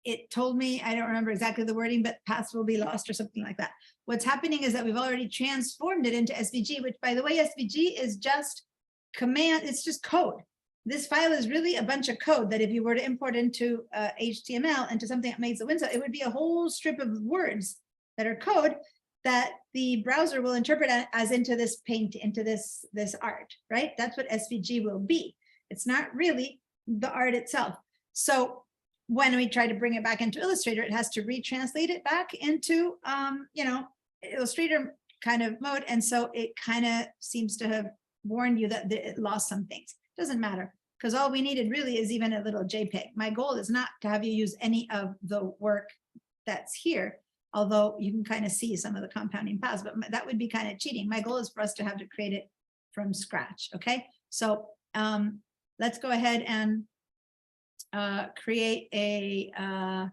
Speaker 1: It told me, I don't remember exactly the wording, but paths will be lost or something like that. What's happening is that we've already transformed it into SVG, which, by the way, SVG is just command, it's just code. this file is really a bunch of code that if you were to import into HTML into something that makes a window, it would be a whole strip of words that are code that the browser will interpret as into this paint, into this art, right? That's what SVG will be. It's not really the art itself. So when we try to bring it back into Illustrator, it has to retranslate it back into, you know, Illustrator kind of mode. And so it kind of seems to have warned you that it lost some things. Doesn't matter, because all we needed really is even a little JPEG. My goal is not to have you use any of the work that's here, although you can kind of see some of the compounding paths, but that would be kind of cheating. My goal is for us to have to create it from scratch. Okay, so let's go ahead and create a, I'm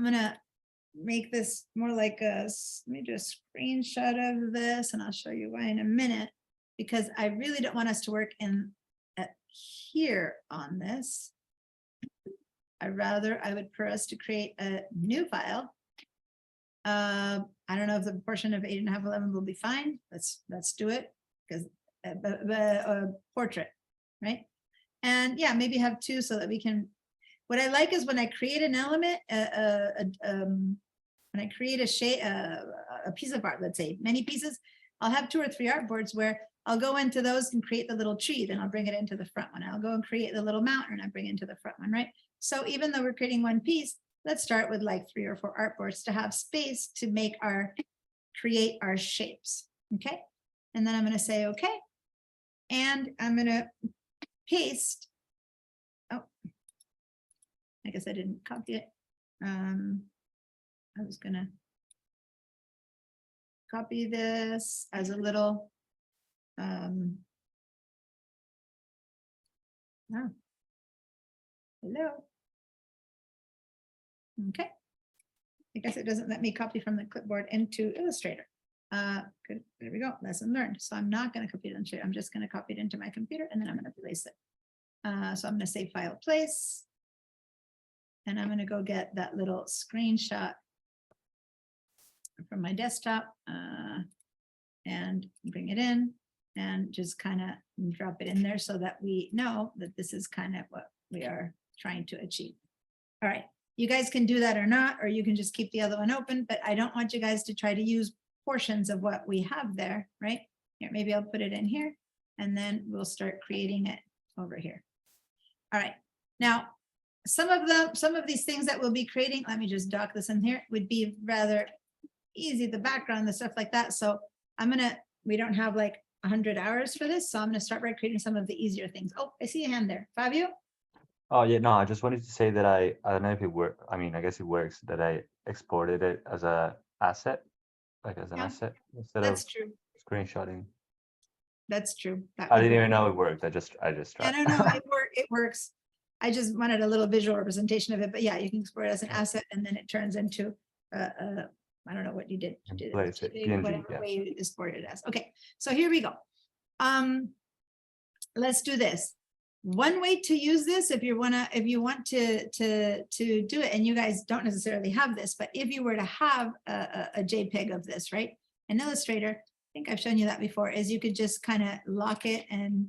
Speaker 1: gonna make this more like a, let me do a screenshot of this and I'll show you why in a minute, because I really don't want us to work in here on this. I would prefer us to create a new file. I don't know if the proportion of 8.5:11 will be fine. Let's do it, because the portrait, right? And yeah, maybe have two so that we can, what I like is when I create an element, when I create a shape, a piece of art, let's say many pieces, I'll have 2 or 3 artboards where I'll go into those and create the little tree, then I'll bring it into the front one. I'll go and create the little mountain and I bring it into the front one, right? So even though we're creating one piece, let's start with like 3 or 4 artboards to have space to make create our shapes, okay? And then I'm gonna say, okay. And I'm gonna paste, oh, I guess I didn't copy it. I was gonna copy this as a little, oh. Hello. Okay. I guess it doesn't let me copy from the clipboard into Illustrator. Good. There we go. Lesson learned. So I'm not going to copy it into, I'm just going to copy it into my computer and then I'm going to place it. So I'm going to say file place. And I'm going to go get that little screenshot from my desktop and bring it in and just kind of drop it in there so that we know that this is kind of what we are trying to achieve. All right, you guys can do that or not, or you can just keep the other one open, but I don't want you guys to try to use portions of what we have there, right? Here, maybe I'll put it in here and then we'll start creating it over here. All right, now some of these things that we'll be creating, let me just dock this in here, would be rather easy, the background, the stuff like that. So we don't have like 100 hours for this, so I'm gonna start by creating some of the easier things. Oh, I see a hand there, Fabio.
Speaker 8: Oh yeah, no, I just wanted to say that I don't know if it works. I mean, I guess it works that I exported it as a asset, like as an
Speaker 1: Yeah,
Speaker 8: asset instead
Speaker 1: that's
Speaker 8: of
Speaker 1: true.
Speaker 8: screenshotting.
Speaker 1: That's true. That
Speaker 8: I
Speaker 1: would
Speaker 8: didn't
Speaker 1: work.
Speaker 8: even know it worked. I just
Speaker 1: I
Speaker 8: tried.
Speaker 1: don't know, it works. I just wanted a little visual representation of it, but yeah, you can export it as an asset and then it turns into I don't know what you did.
Speaker 8: Place it,
Speaker 1: JPEG,
Speaker 8: PNG,
Speaker 1: whatever
Speaker 8: yeah.
Speaker 1: way you export it as. Okay, so here we go. Let's do this. One way to use this, if you want to do it, and you guys don't necessarily have this, but if you were to have a JPEG of this, right? In Illustrator, I think I've shown you that before, is you could just kind of lock it and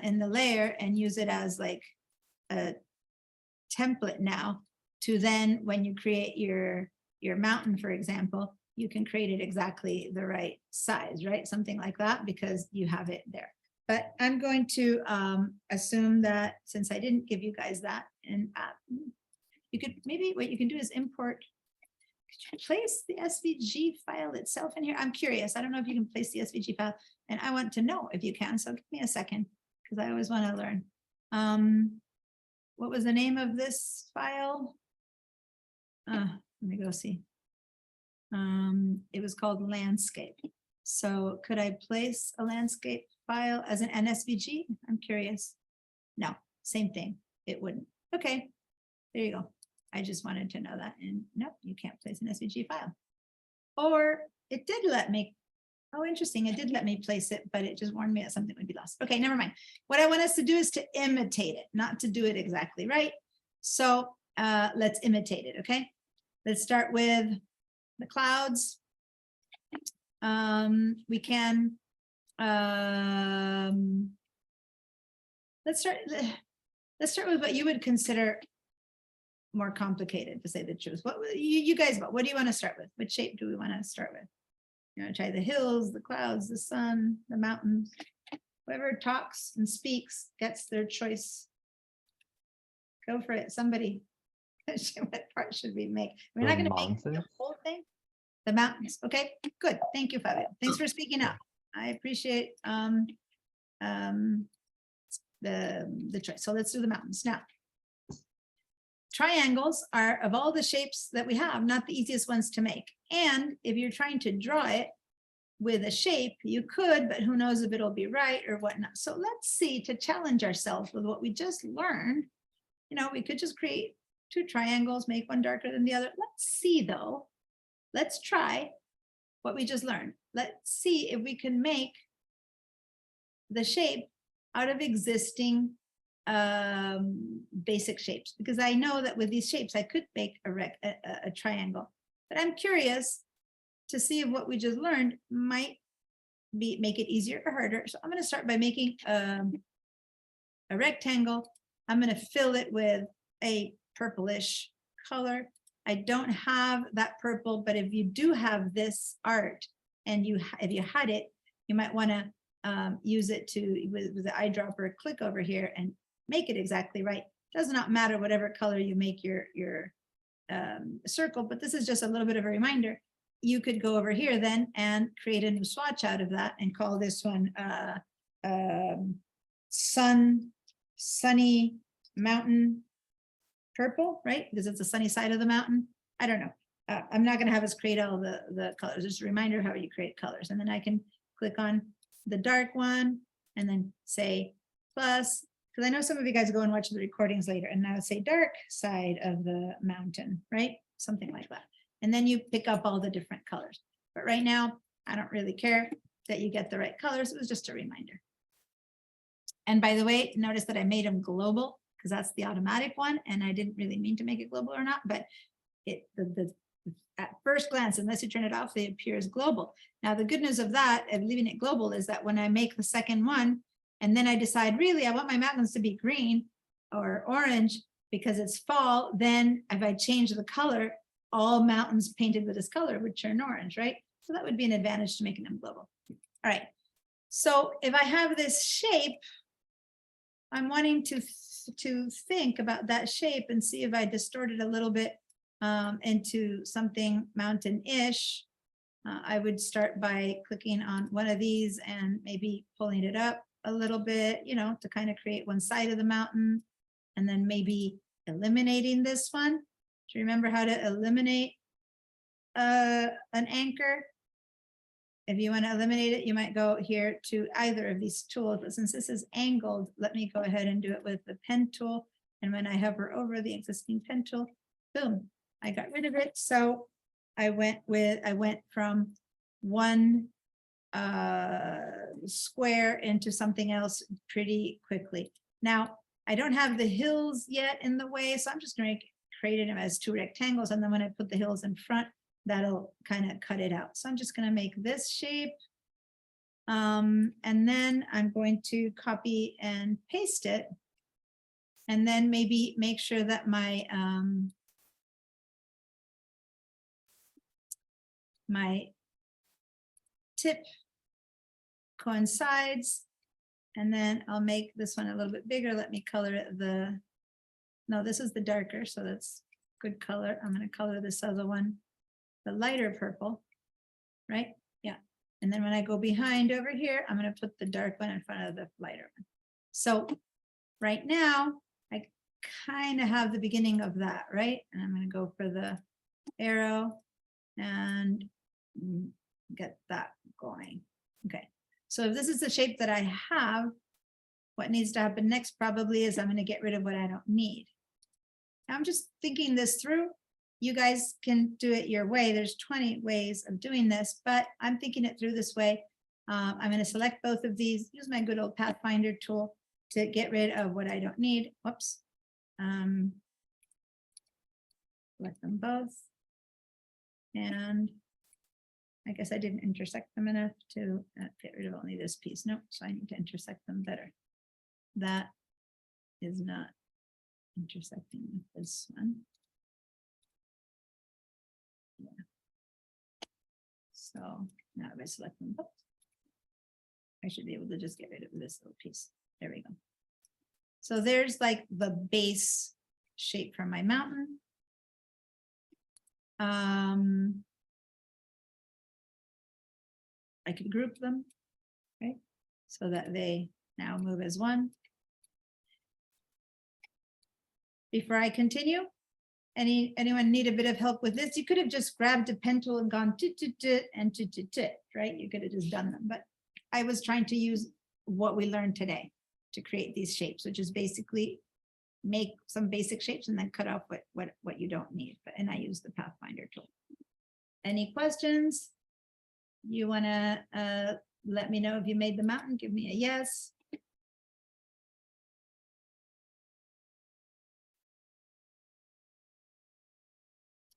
Speaker 1: in the layer and use it as like a template now to then when you create your mountain, for example, you can create it exactly the right size, right? Something like that, because you have it there. But I'm going to assume that since I didn't give you guys that, and you could maybe what you can do is import. Could you place the SVG file itself in here? I'm curious. I don't know if you can place the SVG file, and I want to know if you can. So give me a second, because I always want to learn. What was the name of this file? Let me go see. It was called landscape. So could I place a landscape file as an NSVG? I'm curious. No, same thing. It wouldn't. Okay, there you go. I just wanted to know that. And no, you can't place an SVG file. Or it did let me. Oh, interesting. It did let me place it, but it just warned me that something would be lost. Okay, never mind. What I want us to do is to imitate it, not to do it exactly right. So let's imitate it, okay? Let's start with the clouds. We can let's start with what you would consider more complicated, to say the truth. What you guys, what do you want to start with? Which shape do we want to start with? You want to try the hills, the clouds, the sun, the mountains? Whoever talks and speaks gets their choice. Go for it, somebody. What part should we make? We're not
Speaker 8: The
Speaker 1: going to make the
Speaker 8: mountains?
Speaker 1: whole thing. The mountains. Okay, good. Thank you, Fabio. Thanks for speaking up. I appreciate the choice. So let's do the mountains now. Triangles are, of all the shapes that we have, not the easiest ones to make. And if you're trying to draw it with a shape, you could, but who knows if it'll be right or whatnot. So let's see, to challenge ourselves with what we just learned, you know, we could just create 2 triangles, make one darker than the other. Let's see though, let's try what we just learned. Let's see if we can make the shape out of existing basic shapes, because I know that with these shapes I could make a triangle, but I'm curious to see if what we just learned might make it easier or harder. So I'm going to start by making a rectangle. I'm going to fill it with a purplish color. I don't have that purple, but if you do have this art and if you had it, you might want to use it with the eyedropper, click over here and make it exactly right. Does not matter whatever color you make your circle, but this is just a little bit of a reminder. You could go over here then and create a new swatch out of that and call this one sunny mountain purple, right? Because it's the sunny side of the mountain. I don't know. I'm not going to have us create all the colors. Just a reminder how you create colors. And then I can click on the dark one and then say plus, because I know some of you guys go and watch the recordings later, and now say dark side of the mountain, right? Something like that. And then you pick up all the different colors. But right now, I don't really care that you get the right colors. It was just a reminder. And by the way, notice that I made them global because that's the automatic one. And I didn't really mean to make it global or not, but at first glance, unless you turn it off, they appear as global. Now, the good news of that, of leaving it global, is that when I make the second one, and then I decide, really, I want my mountains to be green or orange because it's fall, then if I change the color, all mountains painted with this color would turn orange, right? So that would be an advantage to making them global. All right. So if I have this shape, I'm wanting to think about that shape and see if I distort it a little bit into something mountain-ish. I would start by clicking on one of these and maybe pulling it up a little bit, you know, to kind of create one side of the mountain, and then maybe eliminating this one. Do you remember how to eliminate an anchor? If you want to eliminate it, you might go here to either of these tools, but since this is angled, let me go ahead and do it with the pen tool. And when I hover over the existing pen tool, boom, I got rid of it. So I went from one square into something else pretty quickly. Now, I don't have the hills yet in the way, so I'm just going to create them as 2 rectangles. And then when I put the hills in front, that'll kind of cut it out. So I'm just going to make this shape. And then I'm going to copy and paste it. And then maybe make sure that my my tip coincides. And then I'll make this one a little bit bigger. Let me color it no, this is the darker, so that's good color. I'm going to color this other one the lighter purple, right? Yeah. And then when I go behind over here, I'm going to put the dark one in front of the lighter one. So right now, I kind of have the beginning of that, right? And I'm going to go for the arrow and get that going. Okay. So if this is the shape that I have, what needs to happen next probably is I'm going to get rid of what I don't need. Now I'm just thinking this through. You guys can do it your way. There's 20 ways of doing this, but I'm thinking it through this way. I'm going to select both of these, use my good old Pathfinder tool to get rid of what I don't need. Whoops. Select them both. And I guess I didn't intersect them enough to get rid of only this piece. Nope, so I need to intersect them better. That is not intersecting with this one. Yeah. So now if I select them both, I should be able to just get rid of this little piece. There we go. So there's like the base shape for my mountain. I could group them, right? So that they now move as one. Before I continue, anyone need a bit of help with this? You could have just grabbed a pen tool and gone and right? You could have just done them, but I was trying to use what we learned today to create these shapes, which is basically make some basic shapes and then cut off what you don't need. And I use the Pathfinder tool. Any questions? You want to let me know if you made the mountain? Give me a yes.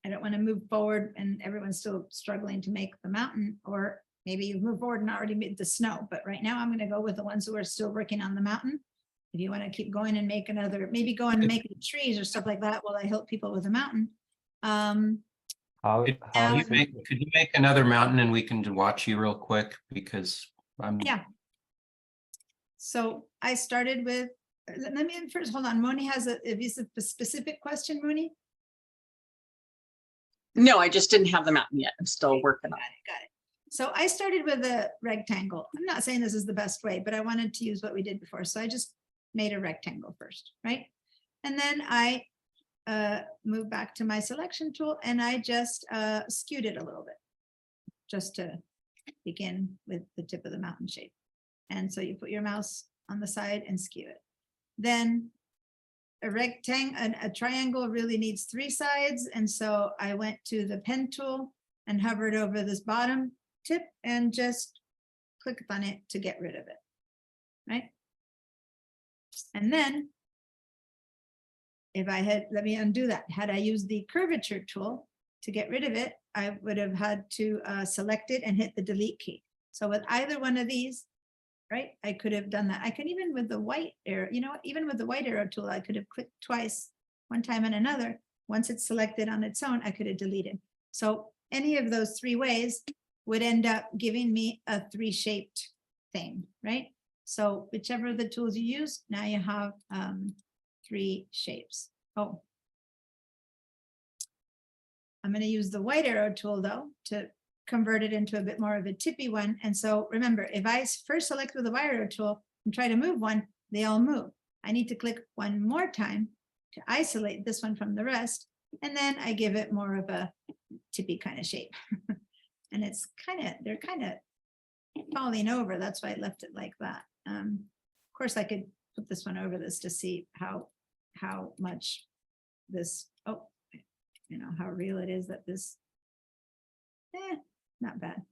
Speaker 1: I don't want to move forward and everyone's still struggling to make the mountain, or maybe you've moved forward and already made the snow. But right now I'm going to go with the ones who are still working on the mountain. If you want to keep going and make another, maybe go and make the trees or stuff like that while I help people with the mountain.
Speaker 7: Could you make another mountain and we can watch you real quick, because I'm.
Speaker 1: Yeah. So I started with, let me first, hold on. Moni has a specific question, Moni?
Speaker 3: No, I just didn't have them out yet. I'm still working on it.
Speaker 1: Got it. So I started with a rectangle. I'm not saying this is the best way, but I wanted to use what we did before. So I just made a rectangle first, right? And then I moved back to my selection tool and I just skewed it a little bit, just to begin with the tip of the mountain shape. And so you put your mouse on the side and skew it. Then a rectangle, a triangle really needs 3 sides. And so I went to the pen tool and hovered over this bottom tip and just clicked on it to get rid of it, right? And then if I had, let me undo that. Had I used the curvature tool to get rid of it, I would have had to select it and hit the delete key. So with either one of these, right, I could have done that. I can even with the white arrow, you know, even with the white arrow tool, I could have clicked twice, one time and another. Once it's selected on its own, I could have deleted. So any of those 3 ways would end up giving me a 3-shaped thing, right? So whichever of the tools you use, now you have 3 shapes. Oh, I'm going to use the white arrow tool though to convert it into a bit more of a tippy one. And so remember, if I first select with the white arrow tool and try to move one, they all move. I need to click one more time to isolate this one from the rest. And then I give it more of a tippy kind of shape. And it's they're kind of falling over. That's why I left it like that. Of course, I could put this one over this to see how much this, you know, how real it is that this, not bad.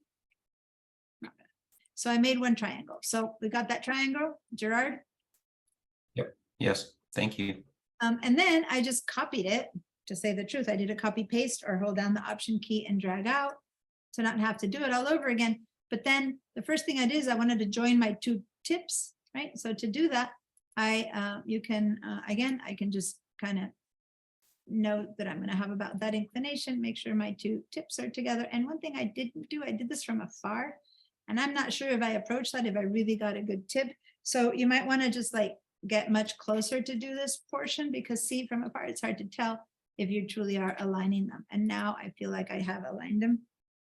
Speaker 1: Not bad. So I made one triangle. So we got that triangle, Gerard?
Speaker 7: Yep. Yes. Thank you.
Speaker 1: And then I just copied it. To say the truth, I did a copy paste or hold down the option key and drag out to not have to do it all over again. But then the first thing I did is I wanted to join my 2 tips, right? So to do that, you can, again, I can just kind of note that I'm going to have about that inclination, make sure my 2 tips are together. And one thing I didn't do, I did this from afar, and I'm not sure if I approached that, if I really got a good tip. So you might want to just like get much closer to do this portion, because see, from afar, it's hard to tell if you truly are aligning them. And now I feel like I have aligned them.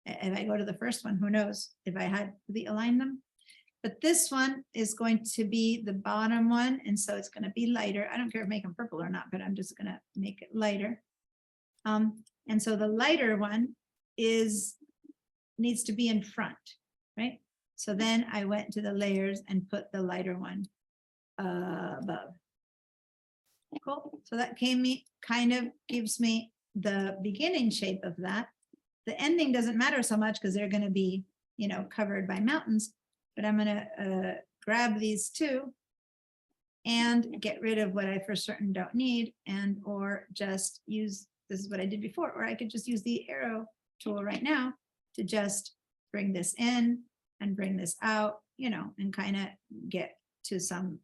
Speaker 1: If I go to the first one, who knows if I had really aligned them. But this one is going to be the bottom one. And so it's going to be lighter. I don't care if I make them purple or not, but I'm just going to make it lighter. And so the lighter one needs to be in front, right? So then I went to the layers and put the lighter one above. Cool. So that kind of gives me the beginning shape of that. The ending doesn't matter so much because they're going to be, you know, covered by mountains. But I'm going to grab these 2 and get rid of what I for certain don't need, and or just use, this is what I did before, or I could just use the arrow tool right now to just bring this in and bring this out, you know, and kind of get to some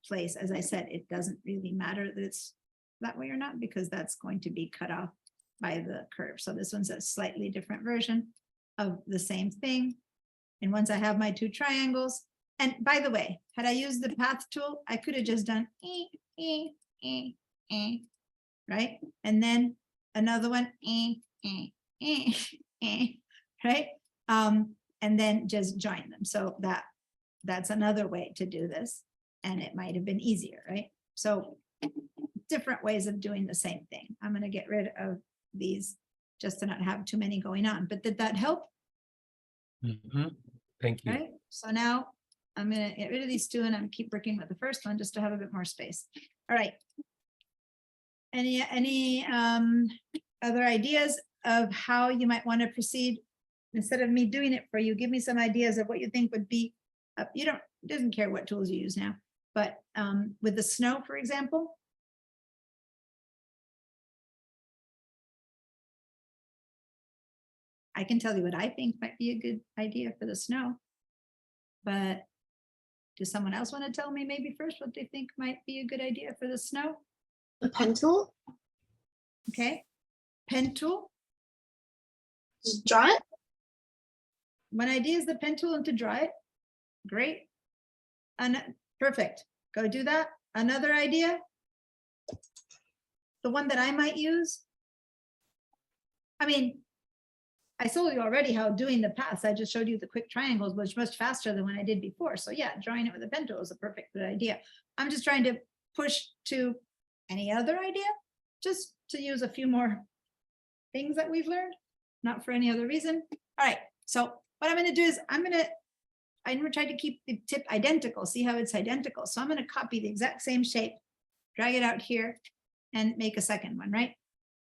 Speaker 1: place, as I said, it doesn't really matter that it's that way or not, because that's going to be cut off by the curve. So this one's a slightly different version of the same thing. And once I have my two triangles, and by the way, had I used the path tool, I could have just done right? And then another one, right? And then just join them. So that's another way to do this. And it might have been easier, right? So different ways of doing the same thing. I'm going to get rid of these just to not have too many going on. But did that help?
Speaker 7: Mhm. Thank you.
Speaker 1: Right? So now I'm going to get rid of these two and I'm keep working with the first one just to have a bit more space. All right. Any other ideas of how you might want to proceed? Instead of me doing it for you, give me some ideas of what you think would be, you don't, it doesn't care what tools you use now, but with the snow, for example. I can tell you what I think might be a good idea for the snow. But does someone else want to tell me maybe first what they think might be a good idea for the snow?
Speaker 6: The pen tool,
Speaker 1: Okay. Pen tool.
Speaker 6: just draw it.
Speaker 1: One idea is the pen tool and to draw it. Great. And perfect. Go do that. Another idea. The one that I might use. I mean, I told you already how doing the paths, I just showed you the quick triangles was much faster than when I did before. So yeah, drawing it with a pen tool is a perfect good idea. I'm just trying to push to any other idea, just to use a few more things that we've learned, not for any other reason. All right, so what I'm going to do is I'm going to try to keep the tip identical, see how it's identical. So I'm going to copy the exact same shape, drag it out here and make a second one, right?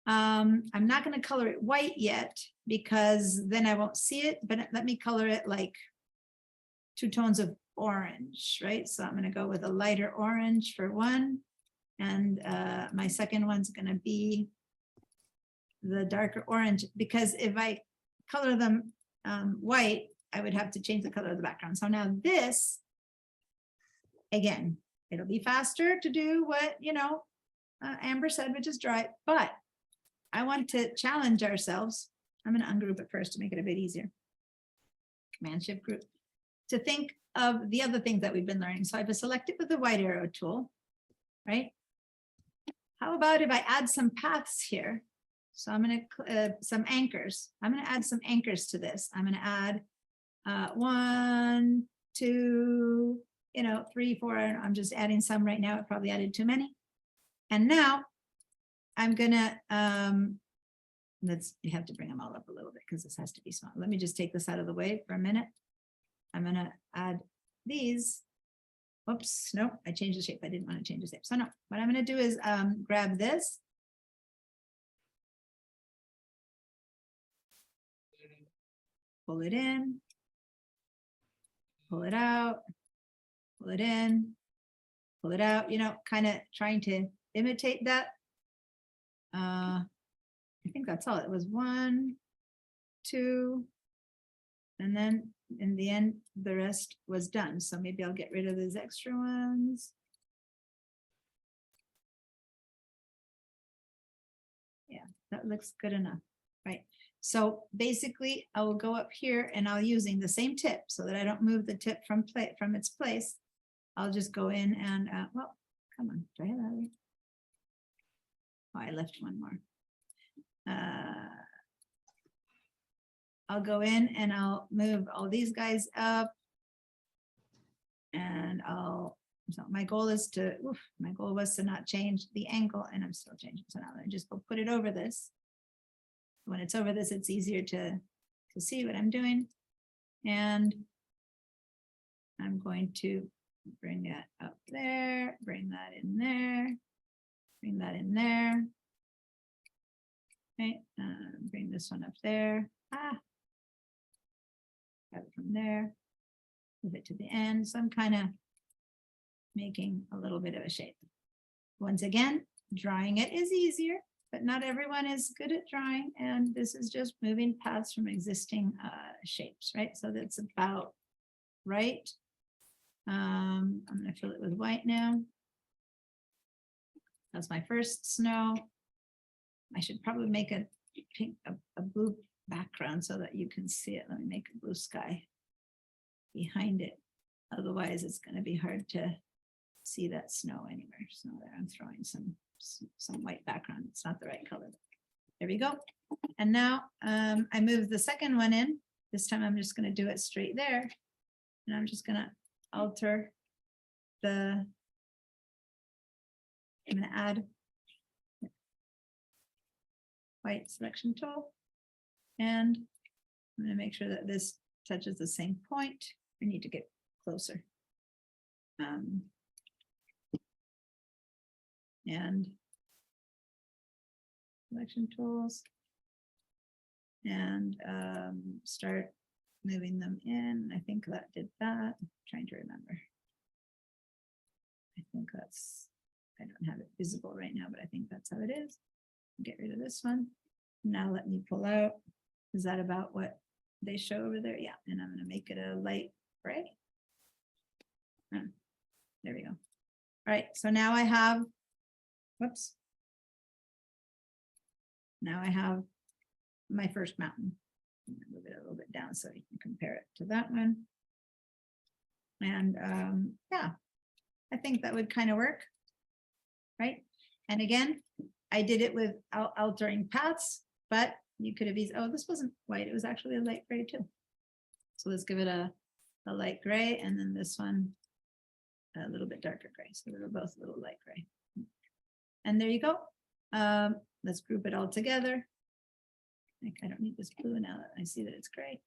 Speaker 1: I'm not going to color it white yet because then I won't see it, but let me color it like 2 tones of orange, right? So I'm going to go with a lighter orange for one. And my second one's going to be the darker orange, because if I color them white, I would have to change the color of the background. So now this, again, it'll be faster to do what, Amber said, which is draw it, but I want to challenge ourselves. I'm going to ungroup it first to make it a bit easier. Command Shift Group. To think of the other things that we've been learning. So I've selected with the white arrow tool, right? How about if I add some paths here? So I'm going to, some anchors. I'm going to add some anchors to this. I'm going to add 1, 2, 3, 4. I'm just adding some right now. I probably added too many. And now I'm gonna, you have to bring them all up a little bit because this has to be small. Let me just take this out of the way for a minute. I'm gonna add these. Oops, no, I changed the shape. I didn't want to change the shape. So no, what I'm gonna do is grab this. Pull it in. Pull it out. Pull it in. Pull it out, kind of trying to imitate that. I think that's all. It was 1, 2, and then in the end, the rest was done. So maybe I'll get rid of those extra ones. Yeah, that looks good enough, right? So basically, I will go up here and I'll using the same tip so that I don't move the tip from its place. I'll just go in and, well, come on, do I have that? Oh, I left one more. I'll go in and I'll move all these guys up. And so my goal was to not change the angle, and I'm still changing. So now I just go put it over this. When it's over this, it's easier to see what I'm doing. And I'm going to bring that up there, bring that in there, bring that in there. Okay, bring this one up there. Grab it from there, move it to the end. So I'm kind of making a little bit of a shape. Once again, drawing it is easier, but not everyone is good at drawing. And this is just moving paths from existing shapes, right? So that's about right. I'm gonna fill it with white now. That's my first snow. I should probably make a pink, a blue background so that you can see it. Let me make a blue sky behind it. Otherwise, it's gonna be hard to see that snow anywhere. So there, I'm throwing some white background. It's not the right color. There we go. And now I move the second one in. This time I'm just gonna do it straight there. And I'm just gonna alter the, I'm gonna add white selection tool. And I'm gonna make sure that this touches the same point. I need to get closer. And selection tools. And start moving them in. I think that did that. I'm trying to remember. I think that's, I don't have it visible right now, but I think that's how it is. Get rid of this one. Now let me pull out. Is that about what they show over there? Yeah, and I'm gonna make it a light gray. There we go. All right, so now I have, whoops. Now I have my first mountain. I'm gonna move it a little bit down so you can compare it to that one. And yeah, I think that would kind of work, right? And again, I did it without altering paths, but you could have easily, oh, this wasn't white, it was actually a light gray too. So let's give it a light gray, and then this one a little bit darker gray. So they're both a little light gray. And there you go. Let's group it all together. I don't need this blue now that I see that it's gray.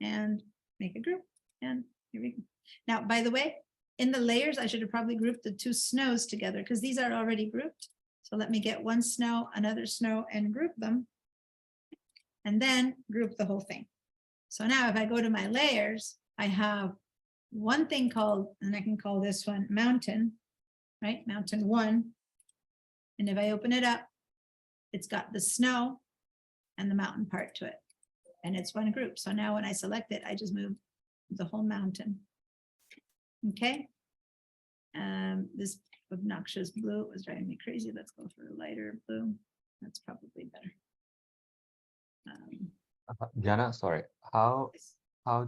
Speaker 1: And make a group. And here we go. Now, by the way, in the layers, I should have probably grouped the two snows together because these are already grouped. So let me get one snow, another snow, and group them. And then group the whole thing. So now if I go to my layers, I have one thing called, and I can call this one mountain, right? Mountain 1. And if I open it up, it's got the snow and the mountain part to it. And it's one group. So now when I select it, I just move the whole mountain. Okay. This obnoxious blue was driving me crazy. Let's go for a lighter blue. That's probably better.
Speaker 8: Jana, sorry. How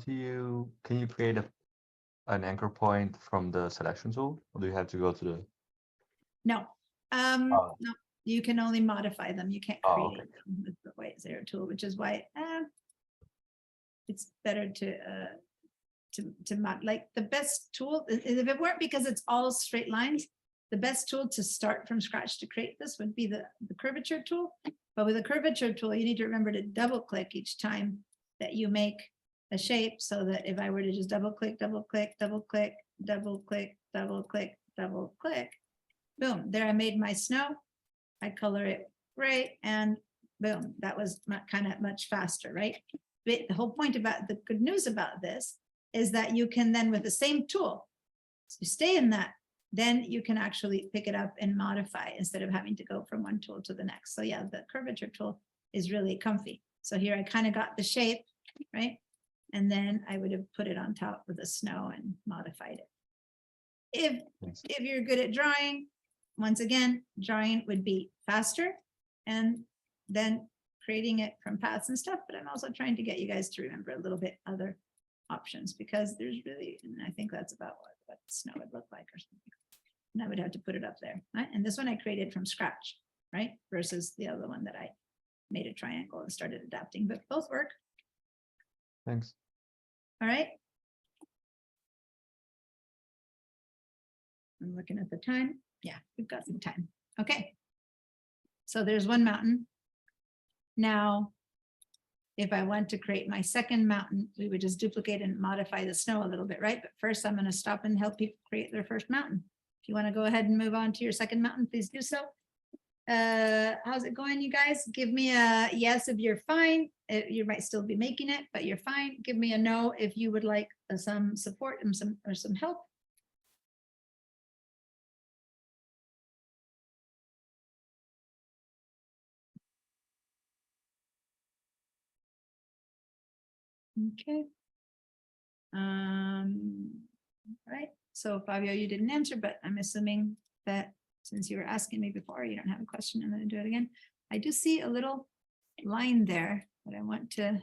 Speaker 8: do you, can you create an anchor point from the selection tool, or do you have to go to the?
Speaker 1: No,
Speaker 8: Oh.
Speaker 1: no, you can only modify them. You can't
Speaker 8: Oh,
Speaker 1: create
Speaker 8: okay.
Speaker 1: them with the white zero tool, which is why it's better to mod. Like the best tool, if it weren't because it's all straight lines, the best tool to start from scratch to create this would be the curvature tool. But with a curvature tool, you need to remember to double click each time that you make a shape, so that if I were to just double click, double click, double click, double click, double click, double click, boom, there I made my snow. I color it gray, and boom, that was kind of much faster, right? But the whole point about the good news about this is that you can then, with the same tool, so you stay in that, then you can actually pick it up and modify instead of having to go from one tool to the next. So yeah, the curvature tool is really comfy. So here I kind of got the shape, right? And then I would have put it on top with the snow and modified it. If you're good at drawing, once again, drawing would be faster and then creating it from paths and stuff. But I'm also trying to get you guys to remember a little bit other options, because there's really, and I think that's about what snow would look like or something. And I would have to put it up there, right? And this one I created from scratch, right? Versus the other one that I made a triangle and started adapting, but both work.
Speaker 8: Thanks.
Speaker 1: All right. I'm looking at the time. Yeah, we've got some time. Okay. So there's one mountain. Now, if I want to create my second mountain, we would just duplicate and modify the snow a little bit, right? But first I'm going to stop and help people create their first mountain. If you want to go ahead and move on to your second mountain, please do so. How's it going, you guys? Give me a yes if you're fine. You might still be making it, but you're fine. Give me a no if you would like some support and some help. Okay. Right. So Fabio, you didn't answer, but I'm assuming that since you were asking me before, you don't have a question. I'm going to do it again. I do see a little line there, but I want to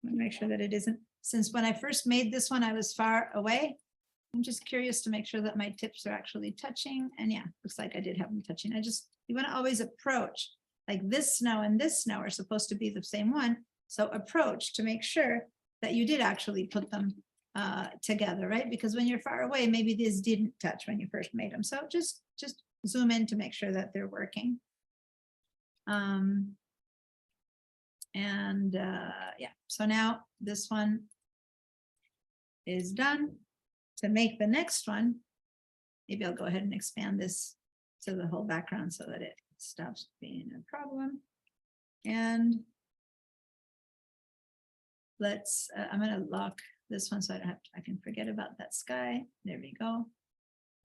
Speaker 1: make sure that it isn't, since when I first made this one, I was far away. I'm just curious to make sure that my tips are actually touching. And yeah, looks like I did have them touching. You want to always approach, like this snow and this snow are supposed to be the same one. So approach to make sure that you did actually put them together, right? Because when you're far away, maybe these didn't touch when you first made them. So just zoom in to make sure that they're working. Yeah, so now this one is done. To make the next one, maybe I'll go ahead and expand this to the whole background so that it stops being a problem. And let's, I'm going to lock this one so I don't have to, I can forget about that sky. There we go.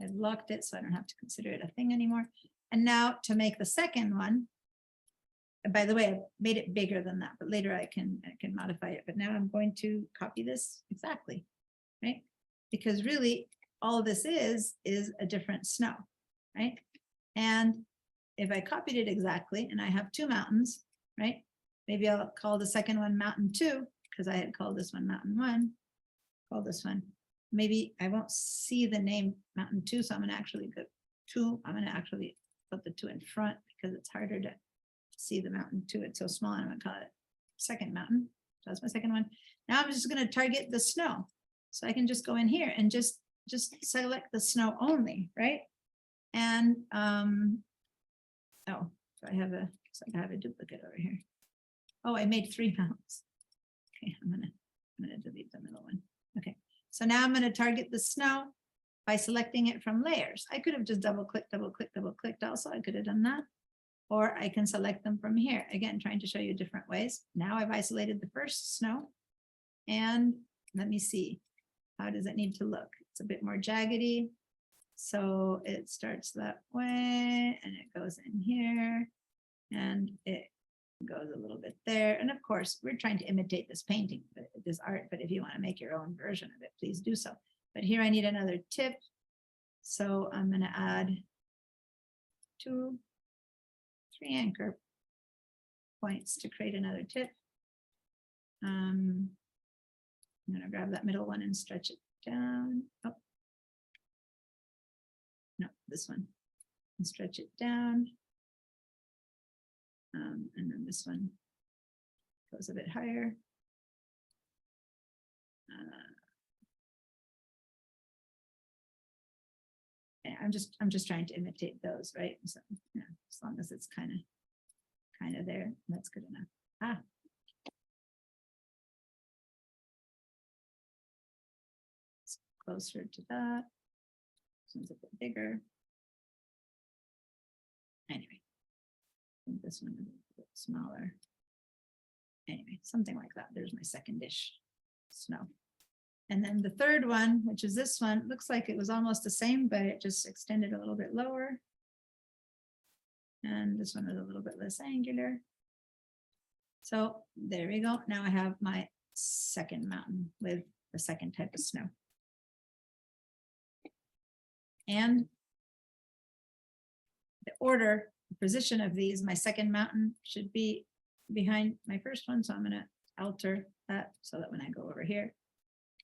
Speaker 1: I've locked it so I don't have to consider it a thing anymore. And now to make the second one, and by the way, I made it bigger than that, but later I can modify it. But now I'm going to copy this exactly, right? Because really all this is a different snow, right? And if I copied it exactly and I have two mountains, right? Maybe I'll call the second one Mountain 2 because I had called this one Mountain 1. Call this one. Maybe I won't see the name Mountain 2, so I'm going to actually go 2. I'm going to actually put the 2 in front because it's harder to see the Mountain 2. It's so small. I'm going to call it second mountain. So that's my second one. Now I'm just going to target the snow. So I can just go in here and just select the snow only, right? And oh, so I have a duplicate over here. Oh, I made 3 mountains. Okay, I'm gonna delete the middle one. Okay, so now I'm gonna target the snow by selecting it from layers. I could have just double clicked also. I could have done that. Or I can select them from here. Again, trying to show you different ways. Now I've isolated the first snow. And let me see. How does it need to look? It's a bit more jaggedy. So it starts that way and it goes in here and it goes a little bit there. And of course, we're trying to imitate this painting, this art, but if you want to make your own version of it, please do so. But here I need another tip. So I'm going to add 2, 3 anchor points to create another tip. I'm going to grab that middle one and stretch it down. Oh. No, this one. And stretch it down. And then this one goes a bit higher. Yeah, I'm just trying to imitate those, right? So yeah, as long as it's kind of there, that's good enough. Ah. Closer to that. This one's a bit bigger. Anyway, I think this one is a bit smaller. Anyway, something like that. There's my second dish snow. And then the third one, which is this one, looks like it was almost the same, but it just extended a little bit lower. And this one is a little bit less angular. So there we go. Now I have my second mountain with the second type of snow. And the order, the position of these, my second mountain should be behind my first one. So I'm going to alter that so that when I go over here,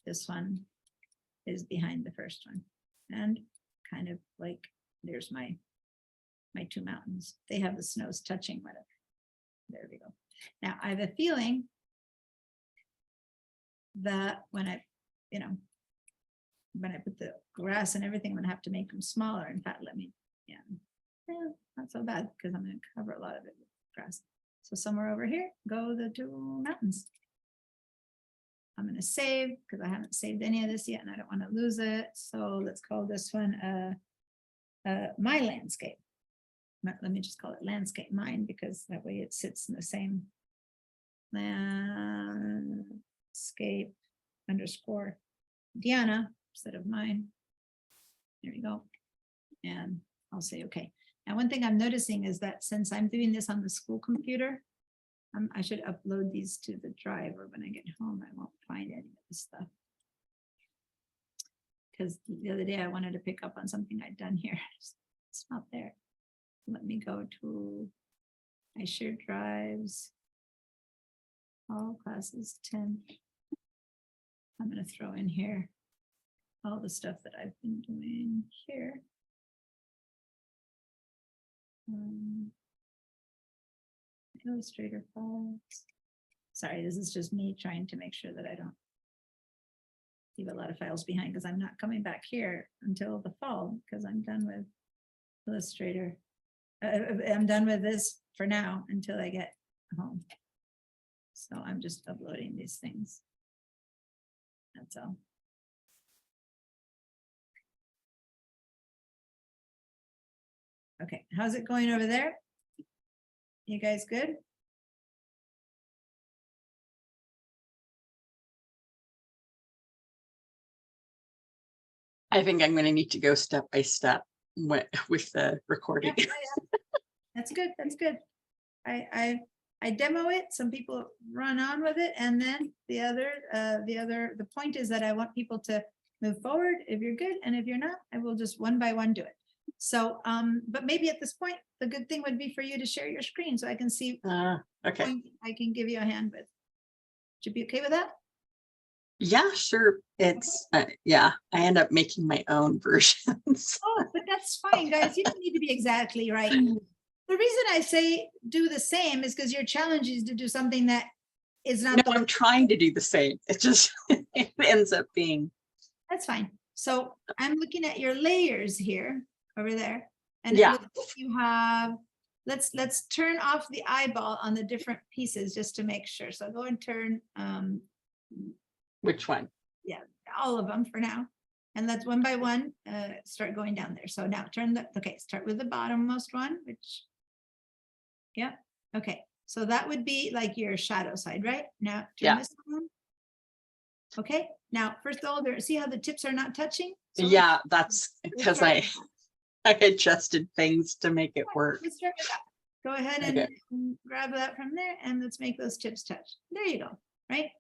Speaker 1: this one is behind the first one. And kind of like, there's my 2 mountains. They have the snows touching, whatever. There we go. Now I have a feeling that when I put the grass and everything, I'm gonna have to make them smaller. In fact, not so bad because I'm gonna cover a lot of it with grass. So somewhere over here, go the 2 mountains. I'm gonna save because I haven't saved any of this yet and I don't want to lose it. So let's call this one my landscape. Let me just call it landscape mine because that way it sits in the same landscape _ Diana instead of mine. There we go. And I'll say, okay. Now, one thing I'm noticing is that since I'm doing this on the school computer, I should upload these to the drive, or when I get home, I won't find any of this stuff. because the other day I wanted to pick up on something I'd done here. It's not there. Let me go to my shared drives. All classes 10. I'm gonna throw in here all the stuff that I've been doing here. Illustrator files. Sorry, this is just me trying to make sure that I don't leave a lot of files behind because I'm not coming back here until the fall because I'm done with Illustrator. I'm done with this for now until I get home. So I'm just uploading these things. That's all. Okay, how's it going over there? You guys good?
Speaker 3: I think I'm gonna need to go step by step with the recording.
Speaker 1: Yeah, yeah. That's good, that's good. I demo it, some people run on with it, and then the point is that I want people to move forward if you're good, and if you're not, I will just one by one do it. So, but maybe at this point, the good thing would be for you to share your screen so I can see
Speaker 3: Okay.
Speaker 1: point I can give you a hand with. Should be okay with that?
Speaker 3: Yeah, sure. It's yeah, I end up making my own versions.
Speaker 1: Oh, but that's fine, guys. You don't need to be exactly right. The reason I say do the same is because your challenge is to do something that is not
Speaker 3: No,
Speaker 1: the
Speaker 3: I'm trying to do the same. It just it ends up being.
Speaker 1: That's fine. So I'm looking at your layers here, over there. And it
Speaker 3: Yeah.
Speaker 1: looks like you have, let's turn off the eyeball on the different pieces just to make sure. So go and turn,
Speaker 3: Which one?
Speaker 1: yeah, all of them for now. And let's one by one, start going down there. So now turn the, okay, start with the bottommost one, which, yeah, okay. So that would be like your shadow side, right? Now turn
Speaker 3: Yeah.
Speaker 1: this one. Okay, now first of all, there, see how the tips are not touching? So
Speaker 3: Yeah, that's
Speaker 1: let's
Speaker 3: because
Speaker 1: start
Speaker 3: I
Speaker 1: with
Speaker 3: I adjusted things to make it
Speaker 1: that.
Speaker 3: work.
Speaker 1: Let's start with that. Go ahead and
Speaker 3: Okay.
Speaker 1: grab that from there and let's make those tips touch. There you go, right?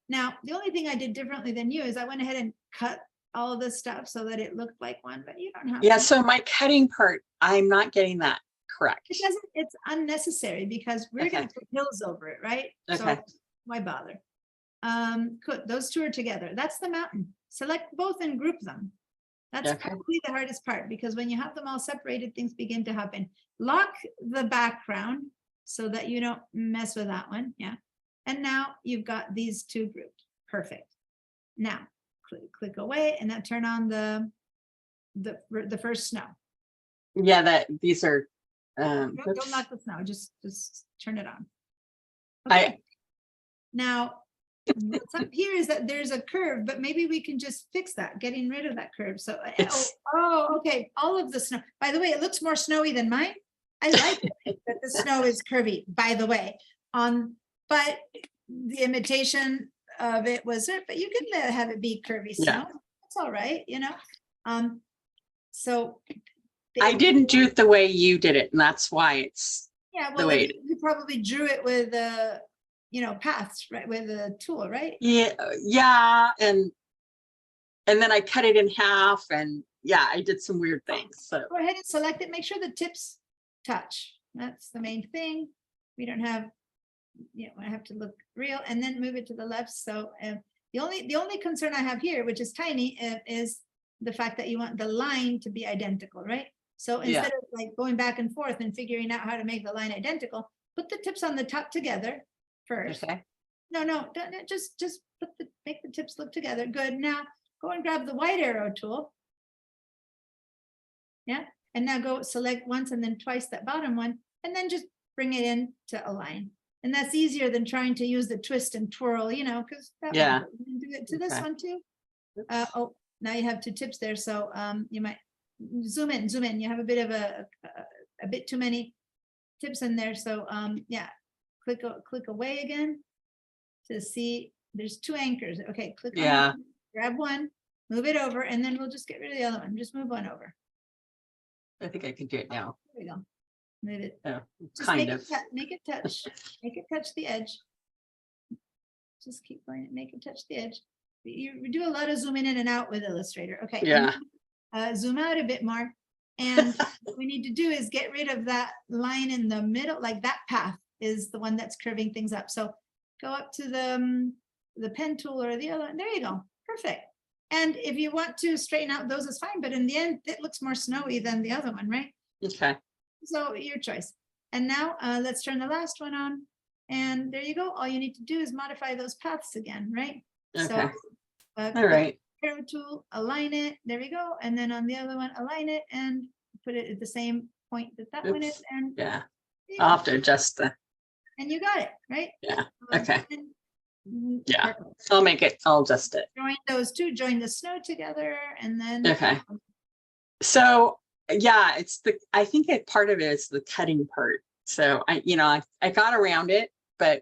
Speaker 1: Now, the only thing I did differently than you is I went ahead and cut all of this stuff so that it looked like one, but you don't have
Speaker 3: Yeah,
Speaker 1: to.
Speaker 3: so my cutting part, I'm not getting that correct.
Speaker 1: It doesn't, it's unnecessary because we're gonna
Speaker 3: Okay.
Speaker 1: put hills over it, right? So
Speaker 3: Okay.
Speaker 1: why bother? Good, those two are together. That's the mountain. Select both and group them. That's
Speaker 3: Okay.
Speaker 1: probably the hardest part because when you have them all separated, things begin to happen. Lock the background so that you don't mess with that one. Yeah. And now you've got these two grouped. Perfect. Now click away and then turn on the first snow.
Speaker 3: Yeah, that these are
Speaker 1: Don't
Speaker 3: oops.
Speaker 1: lock the snow, just turn it on.
Speaker 3: I-
Speaker 1: Okay. Now, what's up here is that there's a curve, but maybe we can just fix that, getting rid of that curve. So,
Speaker 3: It's-
Speaker 1: okay, all of the snow. By the way, it looks more snowy than mine. I like it that the snow is curvy, by the way. But the imitation of it was, but you can have it be curvy
Speaker 3: Yeah.
Speaker 1: snow. It's all right, you know. So
Speaker 3: I didn't do it the way you did it, and that's why it's
Speaker 1: yeah,
Speaker 3: the
Speaker 1: well,
Speaker 3: way
Speaker 1: you probably drew it with paths, right, with a tool, right?
Speaker 3: yeah, and then I cut it in half, and yeah, I did some weird things. So
Speaker 1: Go ahead and select it. Make sure the tips touch. That's the main thing. We don't have, I have to look real, and then move it to the left. So the only concern I have here, which is tiny, is the fact that you want the line to be identical, right? So
Speaker 3: Yeah.
Speaker 1: instead of like going back and forth and figuring out how to make the line identical, put the tips on the top together first.
Speaker 3: okay.
Speaker 1: No, don't, just make the tips look together. Good. Now go and grab the white arrow tool. Yeah. And now go select once and then twice that bottom one, and then just bring it in to align. And that's easier than trying to use the twist and twirl, because
Speaker 3: Yeah.
Speaker 1: you can do it to this
Speaker 3: Okay.
Speaker 1: one too. Oh, now you have two tips there. So you might zoom in. You have a bit of a bit too many tips in there. So yeah, click away again to see there's two anchors. Okay, click on
Speaker 3: Yeah.
Speaker 1: one, grab one, move it over, and then we'll just get rid of the other one. Just move one over.
Speaker 3: I think I can do it now.
Speaker 1: There we go. Move it.
Speaker 3: Yeah,
Speaker 1: Just
Speaker 3: kind
Speaker 1: make
Speaker 3: of.
Speaker 1: make it touch. Make it touch the edge. Just keep going. Make it touch the edge. You do a lot of zooming in and out with Illustrator. Okay. and
Speaker 3: Yeah.
Speaker 1: then, zoom out a bit more. And what we need to do is get rid of that line in the middle, like that path is the one that's curving things up. So go up to the pen tool or the other one. There you go. Perfect. And if you want to straighten out those, it's fine. But in the end, it looks more snowy than the other one, right?
Speaker 3: Okay.
Speaker 1: So your choice. And now let's turn the last one on. And there you go. All you need to do is modify those paths again, right?
Speaker 3: Okay.
Speaker 1: All
Speaker 3: All right.
Speaker 1: Arrow tool, align it. There we go. And then on the other one, align it and put it at the same point that that one is.
Speaker 3: Oops.
Speaker 1: And
Speaker 3: Yeah.
Speaker 1: there you
Speaker 3: I'll
Speaker 1: go.
Speaker 3: have to adjust the,
Speaker 1: And you got it, right?
Speaker 3: Yeah, okay. Yeah.
Speaker 1: Perfect.
Speaker 3: I'll make it, I'll adjust it.
Speaker 1: Join those two, join the snow together, and then
Speaker 3: Okay. So, yeah, I think part of it is the cutting part. So I got around it, but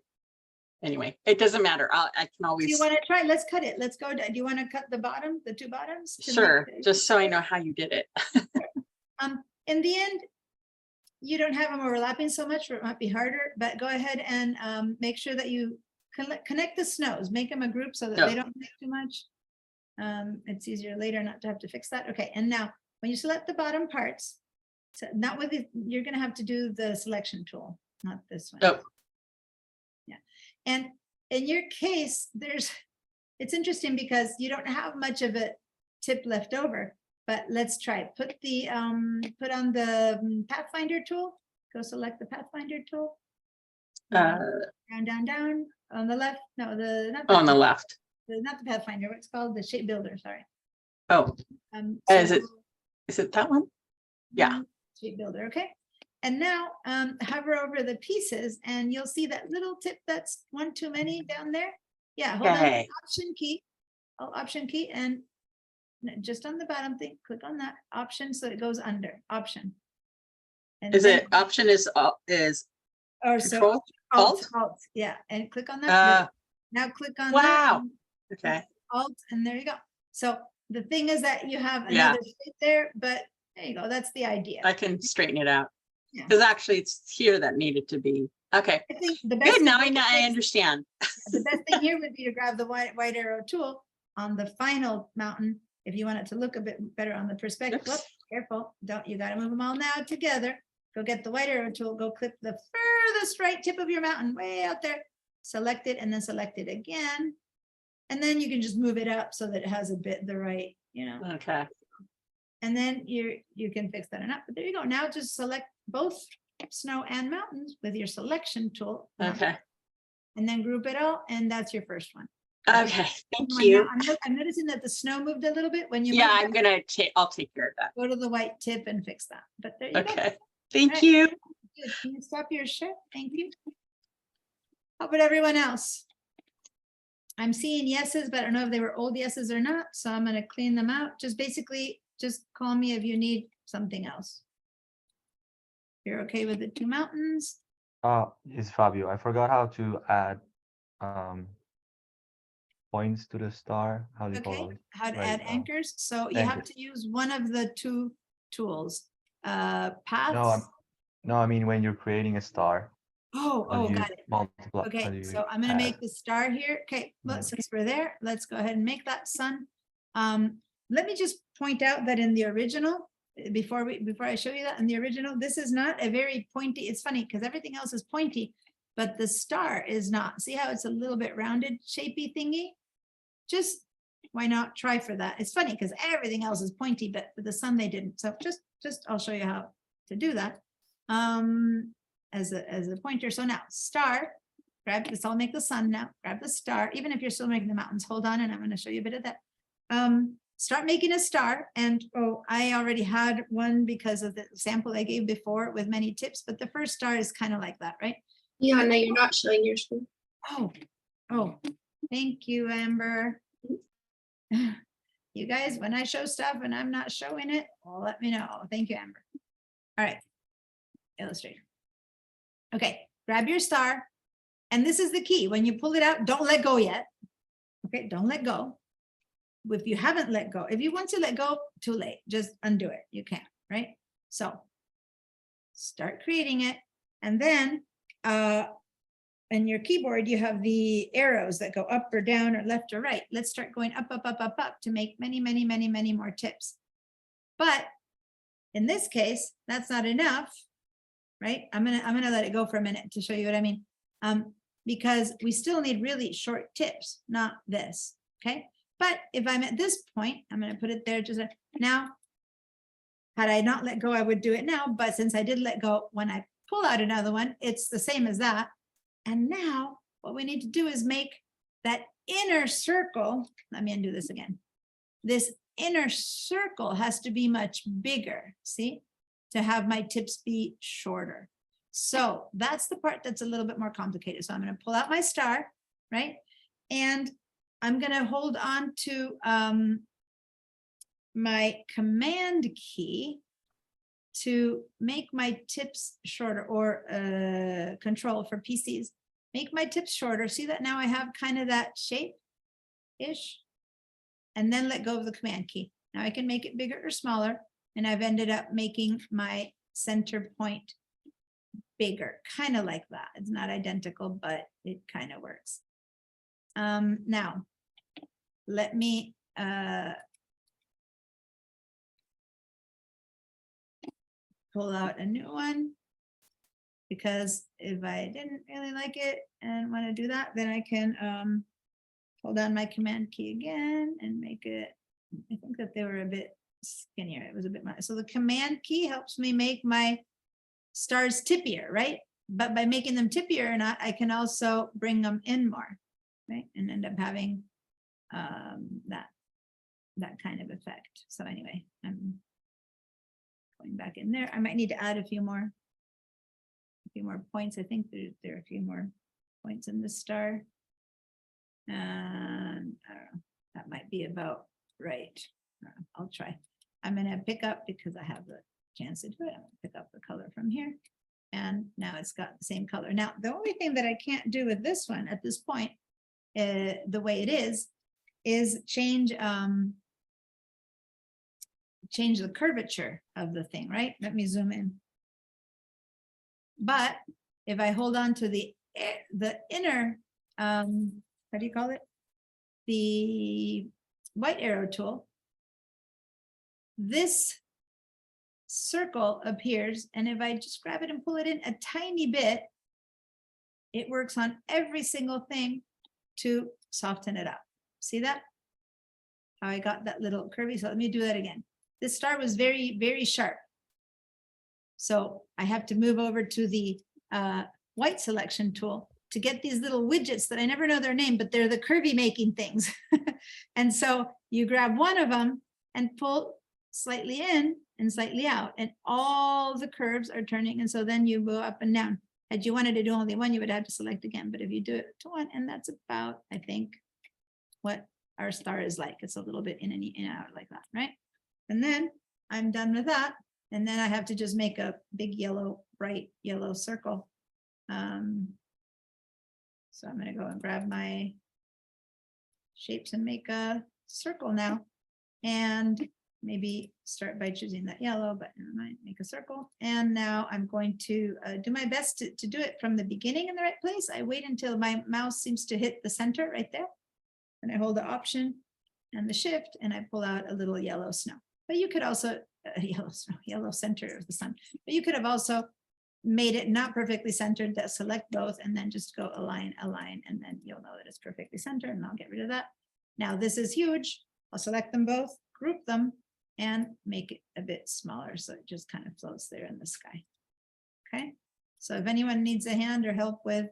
Speaker 3: anyway, it doesn't matter. I can
Speaker 1: do you
Speaker 3: always,
Speaker 1: want to try? Let's cut it. Let's go. Do you want to cut the bottom, the two bottoms? to make
Speaker 3: sure,
Speaker 1: it-
Speaker 3: just so I know how you did it.
Speaker 1: In the end, you don't have them overlapping so much, or it might be harder, but go ahead and make sure that you connect the snows, make them a group so that
Speaker 3: Yeah.
Speaker 1: they don't connect too much. It's easier later not to have to fix that. Okay, and now when you select the bottom parts, so not with it, you're gonna have to do the selection tool, not this one.
Speaker 3: Oh.
Speaker 1: Yeah, and in your case, it's interesting because you don't have much of a tip left over, but let's try it. Put on the Pathfinder tool, go select the Pathfinder tool. Down, down, on the left, no, not
Speaker 3: On the
Speaker 1: Pathfinder,
Speaker 3: left.
Speaker 1: not the Pathfinder, what's called the shape builder, sorry.
Speaker 3: Oh, Is it- is it that one? Yeah.
Speaker 1: Shape builder, okay. And now hover over the pieces and you'll see that little tip that's one too many down there. Yeah, hold on to the
Speaker 3: Okay.
Speaker 1: option key and just on the bottom thing, click on that option so it goes under option. And
Speaker 3: Is
Speaker 1: then-
Speaker 3: it option is
Speaker 1: or so
Speaker 3: control?
Speaker 1: alt, yeah, and click on that. Now click on that.
Speaker 3: Wow.
Speaker 1: and
Speaker 3: Okay.
Speaker 1: Alt, and there you go. So the thing is that you have
Speaker 3: Yeah.
Speaker 1: another shape there, but there you go. That's the idea.
Speaker 3: I can straighten it out.
Speaker 1: Yeah.
Speaker 3: Because actually it's here that needed to be. Okay.
Speaker 1: I think the best
Speaker 3: Good.
Speaker 1: thing
Speaker 3: Now
Speaker 1: here
Speaker 3: I
Speaker 1: is-
Speaker 3: understand.
Speaker 1: the best thing here would be to grab the white arrow tool on the final mountain. If you want it to look a bit better on the perspective,
Speaker 3: Oops.
Speaker 1: whoop, careful, you gotta move them all now together. Go get the white arrow tool, go clip the furthest right tip of your mountain way out there. Select it and then select it again. And then you can just move it up so that it has a bit the right,
Speaker 3: Okay.
Speaker 1: and then you can fix that enough. But there you go. Now just select both snow and mountains with your selection tool.
Speaker 3: Okay.
Speaker 1: And then group it all, and that's your first one.
Speaker 3: Okay. Thank
Speaker 1: Now,
Speaker 3: you.
Speaker 1: I'm noticing that the snow moved a little bit when you
Speaker 3: Yeah,
Speaker 1: moved
Speaker 3: I'm
Speaker 1: that,
Speaker 3: gonna I'll take care of that.
Speaker 1: go to the white tip and fix that. But there you go.
Speaker 3: Okay. Thank
Speaker 1: Right.
Speaker 3: you.
Speaker 1: Good. Can you stop your share? Thank you. How about everyone else? I'm seeing yeses, but I don't know if they were old yeses or not, so I'm gonna clean them out. Just call me if you need something else. You're okay with the two mountains?
Speaker 8: It's Fabio. I forgot how to add points to the star. How do you call
Speaker 1: Okay,
Speaker 8: it?
Speaker 1: how to
Speaker 8: Right,
Speaker 1: add anchors? So you have
Speaker 8: anchors.
Speaker 1: to use one of the two tools. Paths.
Speaker 8: No, I mean when you're creating a star. How
Speaker 1: Oh,
Speaker 8: do you
Speaker 1: got it.
Speaker 8: multiply? how do
Speaker 1: Okay,
Speaker 8: you
Speaker 1: so I'm gonna
Speaker 8: add?
Speaker 1: make the star here. Okay, well,
Speaker 8: Yeah.
Speaker 1: since we're there, let's go ahead and make that sun. Let me just point out that in the original, before I show you that, in the original, this is not a very pointy, it's funny because everything else is pointy, but the star is not. See how it's a little bit rounded, shapy thingy? Just, why not try for that? It's funny because everything else is pointy, but for the sun they didn't. So just I'll show you how to do that. As a pointer. So now star, grab this, I'll make the sun now, grab the star, even if you're still making the mountains, hold on, and I'm going to show you a bit of that. Start making a star. And I already had one because of the sample I gave before with many tips, but the first star is kind of like that, right?
Speaker 6: Yeah, no, you're not showing your screen.
Speaker 1: Oh, thank you, Amber. You guys, when I show stuff and I'm not showing it, well, let me know. Thank you, Amber. All right, Illustrator. Okay, grab your star. And this is the key. When you pull it out, don't let go yet. Okay, don't let go. If you haven't let go, if you want to let go, too late. Just undo it. You can, right? So start creating it. And then in your keyboard, you have the arrows that go up or down or left or right. Let's start going up, up, up, up, up to make many, many, many, many more tips. But in this case, that's not enough, right? I'm gonna let it go for a minute to show you what I mean. Because we still need really short tips, not this, okay? But if I'm at this point, I'm gonna put it there just now. Had I not let go, I would do it now, but since I did let go, when I pull out another one, it's the same as that. And now what we need to do is make that inner circle. Let me undo this again. This inner circle has to be much bigger, see, to have my tips be shorter. So that's the part that's a little bit more complicated. So I'm going to pull out my star, right? And I'm going to hold on to my command key to make my tips shorter, or control for PCs. Make my tips shorter. See that now I have kind of that shape-ish, and then let go of the command key. Now I can make it bigger or smaller, and I've ended up making my center point bigger, kind of like that. It's not identical, but it kind of works. Now, let me pull out a new one, because if I didn't really like it and want to do that, then I can hold down my command key again and make it. I think that they were a bit skinnier. It was a bit much. So the command key helps me make my stars tippier, right? But by making them tippier or not, I can also bring them in more, right? And end up having that kind of effect. So anyway, I'm going back in there. I might need to add a few more points. I think there are a few more points in the star. And I don't know, that might be about right. I'll try. I'm going to pick up, because I have the chance to do it. I'm going to pick up the color from here. And now it's got the same color. Now, the only thing that I can't do with this one at this point, the way it is change the curvature of the thing, right? Let me zoom in. But if I hold on to the inner, how do you call it? The white arrow tool, this circle appears, and if I just grab it and pull it in a tiny bit, it works on every single thing to soften it up. See that? How I got that little curvy. So let me do that again. This star was very, very sharp. So I have to move over to the white selection tool to get these little widgets that I never know their name, but they're the curvy making things. And so you grab one of them and pull slightly in and slightly out, and all the curves are turning. And so then you go up and down. Had you wanted to do only one, you would have to select again. But if you do it to one, and that's about, I think, what our star is like. It's a little bit in and out like that, right? And then I'm done with that. And then I have to just make a big yellow, bright yellow circle. So I'm going to go and grab my shapes and make a circle now. And maybe start by choosing that yellow, but never mind, make a circle. And now I'm going to do my best to do it from the beginning in the right place. I wait until my mouse seems to hit the center right there. And I hold the Option and the Shift, and I pull out a little yellow snow. But you could also, yellow center of the sun. But you could have also made it not perfectly centered, that select both and then just go align, and then you'll know that it's perfectly centered, and I'll get rid of that. Now this is huge. I'll select them both, group them, and make it a bit smaller so it just kind of floats there in the sky. Okay, so if anyone needs a hand or help with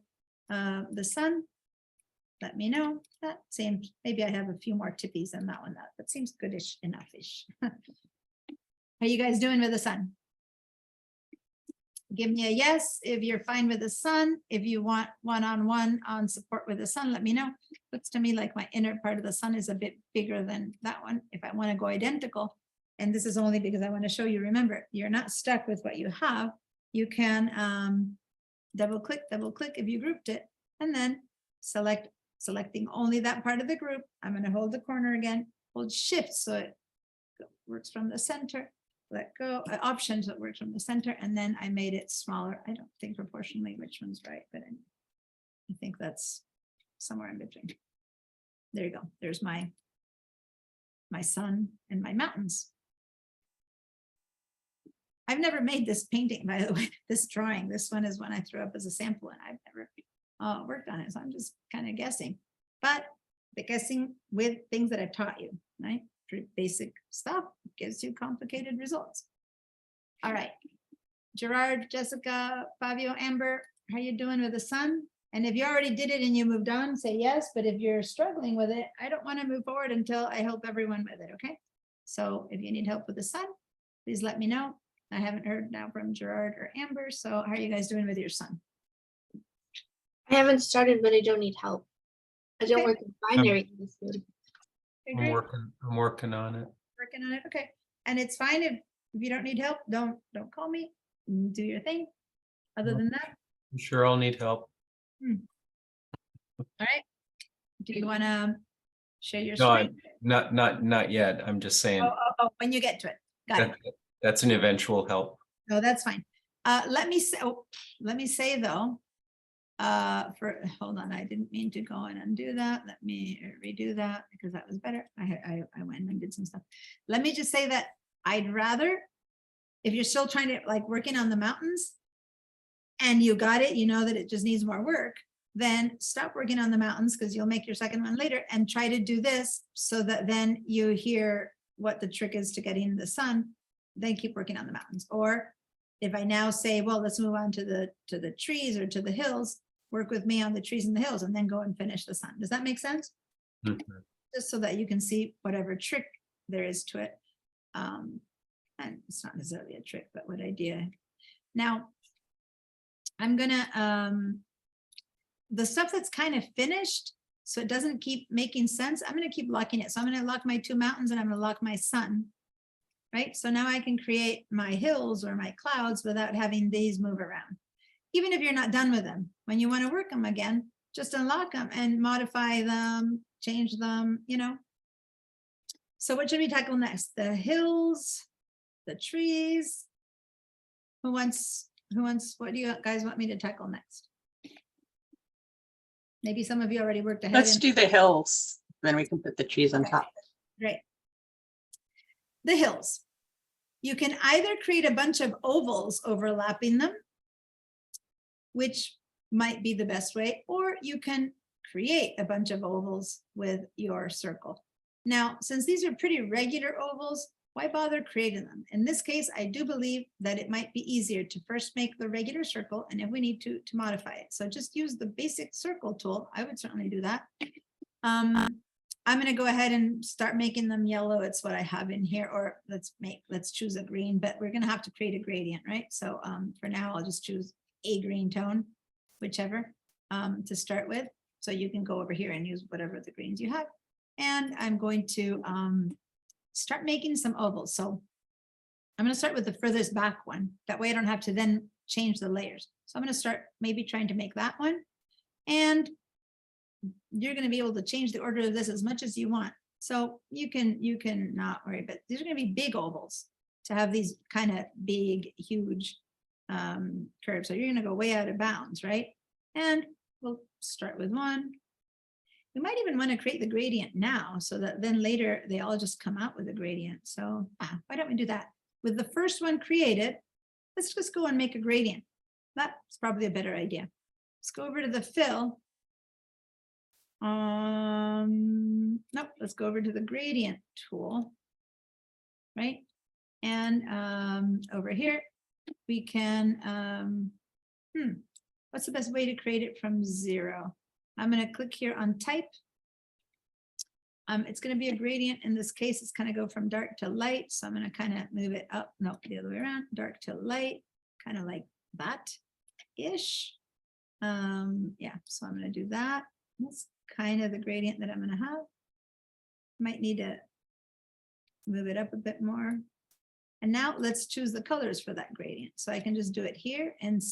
Speaker 1: the sun, let me know. That seems, maybe I have a few more tippies than that one. That seems goodish enough-ish. How you guys doing with the sun? Give me a yes if you're fine with the sun. If you want one-on-one on support with the sun, let me know. Looks to me like my inner part of the sun is a bit bigger than that one. If I want to go identical, and this is only because I want to show you, remember, you're not stuck with what you have. You can double click if you grouped it, and then selecting only that part of the group. I'm going to hold the corner again, hold Shift so it works from the center. Let go, Option so it works from the center, and then I made it smaller. I don't think proportionally which one's right, but I think that's somewhere in between. There you go. There's my sun and my mountains. I've never made this painting, by the way, this drawing. This one is one I threw up as a sample and I've never worked on it. So I'm just kind of guessing, but the guessing with things that I've taught you, right? Pretty basic stuff gives you complicated results. All right. Gerard, Jessica, Fabio, Amber, how you doing with the sun? And if you already did it and you moved on, say yes. But if you're struggling with it, I don't want to move forward until I help everyone with it. Okay. So if you need help with the sun, please let me know. I haven't heard now from Gerard or Amber. So how are you guys doing with your sun?
Speaker 6: I haven't started, but I don't need help. I don't
Speaker 1: Okay.
Speaker 6: work in binary. in this field.
Speaker 1: Okay,
Speaker 7: I'm
Speaker 1: great.
Speaker 7: working on it.
Speaker 1: Working on it. Okay. And it's fine if you don't need help, don't call me. Do your thing. Other than that,
Speaker 7: I'm sure I'll need help.
Speaker 1: all right. Do you want to share your
Speaker 7: No,
Speaker 1: screen?
Speaker 7: not yet. I'm just saying
Speaker 1: When you get to it. Got it.
Speaker 7: that's an eventual help.
Speaker 1: No, that's fine. Let me say though, hold on, I didn't mean to go and undo that. Let me redo that because that was better. I went and did some stuff. Let me just say that I'd rather, if you're still trying to like working on the mountains and you got it, you know that it just needs more work, then stop working on the mountains because you'll make your second one later and try to do this so that then you hear what the trick is to getting the sun, then keep working on the mountains. Or if I now say, well, let's move on to the trees or to the hills, work with me on the trees and the hills and then go and finish the sun. Does that make sense?
Speaker 7: Mhm.
Speaker 1: Just so that you can see whatever trick there is to it. And it's not necessarily a trick, but what idea. Now, I'm gonna, the stuff that's kind of finished, so it doesn't keep making sense, I'm gonna keep locking it. So I'm gonna lock my two mountains and I'm gonna lock my sun, right? So now I can create my hills or my clouds without having these move around. Even if you're not done with them, when you wanna work them again, just unlock them and modify them, change them, you know? So what should we tackle next? The hills, the trees? Who wants, what do you guys want me to tackle next? Maybe some of you already worked ahead.
Speaker 3: Let's
Speaker 1: and-
Speaker 3: do the hills, then we can put the trees on
Speaker 1: Okay.
Speaker 3: top.
Speaker 1: Great. The hills. You can either create a bunch of ovals overlapping them, which might be the best way, or you can create a bunch of ovals with your circle. Now, since these are pretty regular ovals, why bother creating them? In this case, I do believe that it might be easier to first make the regular circle, and if we need to modify it. So just use the basic circle tool. I would certainly do that. I'm going to go ahead and start making them yellow. It's what I have in here, or let's choose a green, but we're going to have to create a gradient, right? So for now, I'll just choose a green tone, whichever, to start with. So you can go over here and use whatever the greens you have. And I'm going to start making some ovals. So I'm going to start with the furthest back one. That way I don't have to then change the layers. So I'm going to start maybe trying to make that one. And you're going to be able to change the order of this as much as you want. So you can not worry, but these are going to be big ovals to have these kind of big, huge curves. So you're going to go way out of bounds, right? And we'll start with one. We might even want to create the gradient now so that then later they all just come out with a gradient. So why don't we do that? With the first one created, let's just go and make a gradient. That's probably a better idea. Let's go over to the fill. Nope, let's go over to the gradient tool, right? And over here, we can, what's the best way to create it from 0? I'm going to click here on type. It's going to be a gradient. In this case, it's going to go from dark to light. So I'm going to kind of move it up. No, the other way around, dark to light, kind of like that-ish. Yeah, so I'm going to do that. That's kind of the gradient that I'm going to have. Might need to move it up a bit more. And now let's choose the colors for that gradient. So I can just do it here and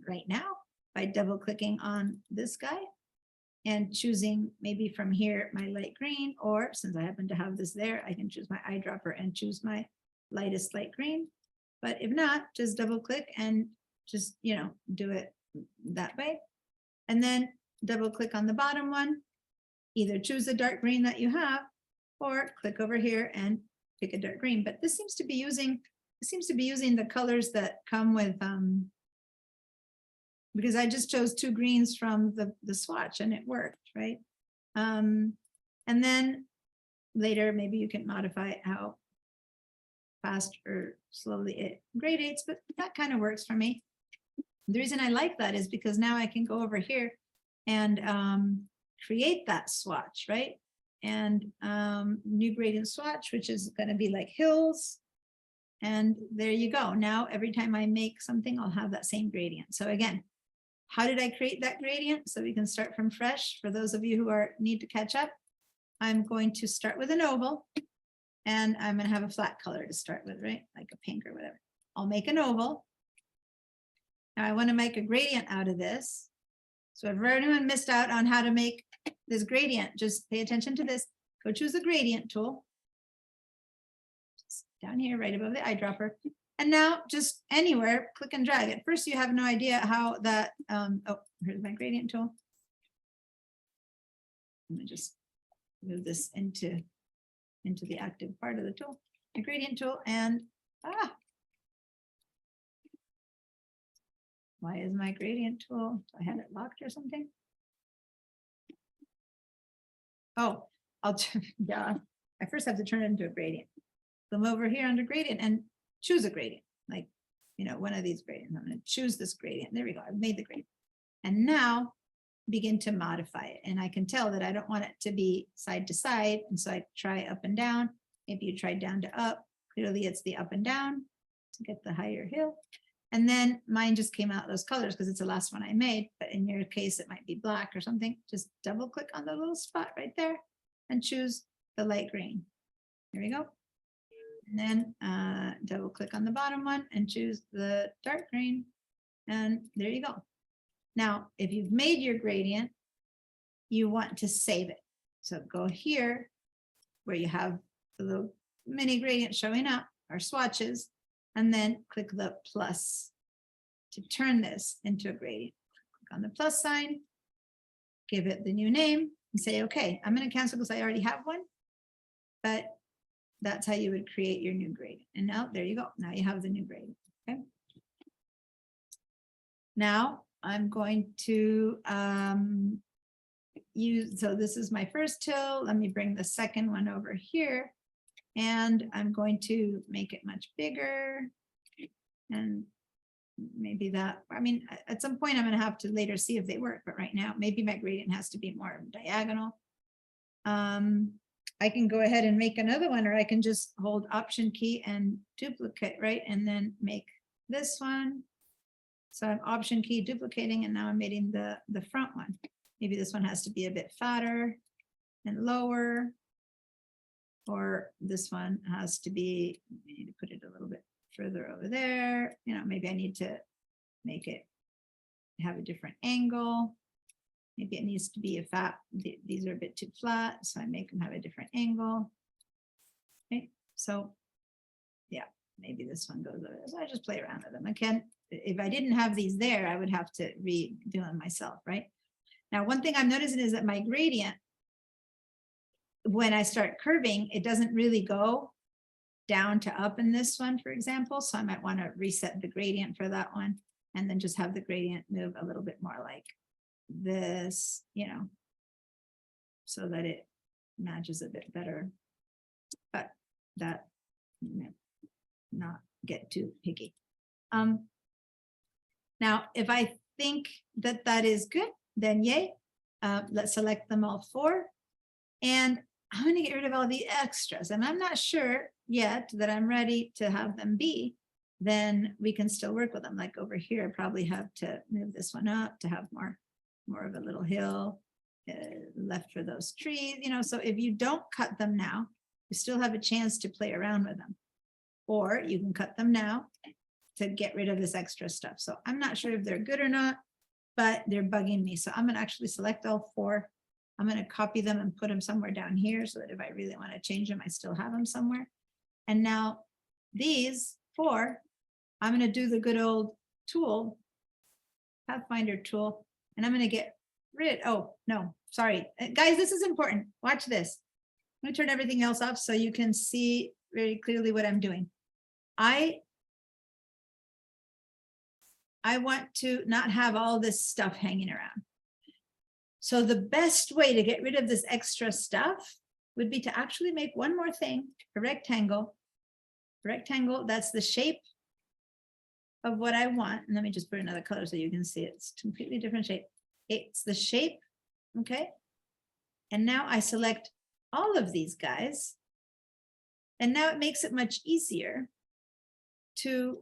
Speaker 1: right now by double clicking on this guy and choosing maybe from here my light green, or since I happen to have this there, I can choose my eyedropper and choose my lightest light green. But if not, just double click and just, do it that way. And then double click on the bottom one. Either choose the dark green that you have or click over here and pick a dark green. But this seems to be using the colors that come with because I just chose 2 greens from the swatch and it worked, right? And then later, maybe you can modify how fast or slowly it gradates, but that kind of works for me. The reason I like that is because now I can go over here and create that swatch, right? And new gradient swatch, which is going to be like hills. And there you go. Now, every time I make something, I'll have that same gradient. So again, how did I create that gradient? So we can start from fresh. For those of you who need to catch up, I'm going to start with an oval and I'm going to have a flat color to start with, right? Like a pink or whatever. I'll make an oval. Now I want to make a gradient out of this. So if anyone missed out on how to make this gradient, just pay attention to this. Go choose the gradient tool. Just down here, right above the eyedropper. And now just anywhere, click and drag. At first you have no idea how that, oh, here's my gradient tool. Let me just move this into the active part of the tool, the gradient tool, and why is my gradient tool? I had it locked or something. Oh, yeah. I first have to turn it into a gradient. Come over here under gradient and choose a gradient, like, one of these gradients. I'm going to choose this gradient. There we go. I've made the gradient. And now begin to modify it. And I can tell that I don't want it to be side to side. And so I try up and down. If you try down to up, clearly it's the up and down to get the higher hill. And then mine just came out those colors because it's the last one I made. But in your case, it might be black or something. Just double click on the little spot right there and choose the light green. There we go. And then double click on the bottom one and choose the dark green. And there you go. Now, if you've made your gradient, you want to save it. So go here where you have the little mini gradient showing up, or swatches, and then click the plus to turn this into a gradient. Click on the plus sign, give it the new name, and say, okay, I'm going to cancel because I already have one. But that's how you would create your new gradient. And now there you go. Now you have the new gradient. Okay. Now I'm going to so this is my first hill. Let me bring the second one over here. And I'm going to make it much bigger. And maybe that, I mean, at some point I'm going to have to later see if they work. But right now, maybe my gradient has to be more diagonal. I can go ahead and make another one, or I can just hold Option key and duplicate, right? And then make this one. So I'm Option key duplicating, and now I'm making the front one. Maybe this one has to be a bit fatter and lower, or this one has to be, I need to put it a little bit further over there. Maybe I need to make it have a different angle. Maybe it needs to be a fat, these are a bit too flat, so I make them have a different angle. Okay, so yeah, maybe this one goes over there. So I just play around with them. Again, if I didn't have these there, I would have to redo them myself, right? Now, one thing I'm noticing is that my gradient, when I start curving, it doesn't really go down to up in this one, for example. So I might want to reset the gradient for that one and then just have the gradient move a little bit more like this, so that it matches a bit better. But that, not get too picky. Now, if I think that that is good, then yay. Let's select them all 4. And I'm going to get rid of all the extras. And I'm not sure yet that I'm ready to have them be. Then we can still work with them. Like over here, I probably have to move this one up to have more of a little hill left for those trees. So if you don't cut them now, you still have a chance to play around with them. Or you can cut them now to get rid of this extra stuff. So I'm not sure if they're good or not, but they're bugging me. So I'm going to actually select all 4. I'm going to copy them and put them somewhere down here so that if I really want to change them, I still have them somewhere. And now these 4, I'm going to do the good old tool, Pathfinder tool, And I'm gonna get rid, oh, no, sorry. Guys, this is important. Watch this. I'm gonna turn everything else off so you can see very clearly what I'm doing. I want to not have all this stuff hanging around. So the best way to get rid of this extra stuff would be to actually make one more thing, a rectangle. Rectangle, that's the shape of what I want. And let me just put another color so you can see it. It's a completely different shape. It's the shape, okay? And now I select all of these guys. And now it makes it much easier to,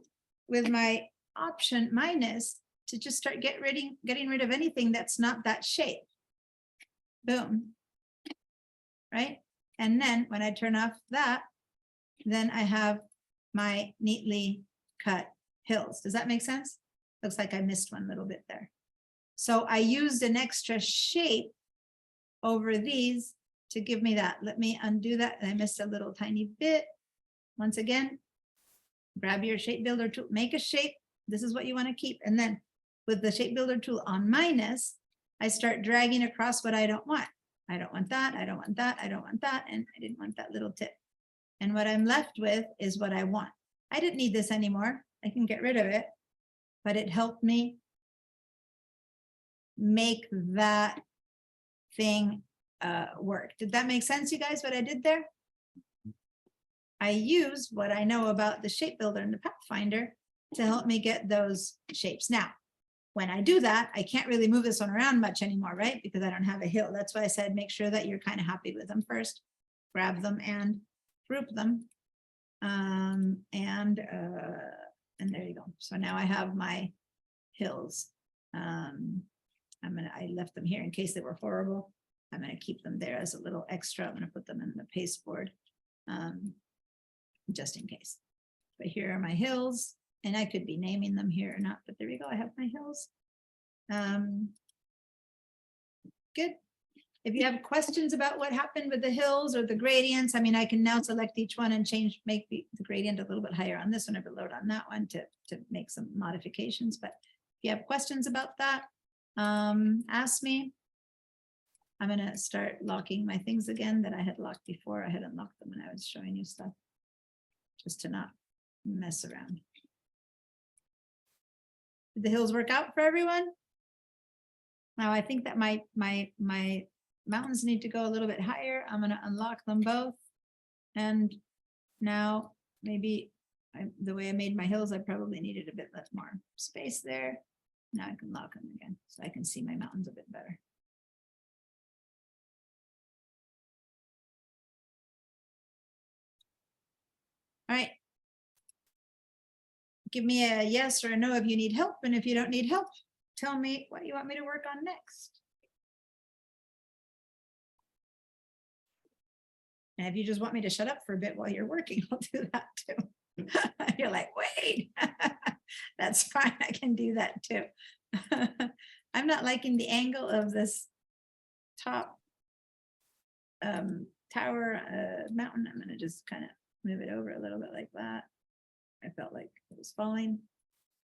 Speaker 1: with my option minus, to just start getting rid of anything that's not that shape. Boom. Right? And then when I turn off that, then I have my neatly cut hills. Does that make sense? Looks like I missed one little bit there. So I used an extra shape over these to give me that. Let me undo that. I missed a little tiny bit. Once again, grab your shape builder tool, make a shape. This is what you want to keep. And then with the shape builder tool on minus, I start dragging across what I don't want. I don't want that. I don't want that. I don't want that. And I didn't want that little tip. And what I'm left with is what I want. I didn't need this anymore. I can get rid of it, but it helped me make that thing work. Did that make sense, you guys, what I did there? I use what I know about the shape builder and the Pathfinder to help me get those shapes. Now, when I do that, I can't really move this one around much anymore, right? Because I don't have a hill. That's why I said, make sure that you're kind of happy with them first. Grab them and group them. And there you go. So now I have my hills. I left them here in case they were horrible. I'm gonna keep them there as a little extra. I'm gonna put them in the pasteboard just in case. But here are my hills, and I could be naming them here or not, but there we go. I have my hills. Good. If you have questions about what happened with the hills or the gradients, I mean, I can now select each one and make the gradient a little bit higher on this one, or load on that one to make some modifications. But if you have questions about that, ask me. I'm gonna start locking my things again that I had locked before. I had unlocked them when I was showing you stuff, just to not mess around. Did the hills work out for everyone? Now I think that my mountains need to go a little bit higher. I'm gonna unlock them both. And now maybe the way I made my hills, I probably needed a bit more space there. Now I can lock them again so I can see my mountains a bit better. All right. Give me a yes or a no if you need help. And if you don't need help, tell me what you want me to work on next. And if you just want me to shut up for a bit while you're working, I'll do that too. You're like, wait, that's fine. I can do that too. I'm not liking the angle of this top tower mountain. I'm going to just kind of move it over a little bit like that. I felt like it was falling.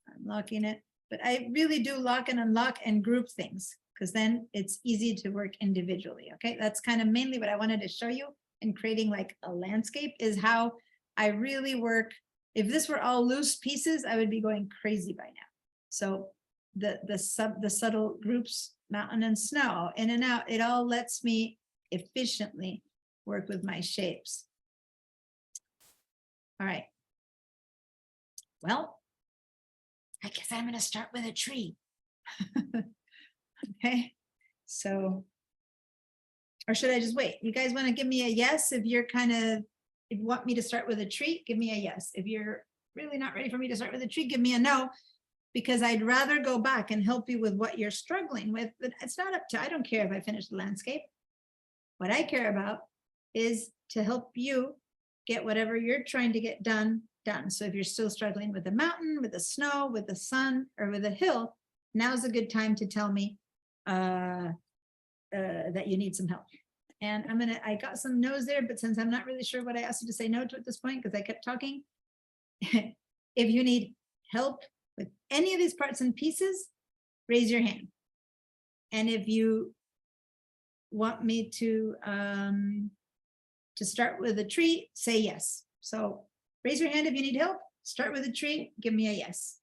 Speaker 1: I'm locking it, but I really do lock and unlock and group things because then it's easy to work individually. Okay, that's kind of mainly what I wanted to show you in creating like a landscape is how I really work. If this were all loose pieces, I would be going crazy by now. So the subtle groups, mountain and snow, in and out, it all lets me efficiently work with my shapes. All right. Well, I guess I'm going to start with a tree. Okay, so, or should I just wait? You guys want to give me a yes if you're if you want me to start with a tree, give me a yes. If you're really not ready for me to start with a tree, give me a no, because I'd rather go back and help you with what you're struggling with. But it's not up to, I don't care if I finish the landscape. What I care about is to help you get whatever you're trying to get done. So if you're still struggling with the mountain, with the snow, with the sun, or with a hill, now's a good time to tell me that you need some help. And I got some no's there, but since I'm not really sure what I asked you to say no to at this point, because I kept talking, if you need help with any of these parts and pieces, raise your hand. And if you want me to start with a tree, say yes. So raise your hand if you need help. Start with a tree, give me a yes.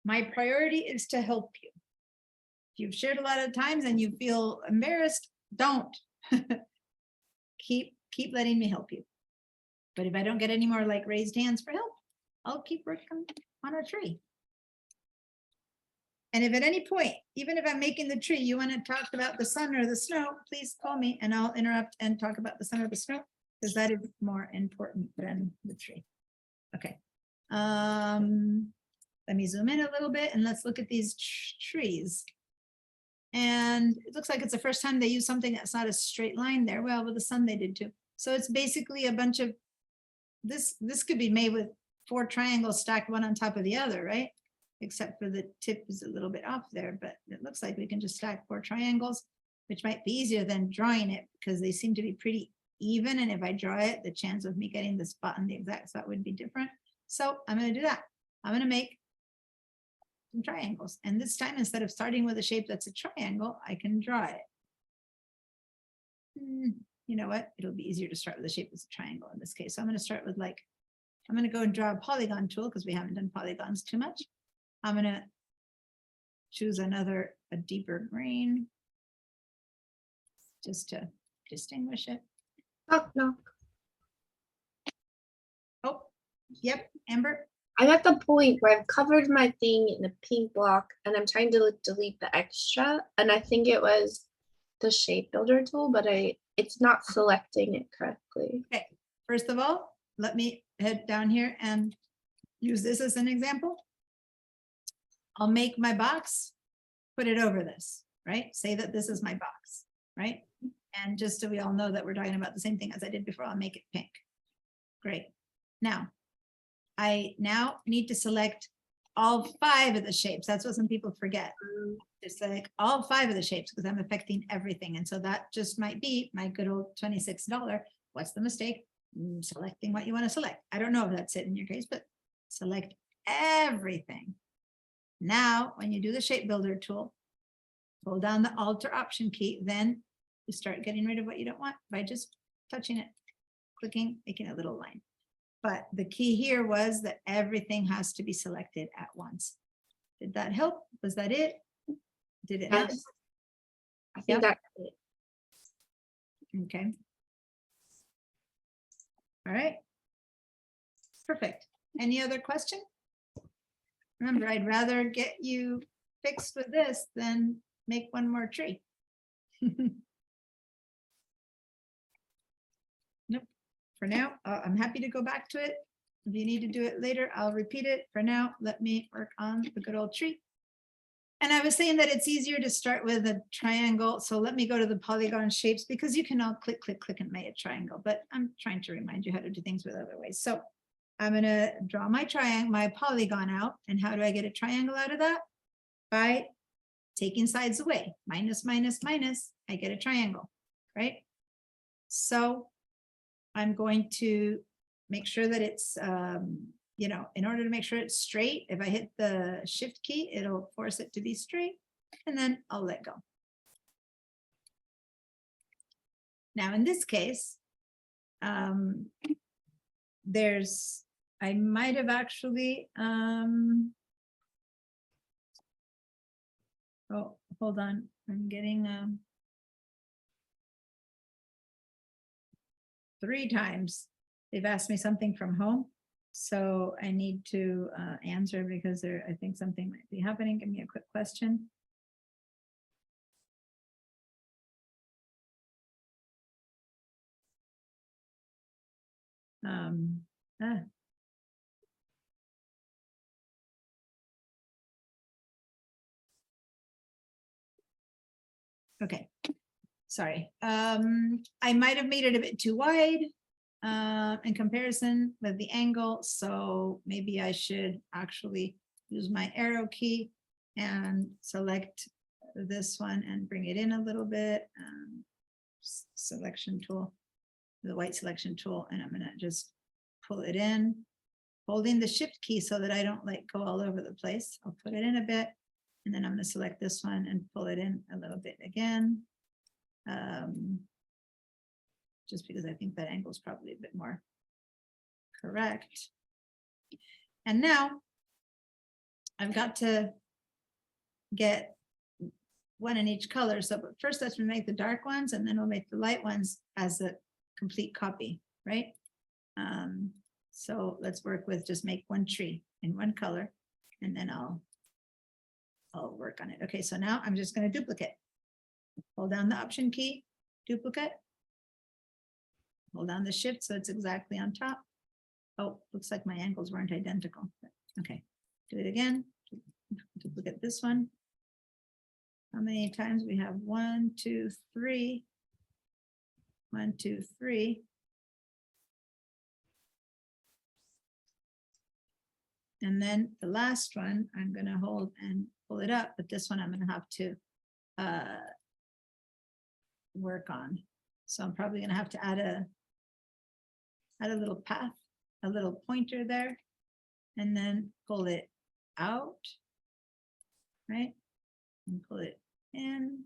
Speaker 1: My priority is to help you. If you've shared a lot of times and you feel embarrassed, don't. Keep letting me help you. But if I don't get any more like raised hands for help, I'll keep working on a tree. And if at any point, even if I'm making the tree, you want to talk about the sun or the snow, please call me and I'll interrupt and talk about the sun or the snow, because that is more important than the tree. Okay. Let me zoom in a little bit and let's look at these trees. And it looks like it's the first time they use something that's not a straight line there. Well, with the sun they did too. So it's basically a bunch of, this could be made with 4 triangles stacked one on top of the other, right? Except for the tip is a little bit off there, but it looks like we can just stack 4 triangles, which might be easier than drawing it because they seem to be pretty even. And if I draw it, the chance of me getting the spot in the exact spot would be different. So I'm going to do that. I'm going to make some triangles. And this time, instead of starting with a shape that's a triangle, I can draw it. You know what? It'll be easier to start with a shape that's a triangle in this case. So I'm going to start with I'm going to go and draw a polygon tool because we haven't done polygons too much. I'm going to choose a deeper green just to distinguish it.
Speaker 6: Knock, knock.
Speaker 1: Oh, yep, Amber.
Speaker 6: I'm at the point where I've covered my thing in a pink block and I'm trying to delete the extra. And I think it was the shape builder tool, but it's not selecting it correctly.
Speaker 1: Okay, first of all, let me head down here and use this as an example. I'll make my box, put it over this, right? Say that this is my box, right? And just so we all know that we're talking about the same thing as I did before, I'll make it pink. Great. Now, I now need to select all 5 of the shapes. That's what some people forget. Just select all 5 of the shapes because I'm affecting everything. And so that just might be my good old $26. What's the mistake? Selecting what you want to select. I don't know if that's it in your case, but select everything. Now, when you do the shape builder tool, hold down the Alt or Option key, then you start getting rid of what you don't want by just touching it, clicking, making a little line. But the key here was that everything has to be selected at once. Did that help? Was that it? Did it not?
Speaker 6: Yes. I think
Speaker 1: Yep.
Speaker 6: that's it.
Speaker 1: Okay. All right. Perfect. Any other question? Remember, I'd rather get you fixed with this than make one more tree. Nope. For now, I'm happy to go back to it. If you need to do it later, I'll repeat it. For now, let me work on the good old tree. And I was saying that it's easier to start with a triangle. So let me go to the polygon shapes because you can all click, click, click and make a triangle. But I'm trying to remind you how to do things with other ways. So I'm going to draw my triangle, my polygon out. And how do I get a triangle out of that? By taking sides away. Minus, minus, minus. I get a triangle, right? So I'm going to make sure that it's, in order to make sure it's straight, if I hit the Shift key, it'll force it to be straight, and then I'll let go. Now, in this case, I might have actually, oh, hold on, I'm getting 3 times they've asked me something from home. So I need to answer because I think something might be happening. Give me a quick question. Okay, sorry. I might have made it a bit too wide in comparison with the angle. So maybe I should actually use my arrow key and select this one and bring it in a little bit. Selection tool, the white selection tool, and I'm gonna just pull it in, holding the shift key so that I don't like go all over the place. I'll put it in a bit. And then I'm going to select this one and pull it in a little bit again. Just because I think that angle is probably a bit more correct. And now I've got to get one in each color. So but first let's make the dark ones and then we'll make the light ones as a complete copy, right? So let's work with just make one tree in one color and then I'll work on it. Okay, so now I'm just going to duplicate. Hold down the Option key, duplicate. Hold down the Shift so it's exactly on top. Oh, looks like my angles weren't identical. Okay, do it again. Duplicate this one. How many times we have? 1, 2, 3. 1, 2, 3. And then the last one, I'm going to hold and pull it up, but this one I'm going to have to work on. So I'm probably going to have to add a little path, a little pointer there, and then pull it out, right? And pull it in.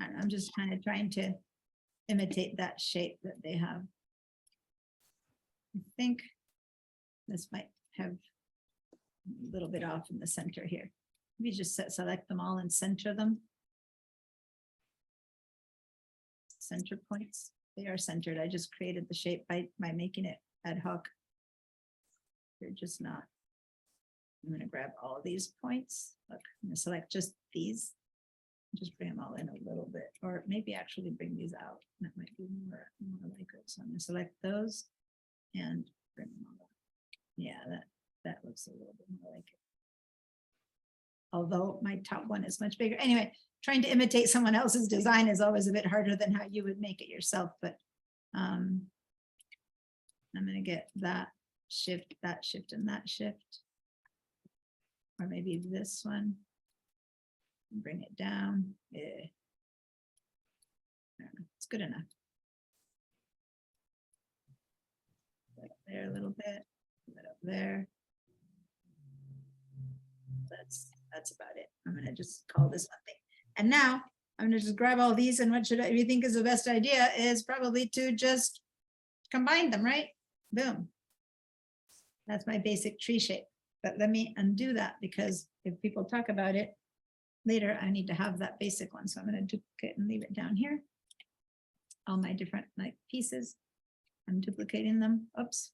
Speaker 1: And I'm just kind of trying to imitate that shape that they have. I think this might have a little bit off in the center here. Maybe just select them all and center them. Center points. They are centered. I just created the shape by making it ad hoc. They're just not. I'm going to grab all these points. Look, I'm going to select just these. Just bring them all in a little bit, or maybe actually bring these out. That might be more like it. So I'm going to select those and bring them all up. Yeah, that looks a little bit more like it. Although my top one is much bigger. Anyway, trying to imitate someone else's design is always a bit harder than how you would make it yourself. But I'm going to get that shift, and that shift. Or maybe this one. Bring it down. Yeah. It's good enough. Put it up there a little bit. Put it up there. That's about it. I'm going to just call this one thing. And now I'm going to just grab all these, and what should you think is the best idea is probably to just combine them, right? Boom. That's my basic tree shape. But let me undo that, because if people talk about it later, I need to have that basic one. So I'm going to duplicate and leave it down here. All my different like pieces. I'm duplicating them. Oops.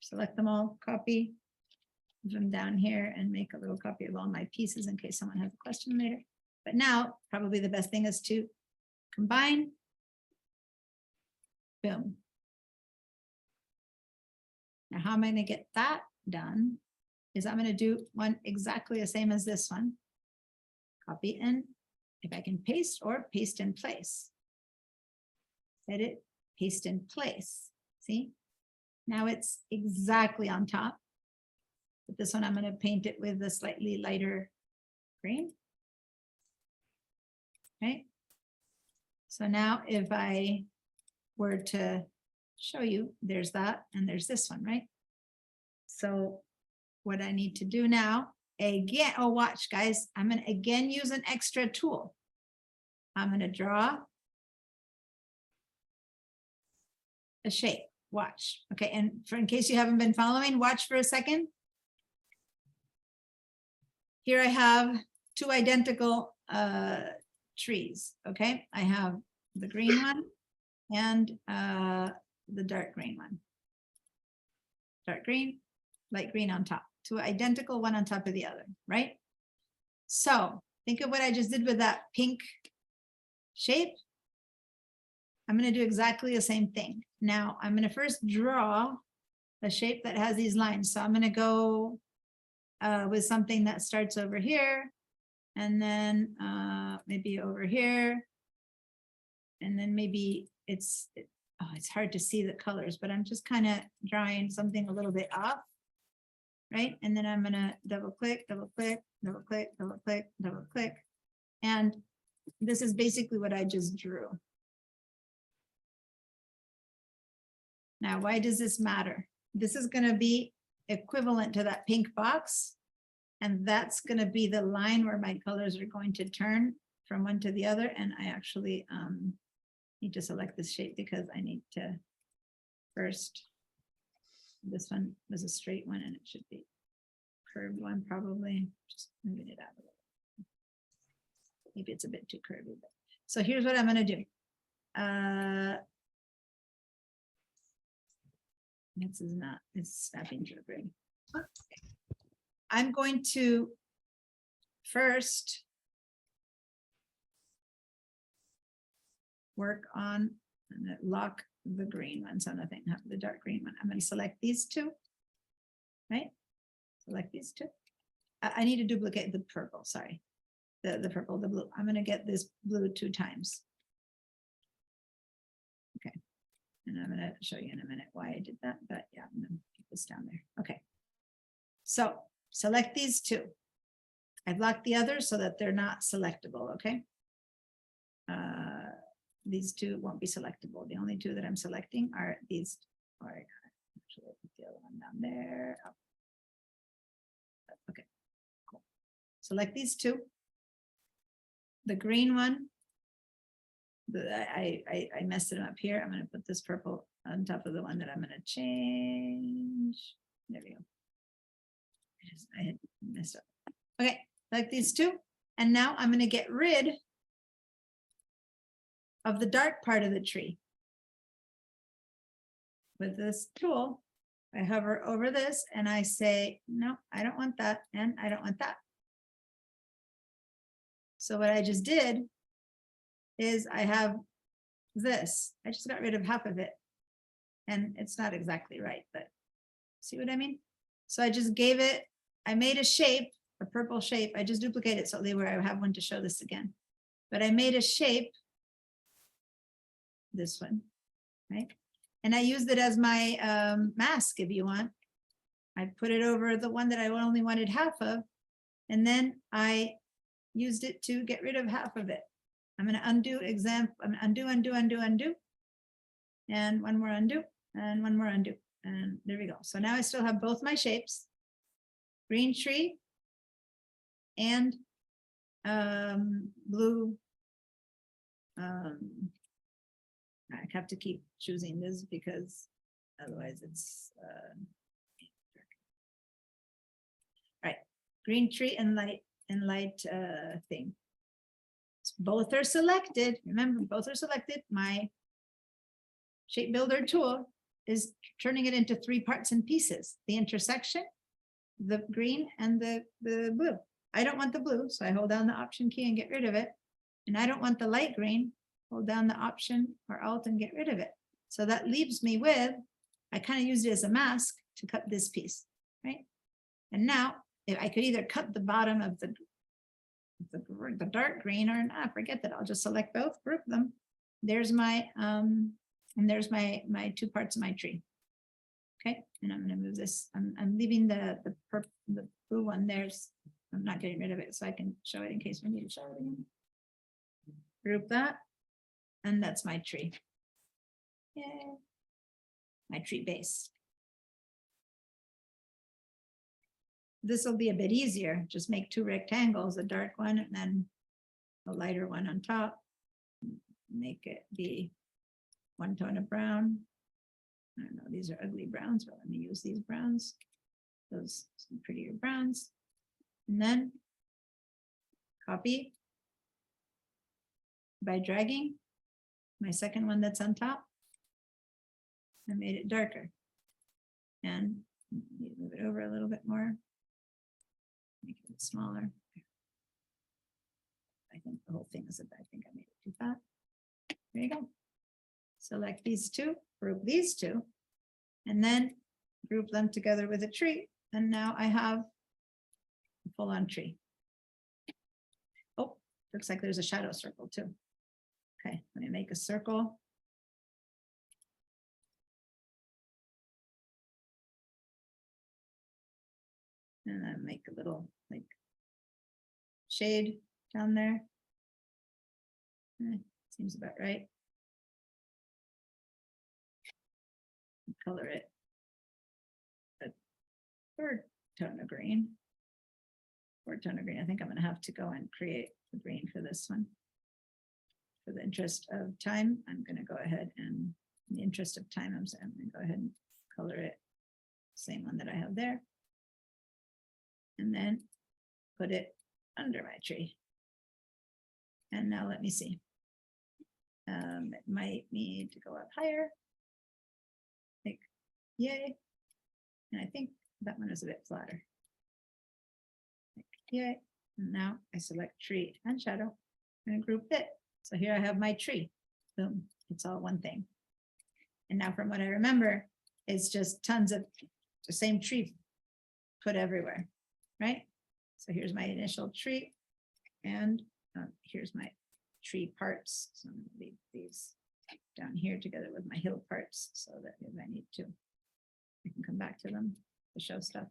Speaker 1: Select them all, copy them down here, and make a little copy of all my pieces in case someone has a question later. But now probably the best thing is to combine. Boom. Now how am I going to get that done? Is I'm going to do one exactly the same as this one. Copy in, if I can paste, or paste in place. Edit, paste in place. See? Now it's exactly on top. But this one I'm going to paint it with a slightly lighter green. Okay. So now if I were to show you, there's that, and there's this one, right? So what I need to do now, again, oh, watch guys, I'm going to again use an extra tool. I'm going to draw a shape. Watch. Okay, and in case you haven't been following, watch for a second. Here I have two identical trees. Okay, I have the green one and the dark green one. Dark green, light green on top. Two identical, one on top of the other, right? So think of what I just did with that pink shape. I'm going to do exactly the same thing. Now I'm going to first draw a shape that has these lines. So I'm going to go with something that starts over here, and then maybe over here, and then maybe it's hard to see the colors, but I'm just kind of drawing something a little bit off, right? And then I'm going to double click, double click, double click, double click, double click, and this is basically what I just drew. Now, why does this matter? This is gonna be equivalent to that pink box. And that's gonna be the line where my colors are going to turn from one to the other. And I actually need to select this shape because I need to first. This one was a straight one and it should be curved one probably. Just moving it out a little. Maybe it's a bit too curvy. But. So here's what I'm gonna do. This is not, it's snapping to the grid. I'm going to first work on and lock the green one, so nothing, the dark green one. I'm going to select these two, right? Select these two. I need to duplicate the purple, sorry. The purple, the blue. I'm going to get this blue 2 times. Okay. And I'm going to show you in a minute why I did that, but yeah, I'm going to keep this down there. Okay. So select these 2. I've locked the others so that they're not selectable, okay? These 2 won't be selectable. The only 2 that I'm selecting are these. All right, actually, I'll put the other one down there. Oh. Okay, cool. Select these 2. The green one, I messed it up here. I'm going to put this purple on top of the one that I'm going to change. There we go. I had messed up. Okay, like these 2. And now I'm going to get rid of the dark part of the tree. With this tool, I hover over this and I say, no, I don't want that. And I don't want that. So what I just did is I have this. I just got rid of half of it. And it's not exactly right, but see what I mean? So I just gave it, I made a shape, a purple shape. I just duplicated it so they were, I have one to show this again. But I made a shape, this one, right? And I used it as my mask, if you want. I put it over the one that I only wanted half of. And then I used it to get rid of half of it. I'm going to undo undo. And one more undo and one more undo. And there we go. So now I still have both my shapes, green tree and blue. I have to keep choosing this because otherwise it's right. Green tree and light thing. Both are selected. Remember, both are selected. My shape builder tool is turning it into 3 parts and pieces. The intersection, the green, and the blue. I don't want the blue, so I hold down the Option key and get rid of it. And I don't want the light green, hold down the Option or Alt and get rid of it. So that leaves me with, I kind of used it as a mask to cut this piece, right? And now, if I could either cut the bottom of the dark green or not, forget that. I'll just select both, group them. There's my, and there's my 2 parts of my tree. Okay, and I'm going to move this. I'm leaving the blue one. I'm not getting rid of it so I can show it in case we need to show it again. Group that, and that's my tree. Yay. My tree base. This will be a bit easier. Just make 2 rectangles, a dark one and then a lighter one on top. Make it be 1 tone of brown. I don't know, these are ugly browns, but let me use these browns. Those some prettier browns. And then copy by dragging my second one that's on top. I made it darker. And move it over a little bit more. Make it smaller. I think the whole thing is I think I made it too fat. There you go. Select these 2, group these 2, and then group them together with a tree. And now I have a full-on tree. Oh, looks like there's a shadow circle too. Okay, let me make a circle. And then make a little like shade down there. Seems about right. color it a third tone of green. Fourth tone of green. I think I'm gonna have to go and create the green for this one. For the interest of time, I'm gonna go ahead and, in the interest of time, I'm gonna go ahead and color it. Same one that I have there. And then put it under my tree. And now let me see. It might need to go up higher. Like, yay. And I think that one is a bit flatter. Like, yay. And now I select tree and shadow and group it. So here I have my tree. Boom, it's all one thing. And now from what I remember, it's just tons of the same tree put everywhere, right? So here's my initial tree and here's my tree parts. So I'm gonna leave these down here together with my hill parts so that if I need to, I can come back to them to show stuff.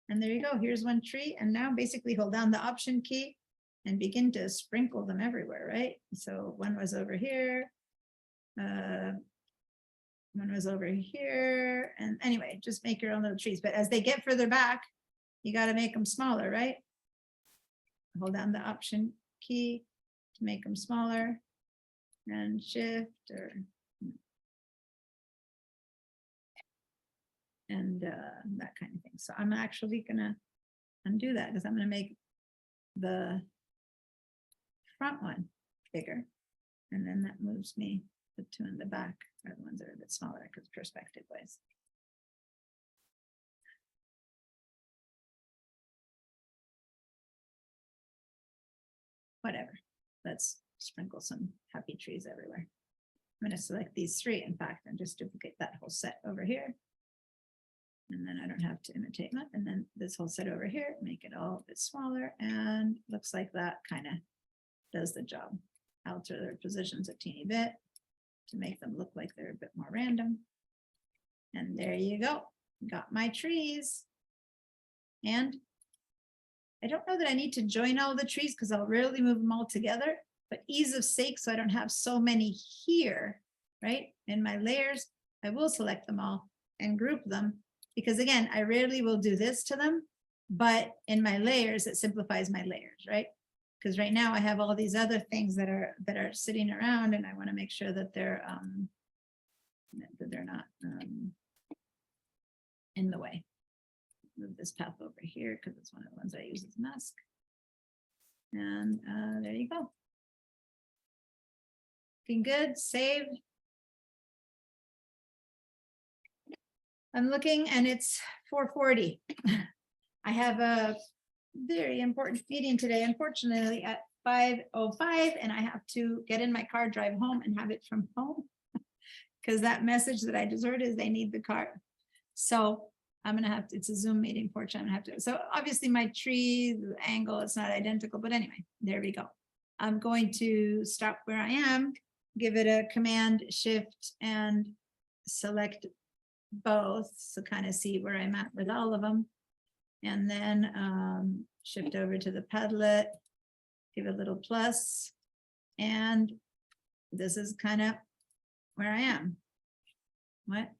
Speaker 1: And there you go, here's one tree. And now basically hold down the Option key and begin to sprinkle them everywhere, right? So one was over here. One was over here. And anyway, just make your own little trees. But as they get further back, you got to make them smaller, right? Hold down the Option key to make them smaller and shift and that kind of thing. So I'm actually gonna undo that because I'm gonna make the front one bigger. And then that moves me the two in the back are the ones that are a bit smaller because perspective wise. Whatever, let's sprinkle some happy trees everywhere. I'm going to select these three, in fact, and just duplicate that whole set over here. And then I don't have to imitate much. And then this whole set over here, make it all a bit smaller. And looks like that kind of does the job. Alter their positions a teeny bit to make them look like they're a bit more random. And there you go. Got my trees. And I don't know that I need to join all the trees because I'll rarely move them all together, but ease of sake, so I don't have so many here, right? In my layers, I will select them all and group them because again, I rarely will do this to them, but in my layers, it simplifies my layers, right? Because right now I have all these other things that are sitting around and I want to make sure that they're not in the way. Move this path over here because it's one of the ones I use as mask. And there you go. Looking good, save. I'm looking and it's 4:40. I have a very important meeting today, unfortunately at 5:05, and I have to get in my car, drive home and have it from home because that message that I just heard is they need the car. So I'm gonna have to, it's a Zoom meeting, fortunately, I'm gonna have to, so obviously my tree, the angle, it's not identical, but anyway, there we go. I'm going to stop where I am, give it a Command Shift and select both, so kind of see where I'm at with all of them. And then shift over to the Padlet, give it a little plus, and this is kind of where I am. What?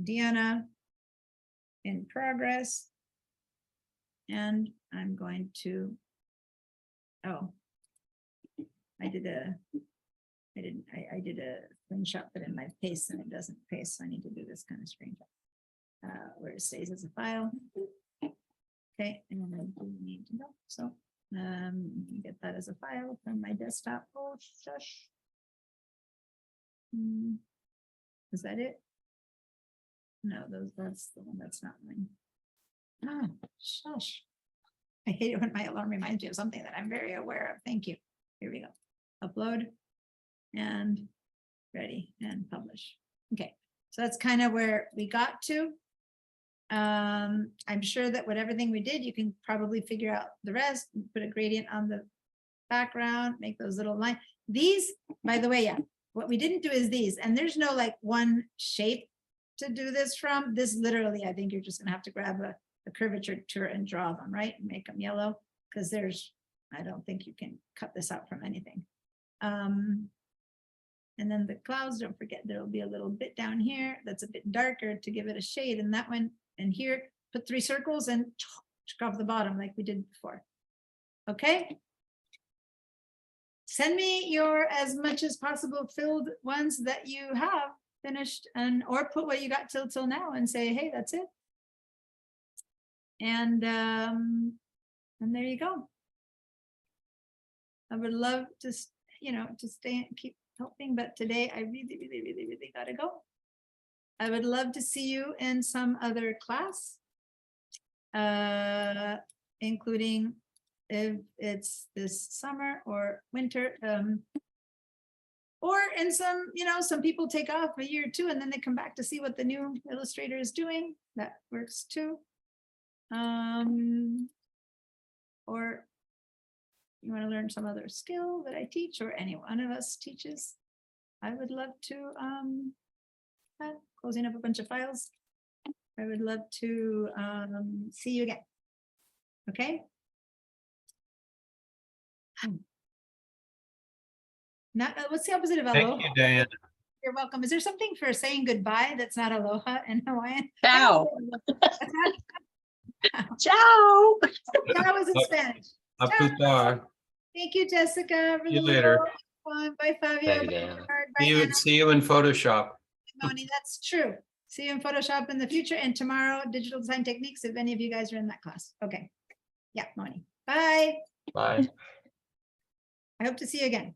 Speaker 1: Deanna in progress. And I'm going to, oh, I did a screenshot, but in my paste and it doesn't paste. So I need to do this kind of screenshot where it stays as a file. Okay, and then I do need to know. So get that as a file from my desktop. Oh, shush. Is that it? No, that's the one that's not mine. Ah, shush. I hate it when my alarm reminds me of something that I'm very aware of. Thank you. Here we go. Upload and ready and publish. Okay, so that's kind of where we got to. I'm sure that with everything we did, you can probably figure out the rest, put a gradient on the background, make those little lines. These, by the way, yeah, what we didn't do is these, and there's no like one shape to do this from. This literally, I think you're just gonna have to grab a curvature and draw them, right? And make them yellow, because there's, I don't think you can cut this out from anything. And then the clouds, don't forget, there'll be a little bit down here that's a bit darker to give it a shade. And that one, and here, put 3 circles and check off the bottom like we did before. Okay. Send me your as much as possible filled ones that you have finished, and or put what you got till now and say, hey, that's it. And there you go. I would love to, to stay and keep helping, but today I really gotta go. I would love to see you in some other class, including if it's this summer or winter, or in some, some people take off a year or 2 and then they come back to see what the new Illustrator is doing. That works too. Or you want to learn some other skill that I teach, or any one of us teaches, I would love to, closing up a bunch of files. I would love to see you again. Okay. Not, what's the opposite of aloha?
Speaker 7: Thank you, Diane.
Speaker 1: You're welcome. Is there something for saying goodbye that's not aloha in Hawaiian?
Speaker 3: Ciao. Ciao.
Speaker 1: That was in Spanish.
Speaker 7: Aputar.
Speaker 1: Thank you, Jessica.
Speaker 7: See you later.
Speaker 1: Bye, Fabio.
Speaker 8: Thank you,
Speaker 1: Bye,
Speaker 8: Diana.
Speaker 1: Bernard. Bye, Anna.
Speaker 7: See you in Photoshop.
Speaker 1: Moni, that's true. See you in Photoshop in the future, and tomorrow, digital design techniques, if any of you guys are in that class. Okay. Yeah, Moni. Bye.
Speaker 8: Bye.
Speaker 1: I hope to see you again.